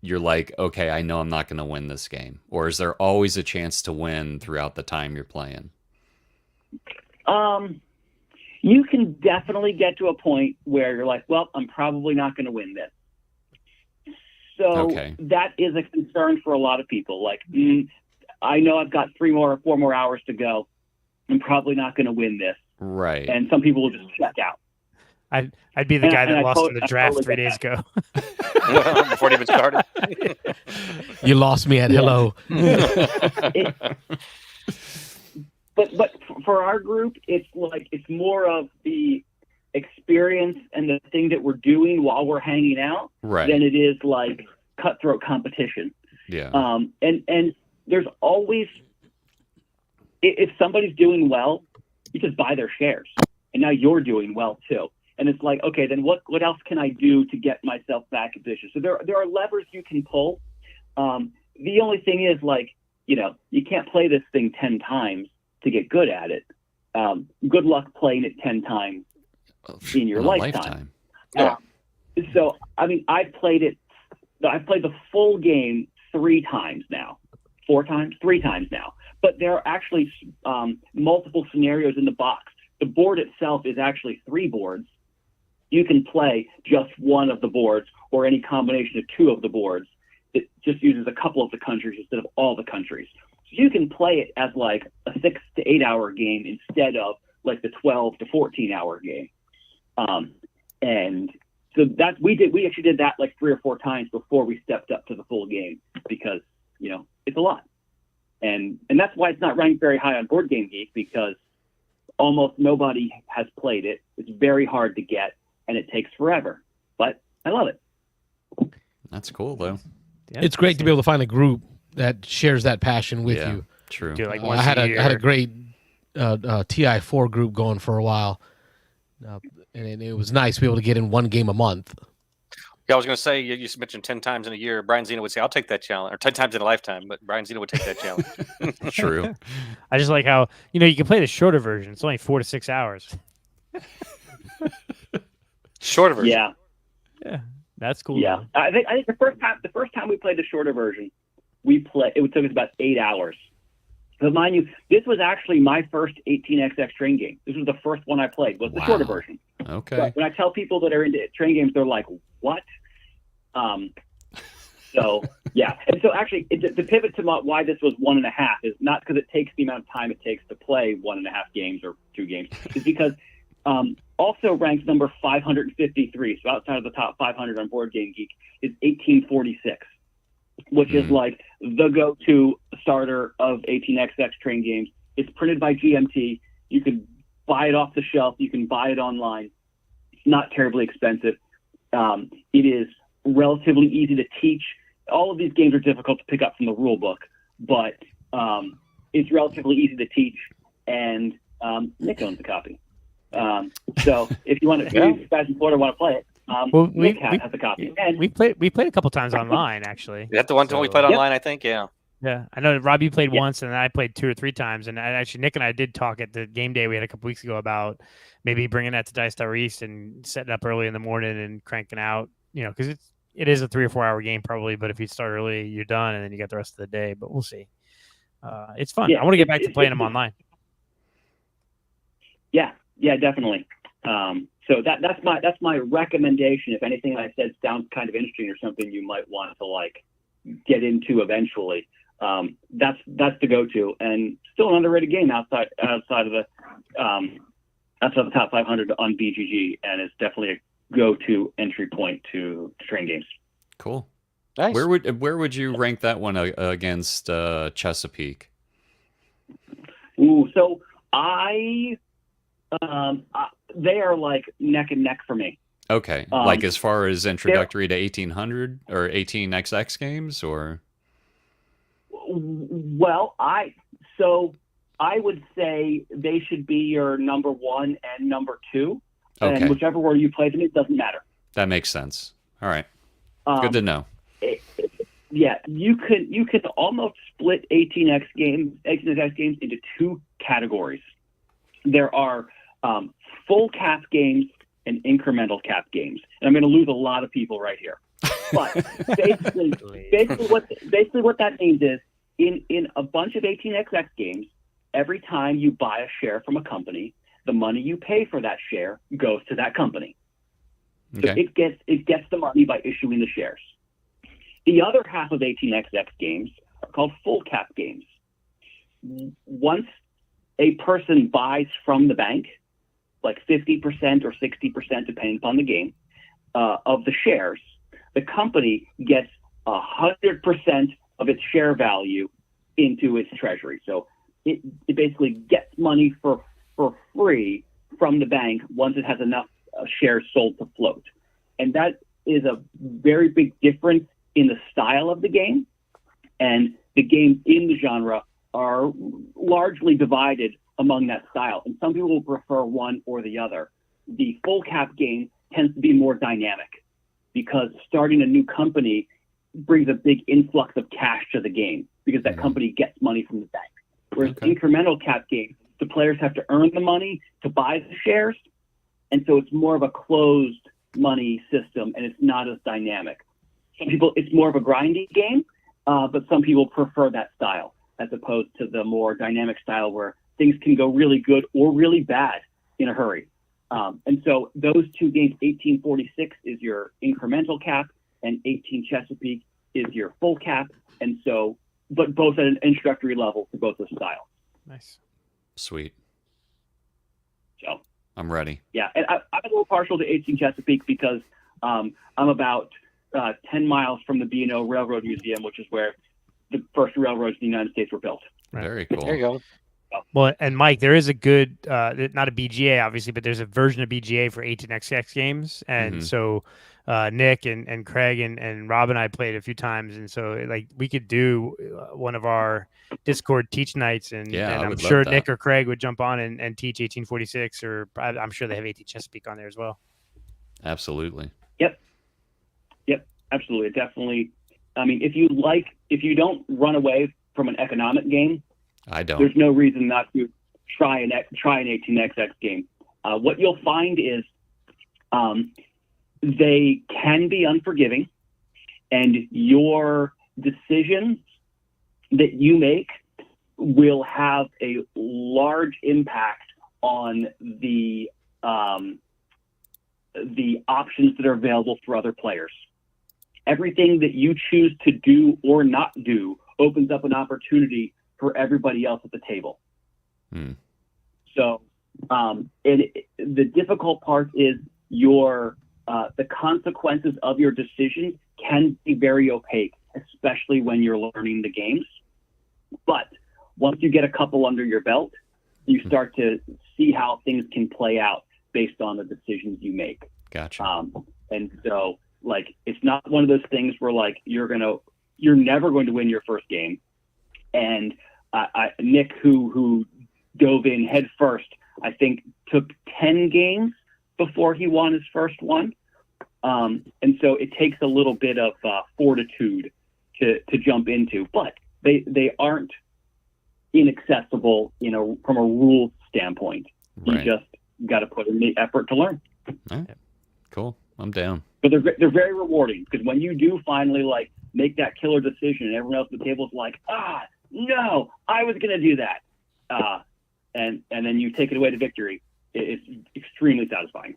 you're like, okay, I know I'm not going to win this game? Or is there always a chance to win throughout the time you're playing? You can definitely get to a point where you're like, well, I'm probably not going to win this. So that is a concern for a lot of people. Like, I know I've got 4 more hours to go. I'm probably not going to win this. Right. And some people will just check out. I'd be the guy that lost in the draft 3 days ago. Before it even started. You lost me at hello. But for our group, it's more of the experience and the thing that we're doing while we're hanging out than it is like cutthroat competition. Yeah. And there's always, if somebody's doing well, you just buy their shares, and now you're doing well too. And it's like, okay, then what else can I do to get myself back in position? So there are levers you can pull. The only thing is, like, you can't play this thing 10 times to get good at it. Good luck playing it 10 times in your lifetime. So, I mean, I've played the full game 3 times now. 3 times now. But there are actually multiple scenarios in the box. The board itself is actually 3 boards. You can play just one of the boards or any combination of 2 of the boards. It just uses a couple of the countries instead of all the countries. So you can play it as like a 6 to 8 hour game instead of like the 12 to 14 hour game. And so that we actually did that like 3 or 4 times before we stepped up to the full game, because it's a lot. And that's why it's not ranked very high on Board Game Geek, because almost nobody has played it. It's very hard to get, and it takes forever. But I love it. That's cool, though. Yeah, it's great to be able to find a group that shares that passion with you. True. Do it like I once had a year. I had a great TI4 group going for a while, and it was nice to be able to get in one game a month. Yeah, I was going to say, you mentioned 10 times in a year. Brian Zeno would say, I'll take that challenge, or 10 times in a lifetime, but Brian Zeno would take that challenge. True. I just like how, you can play the shorter version. It's only 4 to 6 hours. Shorter version? Yeah. That's cool. Yeah. I think the first time we played the shorter version, it took us about 8 hours. But mind you, this was actually my first 18xx train game. This was the first one I played, was the shorter version. Okay. But when I tell people that are into train games, they're like, what? So, yeah. And so actually, to pivot to why this was 1.5 is not because it takes the amount of time it takes to play 1.5 games or 2 games. It's because also ranked number 553, so outside of the top 500 on Board Game Geek, is 1846, which is like the go-to starter of 18xx train games. It's printed by GMT. You can buy it off the shelf. You can buy it online. It's not terribly expensive. It is relatively easy to teach. All of these games are difficult to pick up from the rule book, but it's relatively easy to teach, and Nick owns a copy. So if you want to, if you guys in Florida want to play it, Nick has a copy. And we played a couple times online, actually. Is that the one we played online, I think? Yeah. Yeah, I know Rob, you played once, and I played 2 or 3 times. And actually, Nick and I did talk at the game day we had a couple weeks ago about maybe bringing that to Dice Tower East and setting up early in the morning and cranking out. Because it is a 3 or 4 hour game probably, but if you start early, you're done, and then you got the rest of the day. But we'll see. It's fun. Yeah, I want to get back to playing them online. Yeah, definitely. So that's my recommendation. If anything I said sounds kind of interesting or something you might want to like get into eventually, that's the go-to, and still an underrated game outside of the top 500 on BGG, and it's definitely a go-to entry point to train games. Cool. Nice. Where would you rank that one against Chesapeake? Ooh, so they are like neck and neck for me. Okay, like as far as introductory to 1800 or 18xx games, or? Well, I would say they should be your number 1 and number 2, Okay. and whichever order you play them, it doesn't matter. That makes sense. All right. Good to know. Yeah, you could almost split 18x games into 2 categories. There are full cap games and incremental cap games, and I'm going to lose a lot of people right here. But basically what that means is in a bunch of 18xx games, every time you buy a share from a company, the money you pay for that share goes to that company. So Okay. it gets the money by issuing the shares. The other half of 18xx games are called full cap games. Once a person buys from the bank, like 50% or 60%, depending upon the game, of the shares, the company gets 100% of its share value into its treasury. So it basically gets money for free from the bank once it has enough shares sold to float. And that is a very big difference in the style of the game. And the games in the genre are largely divided among that style. And some people will prefer one or the other. The full cap game tends to be more dynamic because starting a new company brings a big influx of cash to the game because that company gets money from the bank. Whereas incremental cap games, the players have to earn the money to buy the shares. And so it's more of a closed money system and it's not as dynamic. Some people, it's more of a grindy game, but some people prefer that style as opposed to the more dynamic style where things can go really good or really bad in a hurry. And so those 2 games, 1846 is your incremental cap and 18 Chesapeake is your full cap. And so, but both at an introductory level for both the styles. Nice. Sweet. So I'm ready. yeah, and I'm a little partial to 18 Chesapeake because I'm about 10 miles from the B&O Railroad Museum, which is where the first railroads in the United States were built. Very cool. There you go. Well, and Mike, there is a good, not a BGA obviously, but there's a version of BGA for 18xx games, and so Nick and Craig and Rob and I played a few times, and so like we could do one of our Discord teach nights, and I'm sure Nick or Craig would jump on and teach 1846, or I'm sure they have 18 Chesapeake on there as well. Absolutely. Yep, absolutely, definitely. I mean, if you don't run away from an economic game, I don't. There's no reason not to try an 18xx game. What you'll find is they can be unforgiving, and your decisions that you make will have a large impact on the options that are available for other players. Everything that you choose to do or not do opens up an opportunity for everybody else at the table. So, the difficult part is the consequences of your decisions can be very opaque, especially when you're learning the games. But once you get a couple under your belt, you start to see how things can play out based on the decisions you make. Gotcha. And so, like, it's not one of those things where like you're never going to win your first game. And Nick, who dove in head first, I think took 10 games before he won his first one. And so it takes a little bit of fortitude to jump into, but they aren't inaccessible, from a rules standpoint. Right. You just got to put in the effort to learn. All right. Cool. I'm down. But they're very rewarding because when you do finally like make that killer decision and everyone else at the table is like, no, I was going to do that. And then you take it away to victory. It's extremely satisfying.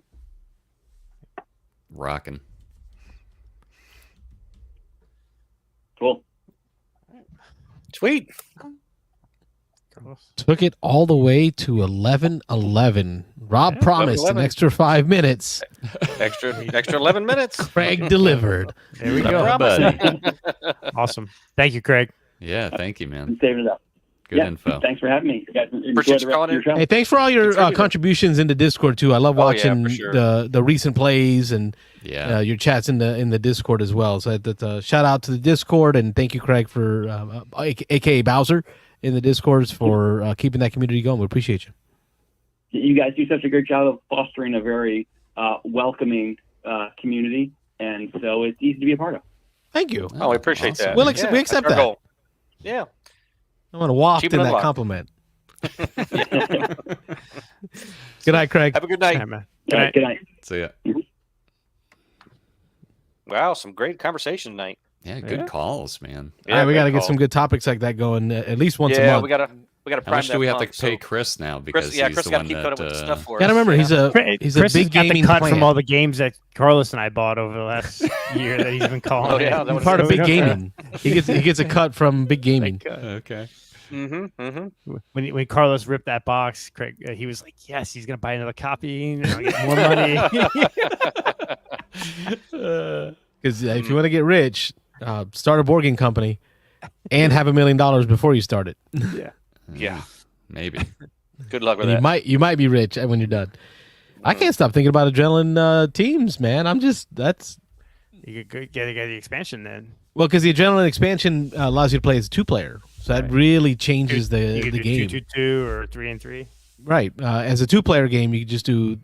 Rocking. Cool. Sweet. Took it all the way to 11:11. Rob promised 11. an extra 5 minutes. Extra 11 minutes. Craig delivered. There we No go. problem. Awesome. Thank you, Craig. Yeah, thank you, man. I'm saving it up. Good info. Thanks for having me. You guys enjoy Appreciate the you rest calling of your in. show. Hey, thanks for all your contributions into Discord too. I love Oh, yeah, watching for sure. the recent plays and Yeah. your chats in the Discord as well. So that shout out to the Discord, and thank you, Craig, for aka Bowser in the Discords for keeping that community going. We appreciate you. You guys do such a great job of fostering a very welcoming community, and so it's easy to be a part of. Thank you. Oh, I appreciate Awesome. that. We'll Yeah, we that's accept our that. goal. Yeah. I want to waft Keep in it that unlocked. compliment. Good night, Craig. Have a good All night. right, man. All right, good night. See ya. Wow, some great conversation tonight. Yeah, good Yeah. calls, man. All right, we great got to get call. some good topics like that going at least once a Yeah, month. we gotta How prime much that do we have pump, to pay so- Chris now? Because Chris, yeah, he's Chris the got one to keep coming with the that stuff for us. Gotta remember, Yeah. he's a Chris big has got the gaming cut plant. from all the games that Carlos and I bought over the last year that he's been calling. Oh, yeah, in. that was part of So big we don't- gaming. He gets a cut from big gaming. Okay. When Carlos ripped that box, Craig, he was like, "Yes, he's gonna buy another copy and I'll get more money." Because if you want to get rich, start a board game company and have $1 million before you start it. Yeah. Maybe. Good luck with And that. you might be rich when you're done. I can't stop thinking about adrenaline teams, man. You could get the expansion then. Well, because the adrenaline expansion allows you to play as a 2-player, so that Right. really changes You the could do game. 2-2-2 or 3-3. Right. As a 2-player game, you just do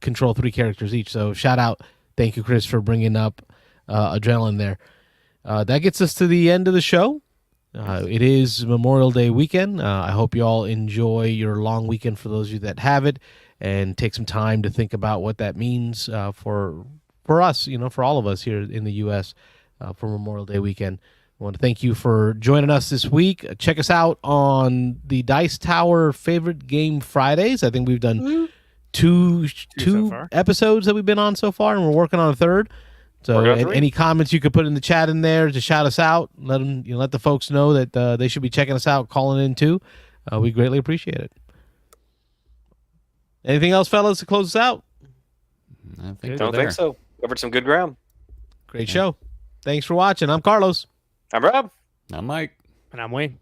control 3 characters each. So shout out, thank you, Chris, for bringing up adrenaline there. That gets us to the end of the show. It is Memorial Day weekend. I hope you all enjoy your long weekend for those of you that have it, and take some time to think about what that means for us, for all of us here in the U.S. For Memorial Day weekend. I want to thank you for joining us this week. Check us out on the Dice Tower Favorite Game Fridays. I think we've done two so far. episodes that we've been on so far, and we're working on a third. So Working on 3. any comments you could put in the chat in there to shout us out, let the folks know that they should be checking us out, calling in too. We greatly appreciate it. Anything else, fellas, to close us out? I think I we're don't there. think so. Covered some good ground. Great show. Thanks for watching. I'm Carlos. I'm Rob. I'm Mike. And I'm Wayne.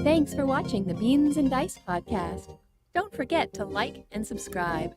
Thanks for watching the Beans and Dice podcast. Don't forget to like and subscribe.